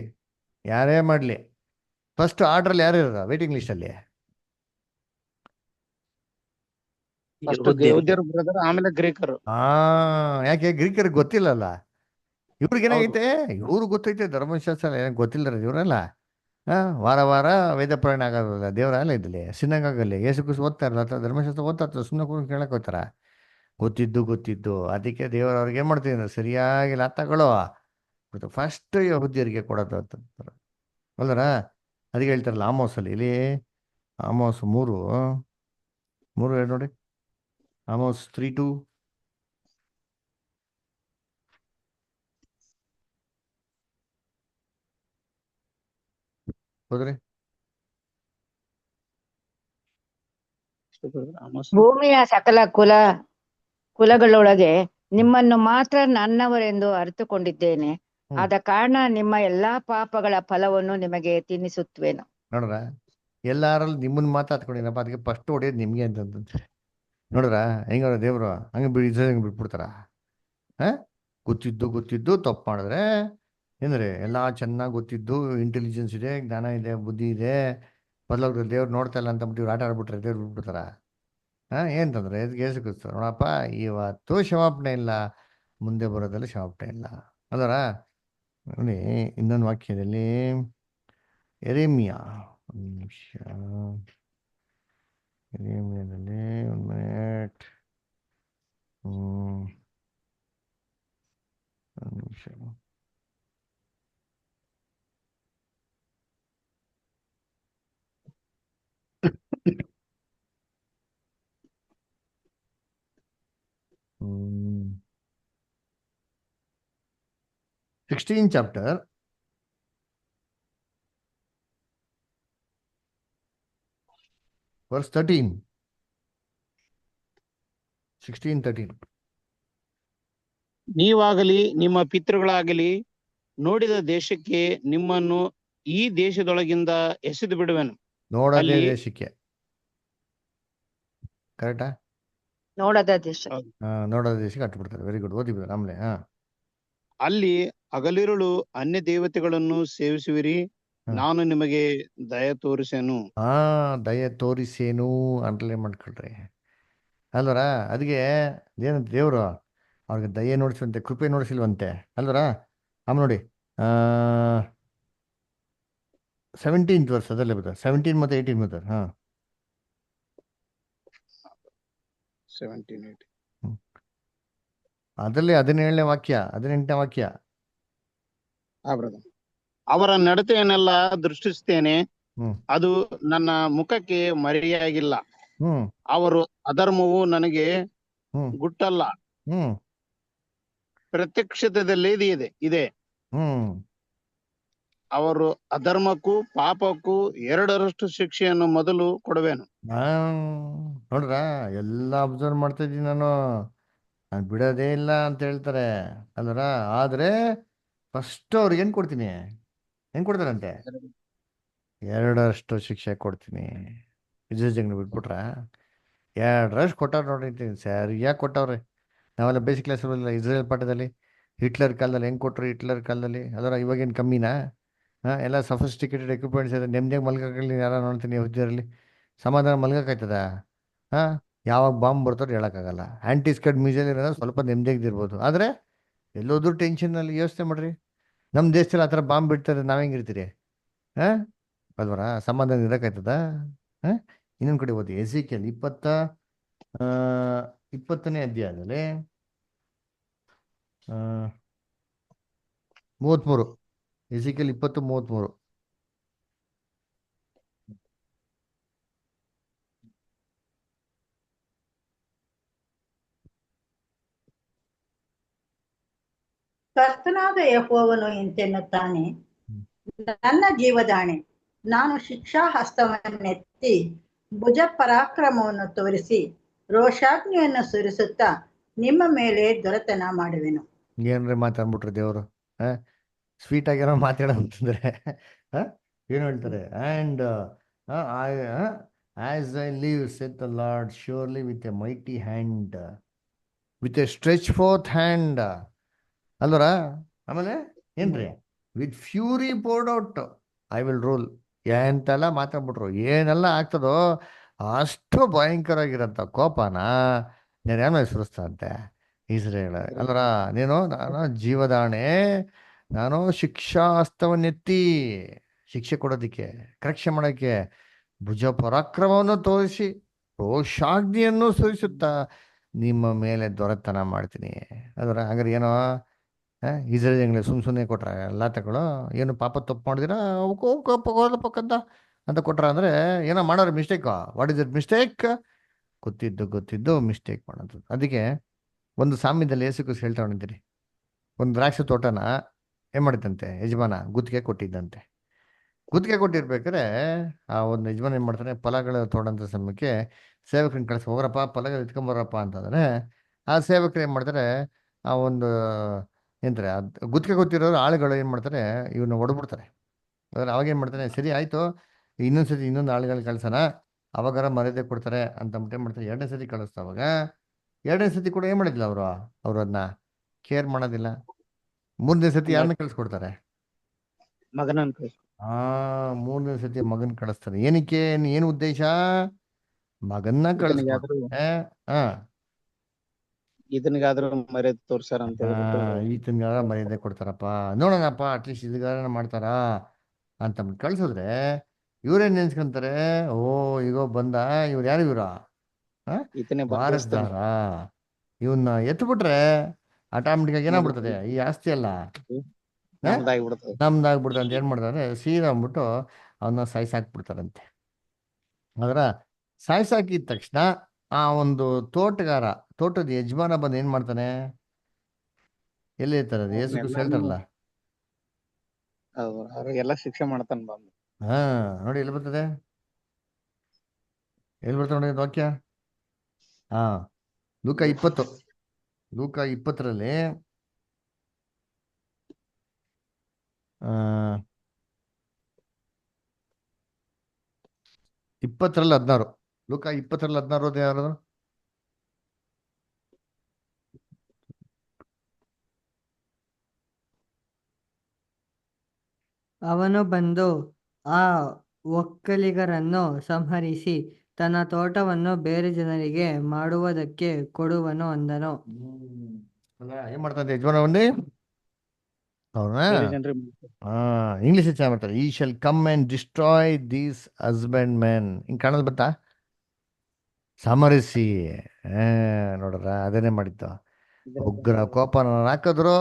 ಯಾರೇ ಮಾಡ್ಲಿ ಫಸ್ಟ್ ಆರ್ಡ್ರಲ್ಲಿ ಯಾರು ಇರೋದ ವೇಟಿಂಗ್ ಲಿಸ್ಟ್ ಅಲ್ಲಿ, ಯಹೂದ್ಯರು ಬ್ರದರ್, ಆಮೇಲೆ ಗ್ರೀಕರು. ಯಾಕೆ ಗ್ರೀಕರಿಗೆ ಗೊತ್ತಿಲ್ಲಲ್ಲ, ಇವ್ರಿಗೇನಾಗೈತೆ, ಇವ್ರಿಗೆ ಗೊತ್ತೈತೆ ಧರ್ಮಶಾಸ್ತ್ರ, ಏನ್ ಗೊತ್ತಿಲ್ಲ ಇವರೆಲ್ಲ. ವಾರ ವಾರ ವೇದ ಪುರಾಣ ಆಗೋದಿಲ್ಲ, ದೇವರ ಅಲ್ಲ ಇದ್ದಲ್ಲಿ ಸಿನಗಾಗಲ್ಲಿ ಯೇಸು ಕ್ರಿಸ್ತು ಓದ್ತಾ ಇರಲ್ಲ, ಧರ್ಮಶಾಸ್ತ್ರ ಓದ್ತಾ ಇರ್ತಾರೆ, ಸುಮ್ಮನೆ ಕೂಡ ಕೇಳಕ್ ಹೋಗ್ತಾರ. ಗೊತ್ತಿದ್ದು ಅದಕ್ಕೆ ದೇವರು ಅವ್ರಿಗೆ ಏನ್ ಮಾಡ್ತೀನಿ, ಸರಿಯಾಗಿ ಲಾತಗಳು ಫಸ್ಟ್ ಯಹೂದ್ಯರಿಗೆ ಕೊಡೋದು ಅಂತಂತಾರೆ ಅಲ್ದರ. ಅದಕ್ಕೆ ಹೇಳ್ತಾರಲ್ಲ ಆಮೋಸಲ್ಲಿ, ಇಲ್ಲಿ ಆಮೋಸ್ 3:2 ನೋಡಿ, ಆಮೋಸ್ 3:2. ಹೋದ್ರಿ, ಭೂಮಿಯ ಸಕಲ ಕುಲಗಳೊಳಗೆ ನಿಮ್ಮನ್ನು ಮಾತ್ರ ನನ್ನವರೆಂದು ಅರಿತುಕೊಂಡಿದ್ದೇನೆ. ಆದ ಕಾರಣ ನಿಮ್ಮ ಎಲ್ಲಾ ಪಾಪಗಳ ಫಲವನ್ನು ನಿಮಗೆ ತಿನ್ನಿಸುತ್ತೇನೆ. ನೋಡ್ರ, ಎಲ್ಲಾರಲ್ಲಿ ನಿಮ್ಮನ್ನ ಮಾತಾಡ್ಕೊಂಡಿನಪ್ಪ, ಅದಕ್ಕೆ ಫಸ್ಟ್ ಹೊಡೆಯೋದು ನಿಮ್ಗೆ ಅಂತಂದ್ರೆ ನೋಡ್ರ ಹೆಂಗ ದೇವ್ರು ಹಂಗೆ ಬಿಟ್ಬಿಡ್ತಾರ. ಗೊತ್ತಿದ್ದು ತಪ್ಪು ಮಾಡಿದ್ರೆ ಏನ್ರಿ, ಎಲ್ಲ ಚೆನ್ನಾಗಿ ಗೊತ್ತಿದ್ದು, ಇಂಟೆಲಿಜೆನ್ಸ್ ಇದೆ, ಜ್ಞಾನ ಇದೆ, ಬುದ್ಧಿ ಇದೆ, ಬದಲಾಗ ದೇವ್ರು ನೋಡ್ತಾ ಇಲ್ಲ ಅಂತ ಬಿಟ್ಟು ಆಟ ಆಡ್ಬಿಟ್ರೆ ದೇವ್ರು ಬಿಟ್ಬಿಡ್ತಾರ. ಏನಂತಂದ್ರೆ ಯೇಸು ಕ್ರಿಸ್ತು ನೋಡಪ್ಪ, ಇವತ್ತು ಕ್ಷಮಾಪಣೆ ಇಲ್ಲ, ಮುಂದೆ ಬರೋದಲ್ಲಿ ಕ್ಷಮಾಪಣೆ ಇಲ್ಲ ಅದರ. ನೋಡಿ ಇನ್ನೊಂದು ವಾಕ್ಯದಲ್ಲಿ ಎರೇಮಿಯಾ, ಒಂದು ನಿಮಿಷ, ಎರೇಮಿಯಾದಲ್ಲಿ 1 ಮಿನಿಟ್, 1 ನಿಮಿಷ. 16 ಚಾಪ್ಟರ್ ವರ್ಸ್ 13. 16:13. ನೀವಾಗಲಿ ನಿಮ್ಮ ಪಿತೃಗಳಾಗಲಿ ನೋಡಿದ ದೇಶಕ್ಕೆ ನಿಮ್ಮನ್ನು ಈ ದೇಶದೊಳಗಿಂದ ಎಸೆದು ಬಿಡುವೆನು. ನೋಡದೇ ಅಲ್ಲಿ ದೇಶಕ್ಕೆ, ಕರೆಕ್ಟಾ? ನೋಡದ ದೇಶ. ನೋಡದ ದೇಶಕ್ಕೆ ಅಟ್ಟು ಬಿಡ್ತಾರೆ. ವೆರಿ ಗುಡ್, ಓದಿ ಬಿಡ್ತಾರೆ ಆಮೇಲೆ. ಅಲ್ಲಿ ಹಗಲಿರುಳು ಅನ್ಯ ದೇವತೆಗಳನ್ನು ಸೇವಿಸುವಿರಿ, ನಾನು ನಿಮಗೆ ದಯ ತೋರಿಸೆನು. ದಯ ತೋರಿಸೇನು ಅಂತಲೇ ಮಾಡ್ಕೊಳ್ರಿ ಅಲ್ವರ. ಅದಕ್ಕೆ ಏನಂತ ದೇವರು ಅವ್ರಿಗೆ ದಯೆ ನೋಡಿಸುವಂತೆ, ಕೃಪೆ ನೋಡಿಸಿಲ್ವಂತೆ ಅಲ್ವರ. ಆಮೇಲೆ ನೋಡಿ 17th ವರ್ಸ್ ಅದಲ್ಲೇ ಬರ್ತದೆ. 17 ಮತ್ತು 18 ಬರ್ತದೆ. 17, 18. ಅದರಲ್ಲಿ 17ನೇ ವಾಕ್ಯ, 18ನೇ ವಾಕ್ಯ. ಅವರ ನಡತೆಯನ್ನೆಲ್ಲ ದೃಷ್ಟಿಸ್ತೇನೆ, ಅದು ನನ್ನ ಮುಖಕ್ಕೆ ಮರೆಯಾಗಿಲ್ಲ. ಅವರು ಅಧರ್ಮವು ನನಗೆ ಗುಟ್ಟಲ್ಲ, ಪ್ರತ್ಯಕ್ಷತೆಯಲ್ಲಿ ಇದೆ. ಅವರು ಅಧರ್ಮಕ್ಕೂ ಪಾಪಕ್ಕೂ 2ರಷ್ಟು ಶಿಕ್ಷೆಯನ್ನು ಮೊದಲು ಕೊಡುವೆನು. ನೋಡ್ರ, ಎಲ್ಲ ಅಬ್ಸರ್ವ್ ಮಾಡ್ತಾ ಇದ್ದೀನಿ ನಾನು ಬಿಡೋದೇ ಇಲ್ಲ ಅಂತ ಹೇಳ್ತಾರೆ ಅಲ್ವರ. ಆದ್ರೆ ಫಸ್ಟ್ ಅವ್ರಿಗೆ ಏನ್ ಕೊಡ್ತೀನಿ, ಏನ್ ಕೊಡ್ತಾರಂತೆ? 2ರಷ್ಟು ಶಿಕ್ಷೆ ಕೊಡ್ತೀನಿ. ಜಂಗ್ ಬಿಟ್ಬಿಟ್ರ 2ರಷ್ಟು ಕೊಟ್ಟಾರ ನೋಡ್ರಿ, ಸರಿಯಾಗಿ ಕೊಟ್ಟವ್ರೆ. ನಾವೆಲ್ಲ ಬೇಸಿಕ್ ಕ್ಲಾಸ್ ಇಸ್ರೇಲ್ ಪಾಠದಲ್ಲಿ ಹಿಟ್ಲರ್ ಕಾಲದಲ್ಲಿ ಹೆಂಗ್ ಕೊಟ್ರು, ಹಿಟ್ಲರ್ ಕಾಲದಲ್ಲಿ ಅದರ ಇವಾಗೇನು ಕಮ್ಮಿನಾ? ಎಲ್ಲ ಸಫಿಸ್ಟಿಕೇಟೆಡ್ ಎಕ್ವಿಪ್ಮೆಂಟ್ಸ್ ಇದೆ. ನೆಮ್ಮದಿಯಾಗಿ ಮಲ್ಗಲ್ಲಿ ಯಾರು ನೋಡ್ತೀನಿ ಹುದ್ದೆಯಲ್ಲಿ ಸಮಾಧಾನ ಮಲ್ಗಕ್ಕಾಯ್ತದ? ಯಾವಾಗ ಬಾಂಬ್ ಬರ್ತಾರೋ ಹೇಳೋಕ್ಕಾಗಲ್ಲ. ಆ್ಯಂಟಿ ಸ್ಕಡ್ ಮ್ಯೂಸಿಯಲ್ ಇರೋದು ಸ್ವಲ್ಪ ನೆಮ್ಮದಿಯಾಗಿರ್ಬೋದು. ಆದರೆ ಎಲ್ಲೋದ್ರೂ ಟೆನ್ಷನ್ನಲ್ಲಿ ಯೋಚನೆ ಮಾಡ್ರಿ. ನಮ್ಮ ದೇಶದಲ್ಲಿ ಆ ಥರ ಬಾಂಬ್ ಬಿಡ್ತಾರೆ, ನಾವು ಹೆಂಗಿರ್ತೀರಿ? ಅಲ್ವರ, ಸಮಾಧಾನ ಇರೋಕ್ಕಾಯ್ತದ? ಇನ್ನೊಂದು ಕಡೆ ಓದಿ, ಎಸೆಕಿಯೇಲ್ 20ನೇ ಅಧ್ಯಾಯದಲ್ಲಿ 33. ಎಸೆಕಿಯೇಲ್ 20:33. ಕರ್ತನಾದ ಯೆಹೋವನು ಇಂತೆನ್ನುತ್ತಾನೆ, ನನ್ನ ಜೀವದಾಣೆ, ನಾನು ಶಿಕ್ಷಾ ಹಸ್ತವನ್ನೆತ್ತಿ ಭುಜ ಪರಾಕ್ರಮವನ್ನು ತೋರಿಸಿ ರೋಷಾಗ್ನಿಯನ್ನು ಸುರಿಸುತ್ತಾ ನಿಮ್ಮ ಮೇಲೆ ದೊರೆತನ ಮಾಡುವೆನು. ಏನ್ರಿ ಮಾತಾಡ್ಬಿಟ್ರು ದೇವರು? ಸ್ವೀಟ್ ಆಗಿರೋ ಮಾತಾಡೋ ಅಂತಂದ್ರೆ ಏನು ಹೇಳ್ತಾರೆ? And as I live saith the Lord surely with a mighty hand, with a stretch forth hand ಅಲ್ವರ. ಆಮೇಲೆ ಏನ್ರಿ? With fury poured out I will rule. ಎಂತೆಲ್ಲ ಮಾತಾಡ್ಬಿಟ್ರು. ಏನೆಲ್ಲ ಆಗ್ತದೋ ಅಷ್ಟು ಭಯಂಕರವಾಗಿರೋಂಥ ಕೋಪನ ನಾನು ಸುರಿಸ್ತಂತೆ ಇಸ್ರೇಲ್ ಅಲ್ವರ. ನಾನು ಜೀವದಾಣೆ, ನಾನು ಶಿಕ್ಷಾ ಹಸ್ತವನ್ನೆತ್ತಿ ಶಿಕ್ಷೆ ಕೊಡೋದಕ್ಕೆ, ಕರೆಕ್ಷೆ ಮಾಡೋಕ್ಕೆ, ಭುಜ ಪರಾಕ್ರಮವನ್ನು ತೋರಿಸಿ ರೋಷಾಗ್ನಿಯನ್ನು ಸುರಿಸುತ್ತಾ ನಿಮ್ಮ ಮೇಲೆ ದೊರೆತನ ಮಾಡ್ತೀನಿ ಅದರ. ಹಾಗಾದ್ರೆ ಏನೋ ಇಸ್ರೇಲ್ ಸುಮ್ಮನೆ ಕೊಟ್ರ ಎಲ್ಲ ತಗೊಳ್ಳೋ, ಏನು ಪಾಪ ತಪ್ಪು ಮಾಡಿದಿರಾ ಪಕ್ಕಂತ ಅಂತ ಕೊಟ್ರ ಅಂದರೆ ಏನೋ ಮಾಡೋರು mistake. What is it mistake? ಗೊತ್ತಿದ್ದು ಮಿಸ್ಟೇಕ್ ಮಾಡೋದು. ಅದಕ್ಕೆ ಒಂದು ಸಾಮ್ಯದಲ್ಲಿ ಯೇಸು ಕ್ರಿಸ್ತ ಹೇಳ್ತಾ ಹೊಂದಿರಿ, ಒಂದು ದ್ರಾಕ್ಷಿ ತೋಟನ ಏನು ಮಾಡಿದಂತೆ ಯಜಮಾನ ಗುತ್ತಿಗೆ ಕೊಟ್ಟಿದ್ದಂತೆ. ಗುತ್ತಿಗೆ ಕೊಟ್ಟಿರ್ಬೇಕಾದ್ರೆ ಆ ಒಂದು ಯಜಮಾನ ಏನು ಮಾಡ್ತಾನೆ, ಫಲಗಳು ತೋಡಂಥ ಸಮಯಕ್ಕೆ ಸೇವಕರನ್ನ ಕಳಿಸಿ, ಹೋಗ್ರಪ್ಪ ಫಲಗಳು ಎತ್ಕೊಂಬರಪ್ಪ ಅಂತಂದರೆ ಆ ಸೇವಕರು ಏನು ಮಾಡ್ತಾರೆ, ಆ ಒಂದು ಏನಂತಾರೆ ಗುತ್ತಿಗೆ ಗೊತ್ತಿರೋರು ಆಳುಗಳು ಏನು ಮಾಡ್ತಾರೆ, ಇವನ್ನ ಹೊಡೆದ್ಬಿಡ್ತಾರೆ. ಅವಾಗ ಏನು ಮಾಡ್ತಾನೆ, ಸರಿ ಆಯಿತು ಇನ್ನೊಂದ್ಸತಿ ಇನ್ನೊಂದು ಆಳುಗಳು ಕಳ್ಸೋಣ, ಅವಾಗಾರ ಮರ್ಯಾದೆ ಕೊಡ್ತಾರೆ ಅಂತ ಏನು ಮಾಡ್ತಾರೆ. 2ನೇ ಸತಿ ಕಳಿಸ್ತಾ, ಅವಾಗ 2ನೇ ಸತಿ ಕೂಡ ಏನು ಮಾಡಿದಿಲ್ಲ ಅವರು ಅದನ್ನ ಕೇರ್ ಮಾಡೋದಿಲ್ಲ. 3ನೇ ಸತಿ ಯಾರನ್ನ ಕಳಿಸ್ಕೊಡ್ತಾರೆ? ಮಗನನ್ನು ಕಳಿಸ್ತಾರೆ. 3ನೇ ಸತಿ ಮಗನ್ ಕಳಿಸ್ತಾರೆ. ಏನಕ್ಕೆ? ಏನು ಉದ್ದೇಶ? ಮಗನ್ನ ಕಳಿಸ್ಕೊಡ್ತಾರೆ. ಇದನ್ಗಾದ್ರೂ ಮರ್ಯಾದೆ ತೋರ್ಸಾರ ಅಂತ ಈತನ್ಗಾರ ಮರ್ಯಾದೆ ಕೊಡ್ತಾರಪ್ಪ, ನೋಡೋಣಪ್ಪ ಅಟ್ಲೀಸ್ಟ್ ಇದಗಾರ ಮಾಡ್ತಾರ ಅಂತ ಕಳ್ಸಿದ್ರೆ ಇವ್ರೇನ್ ನೆನ್ಸ್ಕೊಂತಾರೆ, ಓ ಈಗ ಬಂದ ಇವ್ರು ಯಾರು, ಇವರ ವಾರಸ್ದಾರ, ಇವನ್ನ ಎತ್ಬಿಟ್ರೆ ಆಟೋಮೆಟಿಕ್ ಆಗಿ ಏನಾಗ್ಬಿಡ್ತದೆ, ಈ ಆಸ್ತಿ ಎಲ್ಲ ನಮ್ದಾಗ್ಬಿಡ್ತದೆ ಅಂತ ಏನ್ ಮಾಡ್ತಾರೆ, ಸೀದಾ ಅಂದ್ಬಿಟ್ಟು ಅವನ್ನ ಸಾಯ್ಸಾಕ್ಬಿಡ್ತಾರಂತೆ. ಅದರ ಸಾಯ್ಸಾಕಿದ ತಕ್ಷಣ ಆ ಒಂದು ತೋಟದ ಯಜಮಾನ ಬಂದು ಏನ್ ಮಾಡ್ತಾನೆ, ಎಲ್ಲಿ ಇರ್ತಾರೆ, ಯೇಸು ಕ್ರಿಸ್ತ ಹೇಳ್ತಾರಲ್ಲ, ಹೌದು ಅವ್ರಿಗೆಲ್ಲ ಶಿಕ್ಷೆ ಮಾಡ್ತಾನ ಬಂದು. ಹಾ, ನೋಡಿ ಎಲ್ಲಿ ಬರ್ತದೆ, ಎಲ್ಲಿ ಬರ್ತದೆ ನೋಡಿ ಇದು ವಾಕ್ಯ. ಹಾ, ಲೂಕ 20, ಲೂಕ 20ರಲ್ಲಿ ಆ 20:16. ಲೂಕ 20:16 ಯಾರು? ಅವನು ಬಂದು ಆ ಒಕ್ಕಲಿಗರನ್ನು ಸಂಹರಿಸಿ ತನ್ನ ತೋಟವನ್ನು ಬೇರೆ ಜನರಿಗೆ ಮಾಡುವುದಕ್ಕೆ ಕೊಡುವನು ಅಂದನು. ಅಲ್ಲ, ಏನ್ ಮಾಡ್ತಾನೆ ಯಜಮಾನ ಬಂದು ಅವ್ರನ್ನ ಬೇರೆ ಜನರಿಗೆ ಇಂಗ್ಲಿಷ್ ಚೆನ್ನಾಗಿ ಮಾಡ್ತಾರೆ. ಈ shall come and destroy these husband men. ಹಿಂಗ್ ಕಾಣೋದು ಬತ್ತಾ, ಸಮರಿಸಿ. ನೋಡ್ರ ಅದನ್ನೇ ಮಾಡಿತ್ತು. ಉಗ್ರ ಕೋಪನ ಹಾಕಿದ್ರು.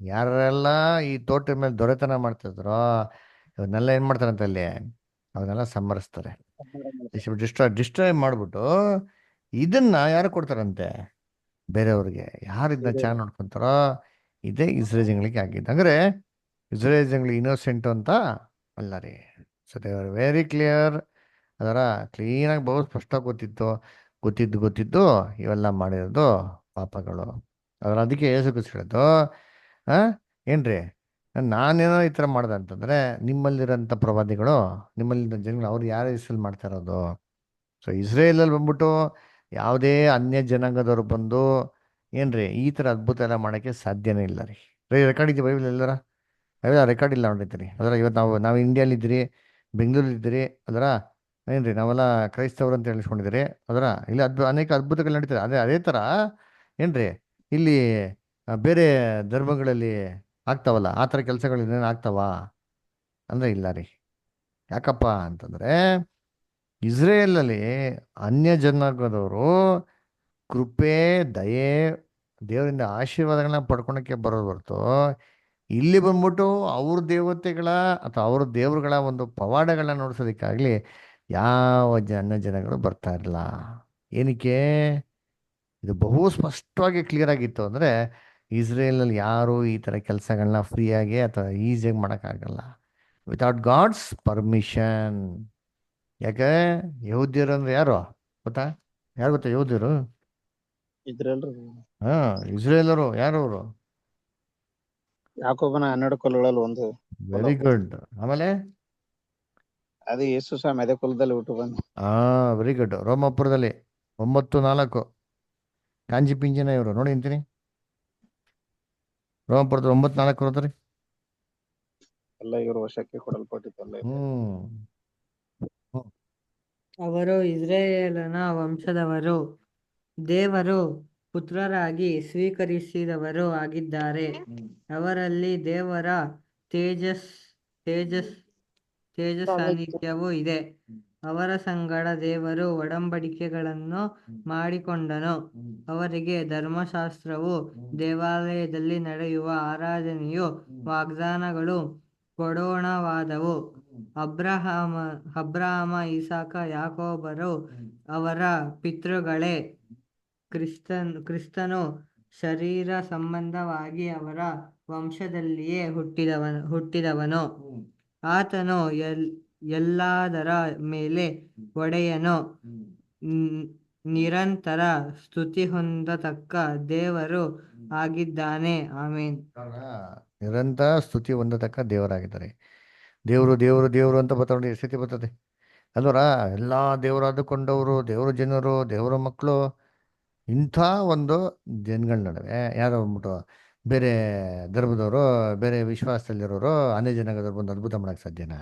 ಯಾರೆಲ್ಲ ಈ ತೋಟದ ಮೇಲೆ ದೊರೆತನ ಮಾಡ್ತಿದ್ರು ಇವನ್ನೆಲ್ಲ ಏನ್ ಮಾಡ್ತಾರಂತ ಅಲ್ಲಿ ಅವನ್ನೆಲ್ಲ ಸಂಹರಿಸ್ತಾರೆ. ಡಿಸ್ಟ್ರಾಯ್ ಮಾಡ್ಬಿಟ್ಟು ಇದನ್ನ ಯಾರು ಕೊಡ್ತಾರಂತೆ, ಬೇರೆಯವ್ರಿಗೆ. ಯಾರು ಇದನ್ನ ಚೆನ್ನಾಗಿ ನೋಡ್ಕೊಂತಾರೋ ಇದೇ ಇಸ್ರೇಲ್ ಜನಗಳಿಗೆ ಆಗಿದ್ದು. ಅಂದ್ರೆ ಇಸ್ರೇಲ್ ಜನಗಳಿಗೆ ಇನ್ನೋಸೆಂಟ್ ಅಂತ ಅಲ್ಲ ರೀ. So they are very clear. ಅದರ ಕ್ಲೀನಾಗಿ ಬಹು ಸ್ಪಷ್ಟ ಗೊತ್ತಿದ್ದು ಇವೆಲ್ಲ ಮಾಡಿರೋದು ಪಾಪಗಳು. ಅದರ ಅದಕ್ಕೆ ಯೇಸು ಕ್ರಿಸ್ತ ಹೇಳಿದ್ದು, ಏನ್ರಿ ನಾನೇನೋ ಈ ಥರ ಮಾಡ್ದೆ ಅಂತಂದ್ರೆ ನಿಮ್ಮಲ್ಲಿರೋಂಥ ಪ್ರವಾದಿಗಳು, ನಿಮ್ಮಲ್ಲಿರೋ ಜನಗಳು ಅವ್ರು ಯಾರು ಇಸ್ರೇಲ್ ಮಾಡ್ತಾ ಇರೋದು? ಸೊ ಇಸ್ರೇಲಲ್ಲಿ ಬಂದ್ಬಿಟ್ಟು ಯಾವುದೇ ಅನ್ಯ ಜನಾಂಗದವ್ರು ಬಂದು ಏನ್ರಿ ಈ ಥರ ಅದ್ಭುತ ಎಲ್ಲ ಮಾಡೋಕ್ಕೆ ಸಾಧ್ಯನೇ ಇಲ್ಲ ರೀ. ರೆಕಾರ್ಡ್ ಇದೆಯಾ ಬೈಬಲ್ ಎಲ್ಲರ? ಅವೆಲ್ಲ ರೆಕಾರ್ಡ್ ಇಲ್ಲ ನೋಡಿರ್ತೀರಿ. ಅದರ ಇವತ್ತು ನಾವು ಇಂಡಿಯಾಲಿದ್ದೀರಿ, ಬೆಂಗಳೂರಿದ್ದೀರಿ, ಅದರ ಏನ್ರಿ ನಾವೆಲ್ಲ ಕ್ರೈಸ್ತವರು ಅಂತ ಹೇಳಿಸ್ಕೊಂಡಿದ್ದೀರಿ. ಅದರ ಇಲ್ಲಿ ಅನೇಕ ಅದ್ಭುತಗಳು ನಡೀತಾರೆ. ಅದೇ ಥರ ಏನ್ರಿ ಇಲ್ಲಿ ಬೇರೆ ಧರ್ಮಗಳಲ್ಲಿ ಆಗ್ತಾವಲ್ಲ, ಆ ಥರ ಕೆಲಸಗಳು ಇನ್ನೇನು ಆಗ್ತಾವ ಅಂದರೆ ಇಲ್ಲ ರೀ. ಯಾಕಪ್ಪ ಅಂತಂದರೆ ಇಸ್ರೇಲಲ್ಲಿ ಅನ್ಯ ಜನಾಂಗದವರು ಕೃಪೆ, ದಯೆ, ದೇವರಿಂದ ಆಶೀರ್ವಾದಗಳನ್ನ ಪಡ್ಕೊಳಕ್ಕೆ ಬರೋದು ಹೊರತು ಇಲ್ಲಿ ಬಂದ್ಬಿಟ್ಟು ಅವ್ರ ದೇವತೆಗಳ ಅಥವಾ ಅವ್ರ ದೇವರುಗಳ ಒಂದು ಪವಾಡಗಳನ್ನ ನೋಡ್ಸೋದಕ್ಕಾಗಲಿ ಯಾವ ಅನ್ಯ ಜನಗಳು ಬರ್ತಾ ಇರಲಿಲ್ಲ. ಏನಕ್ಕೆ? ಇದು ಬಹು ಸ್ಪಷ್ಟವಾಗಿ ಕ್ಲಿಯರ್ ಆಗಿತ್ತು. ಅಂದರೆ ಇಸ್ರೇಲಲ್ಲಿ ಯಾರು ಈ ಥರ ಕೆಲಸಗಳನ್ನ ಫ್ರೀಯಾಗಿ ಅಥವಾ ಈಸಿಯಾಗಿ ಮಾಡೋಕ್ಕಾಗಲ್ಲ ವಿತೌಟ್ ಗಾಡ್ಸ್ ಪರ್ಮಿಷನ್. ಯಾಕೆ ಯಹೂದ್ಯರು ಅಂದ್ರೆ ಯಾರು ಗೊತ್ತಾ? ಯಾರು ಗೊತ್ತಾ ಯಹೂದ್ಯರು? ಇದ್ರಲ್ರಿ ಇಸ್ರೇಲರು ಯಾರು ಅವರು? ಯಾಕೋಬನ 12 ಕುಲಗಳಲ್ಲಿ ಒಂದು. Very good. ಆಮೇಲೆ ಅದು ಯೇಸು ಸ್ವಾಮಿ ಅದೇ ಕುಲದಲ್ಲಿ ಹುಟ್ಟು ಬಂದು. Very good. ರೋಮಾಪುರದಲ್ಲಿ 9:4 ಕಾಂಜಿ ಪಿಂಜಿನ ಇವರು ನೋಡಿ ಅಂತೀನಿ. ರೋಮಾಪುರದ 9:4 ಹೋದ್ರಿ. ಎಲ್ಲ ಇವರು ವಶಕ್ಕೆ ಕೊಡಲ್ಪಟ್ಟಿದ್ದಲ್ಲ. ಅವರು ಇಸ್ರಾಯೇಲನ ವಂಶದವರು, ದೇವರು ಪುತ್ರರಾಗಿ ಸ್ವೀಕರಿಸಿದವರು ಆಗಿದ್ದಾರೆ. ಅವರಲ್ಲಿ ದೇವರ ತೇಜಸ್ ಸಾನ್ನಿಧ್ಯವೂ ಇದೆ. ಅವರ ಸಂಗಡ ದೇವರು ಒಡಂಬಡಿಕೆಗಳನ್ನು ಮಾಡಿಕೊಂಡನು. ಅವರಿಗೆ ಧರ್ಮಶಾಸ್ತ್ರವು, ದೇವಾಲಯದಲ್ಲಿ ನಡೆಯುವ ಆರಾಧನೆಯು, ವಾಗ್ದಾನಗಳು ಕೊಡೋಣವಾದವು. ಅಬ್ರಹಾಮ, ಇಸಾಕ, ಯಾಕೋಬರು ಅವರ ಪಿತೃಗಳೇ. ಕ್ರಿಸ್ತನು ಶರೀರ ಸಂಬಂಧವಾಗಿ ಅವರ ವಂಶದಲ್ಲಿಯೇ ಹುಟ್ಟಿದವನು. ಆತನು ಎಲ್ಲದರ ಮೇಲೆ ಒಡೆಯನು, ನಿರಂತರ ಸ್ತುತಿ ಹೊಂದತಕ್ಕ ದೇವರು ಆಗಿದ್ದಾನೆ. ಆಮೇನ್. ನಿರಂತರ ಸ್ತುತಿ ಹೊಂದತಕ್ಕ ದೇವರಾಗಿದ್ದಾರೆ. ದೇವರು ಅಂತ ಬರ್ತಾರೆ. ಸ್ಥಿತಿ ಬರ್ತದೆ ಅಲ್ವರ. ಎಲ್ಲ ದೇವರಾದುಕೊಂಡವರು, ದೇವರ ಜನರು, ದೇವರ ಮಕ್ಕಳು, ಇಂಥ ಒಂದು ಜನಗಳ ನಡುವೆ ಯಾರೋ ಅಂದ್ಬಿಟ್ಟು ಬೇರೆ ಧರ್ಮದವರು, ಬೇರೆ ವಿಶ್ವಾಸದಲ್ಲಿರೋರು, ಅನ್ಯ ಜನಾಂಗದವ್ರು ಬಂದು ಅದ್ಭುತ ಮಾಡೋಕ್ಕೆ ಸಾಧ್ಯನಾ?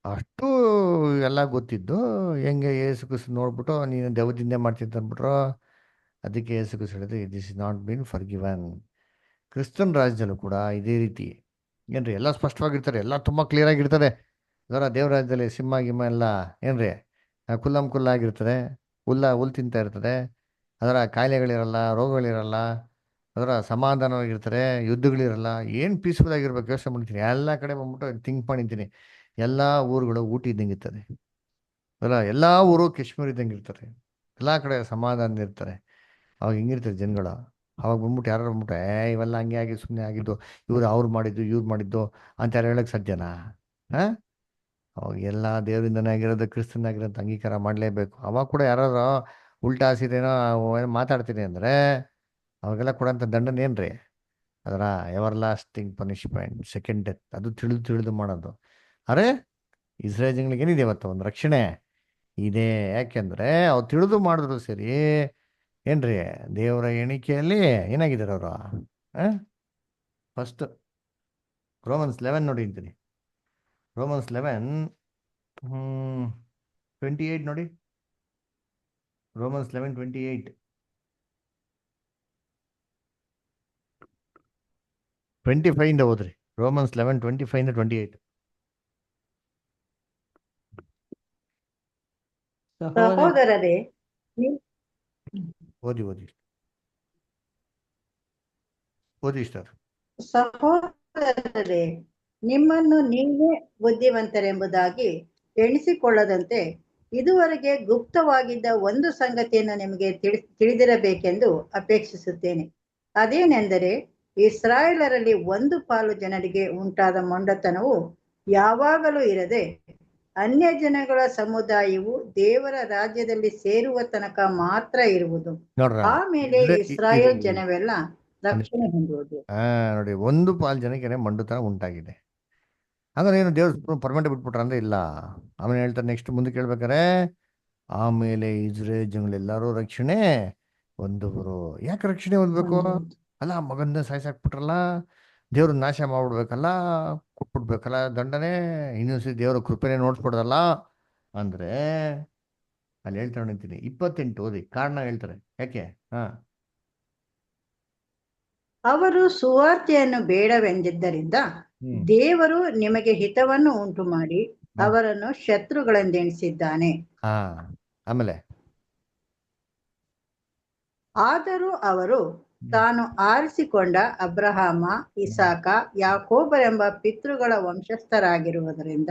ಅಷ್ಟು ಎಲ್ಲ ಗೊತ್ತಿದ್ದು ಹೆಂಗೆ ಯೇಸು ಕ್ರಿಸ್ತ ನೋಡ್ಬಿಟ್ಟು ನೀನು ದೆವ್ವದಿಂದೇ ಮಾಡ್ತಿದ್ದ ಅಂದ್ಬಿಟ್ರು. ಅದಕ್ಕೆ ಯೇಸು ಕ್ರಿಸ್ತ ಹೇಳಿದ್ರೆ this is not been for given. ಕ್ರಿಸ್ತನ್ ರಾಜ್ಯದಲ್ಲೂ ಕೂಡ ಇದೇ ರೀತಿ ಏನ್ರಿ ಎಲ್ಲ ಸ್ಪಷ್ಟವಾಗಿರ್ತಾರೆ, ಎಲ್ಲ ತುಂಬ ಕ್ಲಿಯರ್ ಆಗಿರ್ತದೆ. ಅದರ ದೇವ್ರ ರಾಜ್ಯದಲ್ಲಿ ಸಿಂಹ ಗಿಮ್ಮ ಎಲ್ಲ ಏನ್ರಿ ಕುಲ್ಲ ಆಗಿರ್ತದೆ, ಹುಲ್ಲು ತಿಂತಾ ಇರ್ತದೆ. ಅದರ ಕಾಯಿಲೆಗಳಿರಲ್ಲ, ರೋಗಗಳಿರಲ್ಲ, ಅದರ ಸಮಾಧಾನವಾಗಿರ್ತಾರೆ, ಯುದ್ಧಗಳಿರಲ್ಲ. ಏನು ಪೀಸ್ಫುಲ್ ಆಗಿರ್ಬೇಕು ಯೋಚನೆ ಮಾಡ್ತೀನಿ. ಎಲ್ಲ ಕಡೆ ಬಂದ್ಬಿಟ್ಟು ಥಿಂಕ್ ಮಾಡಿದ್ದೀನಿ, ಎಲ್ಲ ಊರುಗಳು ಊಟಿ ಇದ್ದಂಗೆ ಇರ್ತದೆ. ಅದರ ಎಲ್ಲ ಊರು ಕಾಶ್ಮೀರ ಇದ್ದಂಗೆ ಇರ್ತಾರೆ, ಎಲ್ಲ ಕಡೆ ಸಮಾಧಾನ ಇರ್ತಾರೆ. ಅವಾಗ ಹೆಂಗಿರ್ತಾರೆ ಜನಗಳು? ಅವಾಗ ಬಂದ್ಬಿಟ್ಟು ಯಾರು ಬಂದ್ಬಿಟ್ಟು ಇವೆಲ್ಲ ಹಂಗೆ ಆಗಿ ಸುಮ್ಮನೆ ಆಗಿದ್ದು, ಇವ್ರು ಅವ್ರು ಮಾಡಿದ್ದು ಇವ್ರು ಮಾಡಿದ್ದು ಅಂತ ಯಾರು ಹೇಳಕ್ ಸಾಧ್ಯನಾ? ಹಾಂ, ಅವಾಗ ಎಲ್ಲ ದೇವರಿಂದನೇ ಆಗಿರೋದು, ಕ್ರಿಸ್ತನಾಗಿರೋದು ಅಂಗೀಕಾರ ಮಾಡಲೇಬೇಕು. ಅವಾಗ ಕೂಡ ಯಾರು ಉಲ್ಟಾ ಸೀದೇನೋ ಮಾತಾಡ್ತೀನಿ ಅಂದರೆ ಅವಾಗೆಲ್ಲ ಕೊಡೋಂಥ ದಂಡನೆ ಏನ್ರಿ? ಅದರ ever lasting punishment, second death. ಅದು ತಿಳಿದು ತಿಳಿದು ಮಾಡೋದು. ಅರೆ ಇಸ್ರೇಲ್ಗಳಿಗೆ ಏನಿದೆ ಇವತ್ತು ಒಂದು ರಕ್ಷಣೆ ಇದೆ. ಯಾಕೆಂದ್ರೆ ಅವ್ರು ತಿಳಿದು ಮಾಡಿದ್ರು ಸರಿ ಏನ್ರಿ, ದೇವರ ಎಣಿಕೆಯಲ್ಲಿ ಏನಾಗಿದ್ದಾರೆ ಅವರು? ಫಸ್ಟ್ ರೋಮನ್ಸ್ 11 ನೋಡಿ ಅಂತೀನಿ. ರೋಮನ್ಸ್ 11:28 ನೋಡಿ. ರೋಮನ್ಸ್ 11:28. 25 ಇಂದ ಓದ್ರಿ. ರೋಮನ್ಸ್ 11:25-28. ಸಹೋದರರೇ, ನೀವು ಓದಿ ಓದಿ ಓದಿ ಸರ್. ಸಹೋದರರೇ, ನಿಮ್ಮನ್ನು ನೀವೇ ಬುದ್ಧಿವಂತರೆಂಬುದಾಗಿ ಎಣಿಸಿಕೊಳ್ಳದಂತೆ ಇದುವರೆಗೆ ಗುಪ್ತವಾಗಿದ್ದ ಒಂದು ಸಂಗತಿಯನ್ನು ನಿಮಗೆ ತಿಳಿದಿರಬೇಕೆಂದು ಅಪೇಕ್ಷಿಸುತ್ತೇನೆ. ಅದೇನೆಂದರೆ, ಇಸ್ರಾಯೇಲರಲ್ಲಿ ಒಂದು ಪಾಲು ಜನರಿಗೆ ಉಂಟಾದ ಮೊಂಡತನವು ಯಾವಾಗಲೂ ಇರದೆ ಅನ್ಯ ಜನಗಳ ಸಮುದಾಯವು ದೇವರ ರಾಜ್ಯದಲ್ಲಿ ಸೇರುವ ತನಕ ಮಾತ್ರ ಇರುವುದು. ನೋಡ್ರ, ಆಮೇಲೆ ಇಸ್ರಾಯೇಲ್ ಜನವೆಲ್ಲ ರಕ್ಷಣೆ ಹೊಂದುವುದು. ನೋಡಿ, ಒಂದು ಪಾಲು ಜನಕ್ಕೆ ಮಂಡುತನ ಉಂಟಾಗಿದೆ. ಹಾಗಾದ್ರೆ ಏನು ದೇವ್ರು ಪರ್ಮನೆಂಟ್ ಬಿಟ್ಬಿಟ್ರ ಅಂದ್ರೆ ಇಲ್ಲ. ಆಮೇಲೆ ಹೇಳ್ತಾರೆ ನೆಕ್ಸ್ಟ್ ಮುಂದಕ್ಕೆ ಹೇಳ್ಬೇಕಾರೆ, ಆಮೇಲೆ ಇಸ್ರೇಲ್ ಜನಗಳೆಲ್ಲರೂ ರಕ್ಷಣೆ ಹೊಂದುವರು. ಯಾಕೆ ರಕ್ಷಣೆ ಹೊಂದ್ಬೇಕು? ಅಲ್ಲ, ಮಗನ ಸಾಯ್ಸಾಕ್ಬಿಟ್ರಲ್ಲ, ದೇವ್ರ ನಾಶ ಮಾಡ್ಬಿಡ್ಬೇಕಲ್ಲ, ಕೊಟ್ಬಿಡ್ಬೇಕಲ್ಲ ದಂಡನೆ, ಇನ್ನೊಂದ್ಸರಿ ದೇವ್ರ ಕೃಪೆನೇ ನೋಡ್ಸ್ಬಿಡ್ದಲ್ಲ ಅಂದ್ರೆ ಅಲ್ಲಿ ಹೇಳ್ತಾರೆ ನಿಂತೀನಿ. 28 ಓದಿ, ಕಾರಣ ಹೇಳ್ತಾರೆ ಯಾಕೆ. ಅವರು ಸುವಾರ್ತೆಯನ್ನು ಬೇಡವೆಂದಿದ್ದರಿಂದ ದೇವರು ನಿಮಗೆ ಹಿತವನ್ನು ಉಂಟು ಮಾಡಿ ಅವರನ್ನು ಶತ್ರುಗಳೆಂದೆಣಿಸಿದ್ದಾನೆ. ಆಮೇಲೆ ಆದರೂ ಅವರು ತಾನು ಆರಿಸಿಕೊಂಡ ಅಬ್ರಹಾಮ, ಇಸಾಕ, ಯಾಕೋಬರೆಂಬ ಪಿತೃಗಳ ವಂಶಸ್ಥರಾಗಿರುವುದರಿಂದ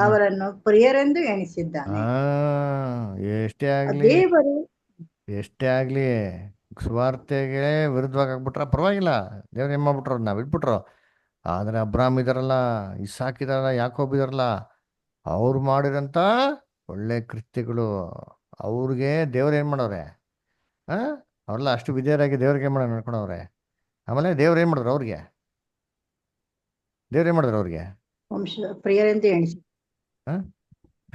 ಅವರನ್ನು ಪ್ರಿಯರೆಂದು ಎಣಿಸಿದ್ದಾನೆ. ದೇವರು ಎಷ್ಟೇ ಆಗ್ಲಿ ಸುವಾರ್ತೆಗೆ ವಿರುದ್ಧವಾಗಿ ಆಗ್ಬಿಟ್ರ ಪರವಾಗಿಲ್ಲ, ದೇವ್ರು ಏನ್ ಮಾಡ್ಬಿಟ್ರು, ನಾವ್ ಬಿಟ್ಬಿಟ್ರು. ಆದ್ರೆ ಅಬ್ರಾಹ್ಮ್ ಇದಾರಲ್ಲ, ಇಸಾಕ್ ಇದಾರಲ್ಲ, ಯಾಕೋಬ್ ಇದಾರಲ್ಲ, ಅವ್ರು ಮಾಡಿರಂತ ಒಳ್ಳೆ ಕೃತ್ಯಗಳು ಅವ್ರಿಗೆ ದೇವ್ರು ಏನ್ ಮಾಡವ್ರೆ? ಅವ್ರೆಲ್ಲ ಅಷ್ಟು ವಿಧೇಯರಾಗಿ ದೇವ್ರಿಗೆ ಏನ್ ಮಾಡ ನಡ್ಕೊಂಡವ್ರೆ. ಆಮೇಲೆ ದೇವ್ರು ಏನ್ ಮಾಡಿದ್ರು ಅವ್ರಿಗೆ? ದೇವ್ರು ಏನ್ ಮಾಡಿದ್ರು ಅವ್ರಿಗೆ? ಪ್ರಿಯರೆಂದು ಎಣಿಸಿ.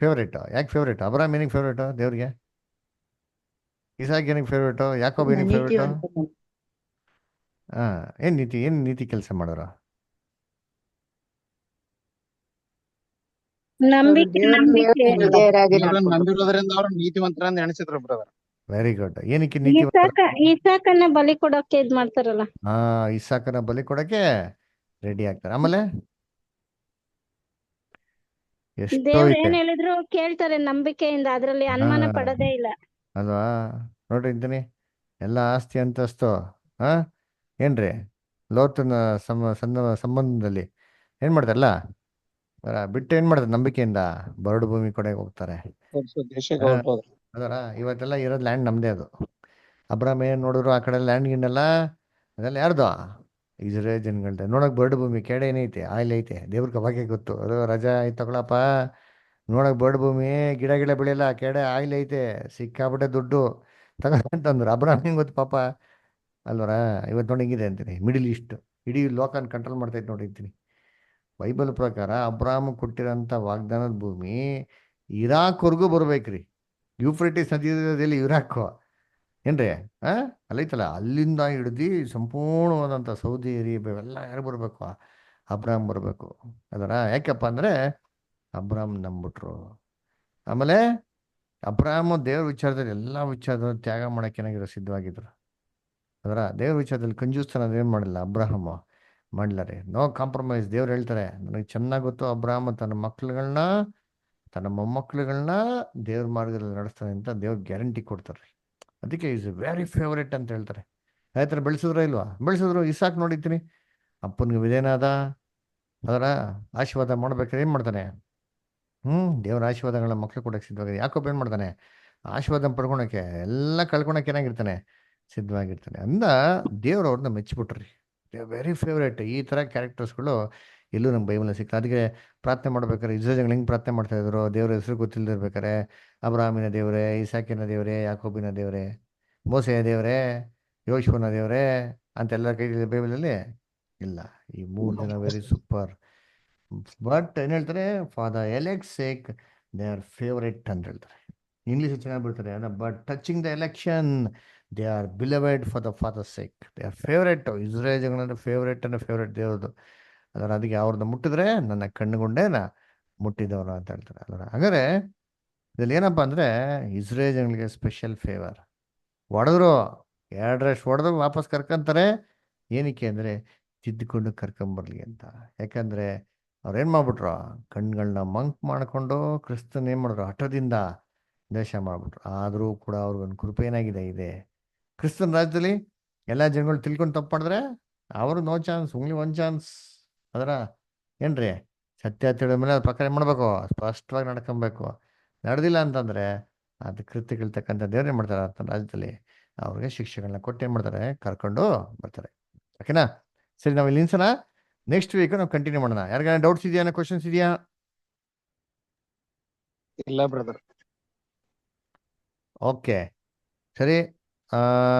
ಫೇವ್ರೇಟ್. ಯಾಕೆ ಫೇವ್ರೇಟ್? ಅಬ್ರಾಹ್ಮ್ ಏನಿಗೆ ಫೇವ್ರೇಟ್ ದೇವ್ರಿಗೆ? ಇಸಾಕ್ ಏನಿಗೆ ಫೇವ್ರೇಟು? ಯಾಕೋಬ್ ಏನಿಗೆ ಫೇವ್ರೇಟು? ಏನ್ ನೀತಿ ಕೆಲಸ ಮಾಡೋರು? ನಂಬಿರೋದ್ರಿಂದ ಅವ್ರು ನೀತಿವಂತರನ್ನ ಎಣಿಸಿದ್ರು ಬ್ರದರ್. Very good. ಏನಕ್ಕೆ ಇಸಾಕನ್ನ ಬಲಿ ಕೊಡೋಕೆ ಇದ್ ಮಾಡ್ತಾರಲ್ಲ. ಇಸಾಕನ ಬಲಿ ಕೊಡಕ್ಕೆ ರೆಡಿ ಆಗ್ತಾರೆ. ಆಮೇಲೆ ದೇವ್ರ ಏನ್ ಹೇಳಿದ್ರು ಕೇಳ್ತಾರೆ ನಂಬಿಕೆಯಿಂದ, ಅದ್ರಲ್ಲಿ ಅನುಮಾನ ಪಡೋದೇ ಇಲ್ಲ ಅಲ್ವಾ? ನೋಡ್ರಿ ಇಂತೀನಿ ಎಲ್ಲ ಆಸ್ತಿ ಅಂತಸ್ತು ಏನ್ರಿ ಲೋತನ ಸಂಬಂಧದಲ್ಲಿ ಏನ್ ಮಾಡ್ತಾರಲ್ಲ ಬಿಟ್ಟು ಏನ್ ಮಾಡ್ತಾರೆ? ನಂಬಿಕೆಯಿಂದ ಬರಡು ಭೂಮಿ ಕಡೆಗೆ ಹೋಗ್ತಾರೆ. ಅದರ ಇವತ್ತೆಲ್ಲ ಇರೋದು ಲ್ಯಾಂಡ್ ನಮ್ದೇ. ಅದು ಅಬ್ರಾಹ್ಮ್ ಏನ್ ನೋಡಿದ್ರು ಆ ಕಡೆ ಲ್ಯಾಂಡ್ ಗಿಂಡೆಲ್ಲ ಅದೆಲ್ಲ ಯಾರ್ದು? ಇಸ್ರೇಲ್ ಜನಗಳ್ದೆ. ನೋಡಕ್ ಬರಡು ಭೂಮಿ ಕೆಡೆ ಏನೈತೆ, ಆಯಿಲ್ ಐತೆ, ದೇವ್ರಿಗೆ ಅವಾಗೆ ಗೊತ್ತು. ಅದು ರಜಾ ಆಯ್ತು ತಗೊಳಪ್ಪ, ನೋಡಕ್ ಬರಡು ಭೂಮಿ, ಗಿಡ ಬೆಳೆಯಲ್ಲ, ಕೆಡೆ ಆಯಿಲ್ ಐತೆ, ಸಿಕ್ಕಾಬಿಟ್ಟೆ ದುಡ್ಡು ತಗೊಂತಂದ್ರು. ಅಬ್ರಾಹ್ಮ್ ಗೊತ್ತು ಪಾಪ ಅಲ್ವರ. ಇವತ್ತು ನೋಡಿ ಹಿಂಗಿದೆ ಅಂತೀನಿ, ಮಿಡಿಲ್ ಈಸ್ಟ್ ಇಡೀ ಲೋಕನ ಕಂಟ್ರೋಲ್ ಮಾಡ್ತೈತೆ ನೋಡಿ ಅಂತೀನಿ. ಬೈಬಲ್ ಪ್ರಕಾರ ಅಬ್ರಾಹ್ಮ್ ಕೊಟ್ಟಿರೋಂಥ ವಾಗ್ದಾನದ ಭೂಮಿ ಇರಾಕ್ವರೆಗೂ ಬರ್ಬೇಕ್ರಿ. ಯೂಫ್ರೆಟಿಸ್ ನದಿಯಲ್ಲಿ ಇರಾಕ್ ಏನ್ರಿ ಅಲ್ಲೈತಲ್ಲ, ಅಲ್ಲಿಂದ ಹಿಡ್ದು ಸಂಪೂರ್ಣವಾದಂಥ ಸೌದಿ ಅರೇಬಿಯಾ ಎಲ್ಲ ಯಾರು ಬರ್ಬೇಕು? ಅಬ್ರಾಹ್ಮ್ ಬರಬೇಕು. ಅದರ ಯಾಕಪ್ಪ ಅಂದರೆ ಅಬ್ರಾಹ್ಮ್ ನಂಬಿಟ್ರು. ಆಮೇಲೆ ಅಬ್ರಾಹ್ಮ್ ದೇವ್ರ ವಿಚಾರದಲ್ಲಿ ಎಲ್ಲ ವಿಚಾರದಲ್ಲಿ ತ್ಯಾಗ ಮಾಡೋಕೆ ಏನಾಗಿರೋ ಸಿದ್ಧವಾಗಿದ್ರು. ಅದರ ದೇವ್ರ ವಿಚಾರದಲ್ಲಿ ಕಂಜೂಸ್ತನ ಏನು ಮಾಡಿಲ್ಲ ಅಬ್ರಾಹಮ್, ಮಾಡ್ಲಾರೆ. No compromise. ದೇವ್ರು ಹೇಳ್ತಾರೆ, ನನಗೆ ಚೆನ್ನಾಗಿ ಗೊತ್ತು ಅಬ್ರಾಹ್ಮ್ ತನ್ನ ಮಕ್ಳುಗಳನ್ನ ತನ್ನ ಮೊಮ್ಮಕ್ಳುಗಳನ್ನ ದೇವ್ರ ಮಾರ್ಗದಲ್ಲಿ ನಡೆಸ್ತಾನೆ ಅಂತ ದೇವ್ರ ಗ್ಯಾರಂಟಿ ಕೊಡ್ತಾರೆ. ಅದಕ್ಕೆ ಈಸ್ ವೆರಿ ಫೇವ್ರೇಟ್ ಅಂತ ಹೇಳ್ತಾರೆ. ಆಯ್ತರ ಬೆಳೆಸಿದ್ರ ಇಲ್ವಾ? ಬೆಳೆಸಿದ್ರು. ಇಸಾಕ್ ನೋಡಿದ್ದೀನಿ, ಅಪ್ಪನಿಗೆ ವಿಧೇನಾದ. ಅದರ ಆಶೀರ್ವಾದ ಮಾಡ್ಬೇಕಾದ್ರೆ ಏನು ಮಾಡ್ತಾನೆ? ದೇವ್ರ ಆಶೀರ್ವಾದಗಳನ್ನ ಮಕ್ಳು ಕೊಡಕ್ಕೆ ಸಿದ್ಧವಾಗಿದೆ. ಯಾಕೋಬ್ ಏನು ಮಾಡ್ತಾನೆ? ಆಶೀರ್ವಾದ ಪಡ್ಕೊಳಕ್ಕೆ ಎಲ್ಲ ಕಳ್ಕೊಳಕ್ಕೆ ಏನಾಗಿರ್ತಾನೆ? ಸಿದ್ಧವಾಗಿರ್ತಾನೆ ಅಂದ ದೇವ್ರು ಅವ್ರನ್ನ ಮೆಚ್ಚಿಬಿಟ್ರಿ. Very favourite. ಈ ಥರ ಕ್ಯಾರೆಕ್ಟರ್ಸ್ಗಳು ಎಲ್ಲೂ ನಮ್ಮ ಬೈಬಲ್ನ ಸಿಕ್ಕಲ್ಲ. ಅದಕ್ಕೆ ಪ್ರಾರ್ಥನೆ ಮಾಡ್ಬೇಕಾದ್ರೆ ಇಸ್ರೇಲ್ಗಳು ಹೆಂಗೆ ಪ್ರಾರ್ಥನೆ ಮಾಡ್ತಾ ಇದ್ರು, ದೇವ್ರ ಹೆಸರು ಗೊತ್ತಿಲ್ಲದಿರ್ಬೇಕಾರೆ, ಅಬ್ರಾಹಾಮಿನ ದೇವರೇ, ಇಸಾಕಿನ ದೇವರೇ, ಯಾಕೋಬಿನ ದೇವರೇ, ಮೋಸೆಯ ದೇವರೇ, ಯೋಶುವನ ದೇವರೇ ಅಂತೆಲ್ಲ ಕೈ ಬೈಬಲಲ್ಲಿ ಇಲ್ಲ. ಈ 3 ಜನ ವೆರಿ ಸೂಪರ್. ಬಟ್ ಏನು ಹೇಳ್ತಾರೆ, for the elect sake they are favourite ಅಂತ ಹೇಳ್ತಾರೆ. ಇಂಗ್ಲೀಷ್ ಚೆನ್ನಾಗಿ ಬಿಡ್ತಾರೆ. But touching the election they are beloved for the father sake. They are favourite. Israel ಜನರ ಫೇವ್ರೇಟ್ ಅಂದ್ರೆ ಫೇವ್ರೇಟ್ ದೇವ್ರದ್ದು. ಅದರ ಅದಕ್ಕೆ ಅವ್ರನ್ನ ಮುಟ್ಟಿದ್ರೆ ನನ್ನ ಕಣ್ಣುಗೊಂಡೇ ಮುಟ್ಟಿದವರು ಅಂತ ಹೇಳ್ತಾರೆ. ಅದರ ಹಾಗಾದ್ರೆ ಇದ್ರಲ್ಲಿ ಏನಪ್ಪ ಅಂದರೆ ಇಸ್ರೇಲ್ ಜನಗಳಿಗೆ ಸ್ಪೆಷಲ್ ಫೇವರ್. ಹೊಡೆದ್ರು 2 ಹೊಡೆದು ವಾಪಸ್ ಕರ್ಕೊಂತಾರೆ. ಏನಕ್ಕೆ ಅಂದರೆ ತಿದ್ದುಕೊಂಡು ಕರ್ಕೊಂಬರ್ಲಿ ಅಂತ. ಯಾಕಂದರೆ ಅವ್ರೇನು ಮಾಡ್ಬಿಟ್ರು, ಕಣ್ಗಳನ್ನ ಮಂಕ್ ಮಾಡಿಕೊಂಡು ಕ್ರಿಸ್ತನ್ ಏನು ಮಾಡಿದ್ರು, ಹಠದಿಂದ ದ್ವೇಷ ಮಾಡಿಬಿಟ್ರು. ಆದರೂ ಕೂಡ ಅವ್ರಿಗೊಂದು ಕೃಪೆ ಏನಾಗಿದೆ ಇದೆ, ಕ್ರಿಸ್ತನ ರಾಜ್ಯದಲ್ಲಿ ಎಲ್ಲ ಜನಗಳು ತಿಳ್ಕೊಂಡು ತಪ್ಪು ಮಾಡಿದ್ರೆ ಅವರು ನೋ ಚಾನ್ಸ್, ಓನ್ಲಿ 1 ಚಾನ್ಸ್. ಅದರ ಏನ್ರಿ, ಸತ್ಯ ತಿಳಿದ ಮೇಲೆ ಅದ್ರ ಪ್ರಕಾರ ಏನು ಮಾಡಬೇಕು, ಸ್ಪಷ್ಟವಾಗಿ ನಡ್ಕೊಬೇಕು. ನಡೆದಿಲ್ಲ ಅಂತಂದರೆ ಅದು ಕೃತ್ಯಗಳ್ತಕ್ಕಂಥ ದೇವ್ರು ಏನು ಮಾಡ್ತಾರೆ, ತನ್ನ ರಾಜ್ಯದಲ್ಲಿ ಅವ್ರಿಗೆ ಶಿಕ್ಷೆಗಳನ್ನ ಕೊಟ್ಟು ಏನು ಮಾಡ್ತಾರೆ, ಕರ್ಕೊಂಡು ಬರ್ತಾರೆ. ಓಕೆನಾ? ಸರಿ, ನಾವು ಇಲ್ಲಿ ನಿಲ್ಸೋಣ. ನೆಕ್ಸ್ಟ್ ವೀಕ್ ನಾವು ಕಂಟಿನ್ಯೂ ಮಾಡೋಣ. ಯಾರಿಗಾನ ಡೌಟ್ಸ್ ಇದೆಯಾ, ಕ್ವಶನ್ಸ್ ಇದೆಯಾ? ಇಲ್ಲ ಬ್ರದರ್. ಓಕೆ, ಸರಿ.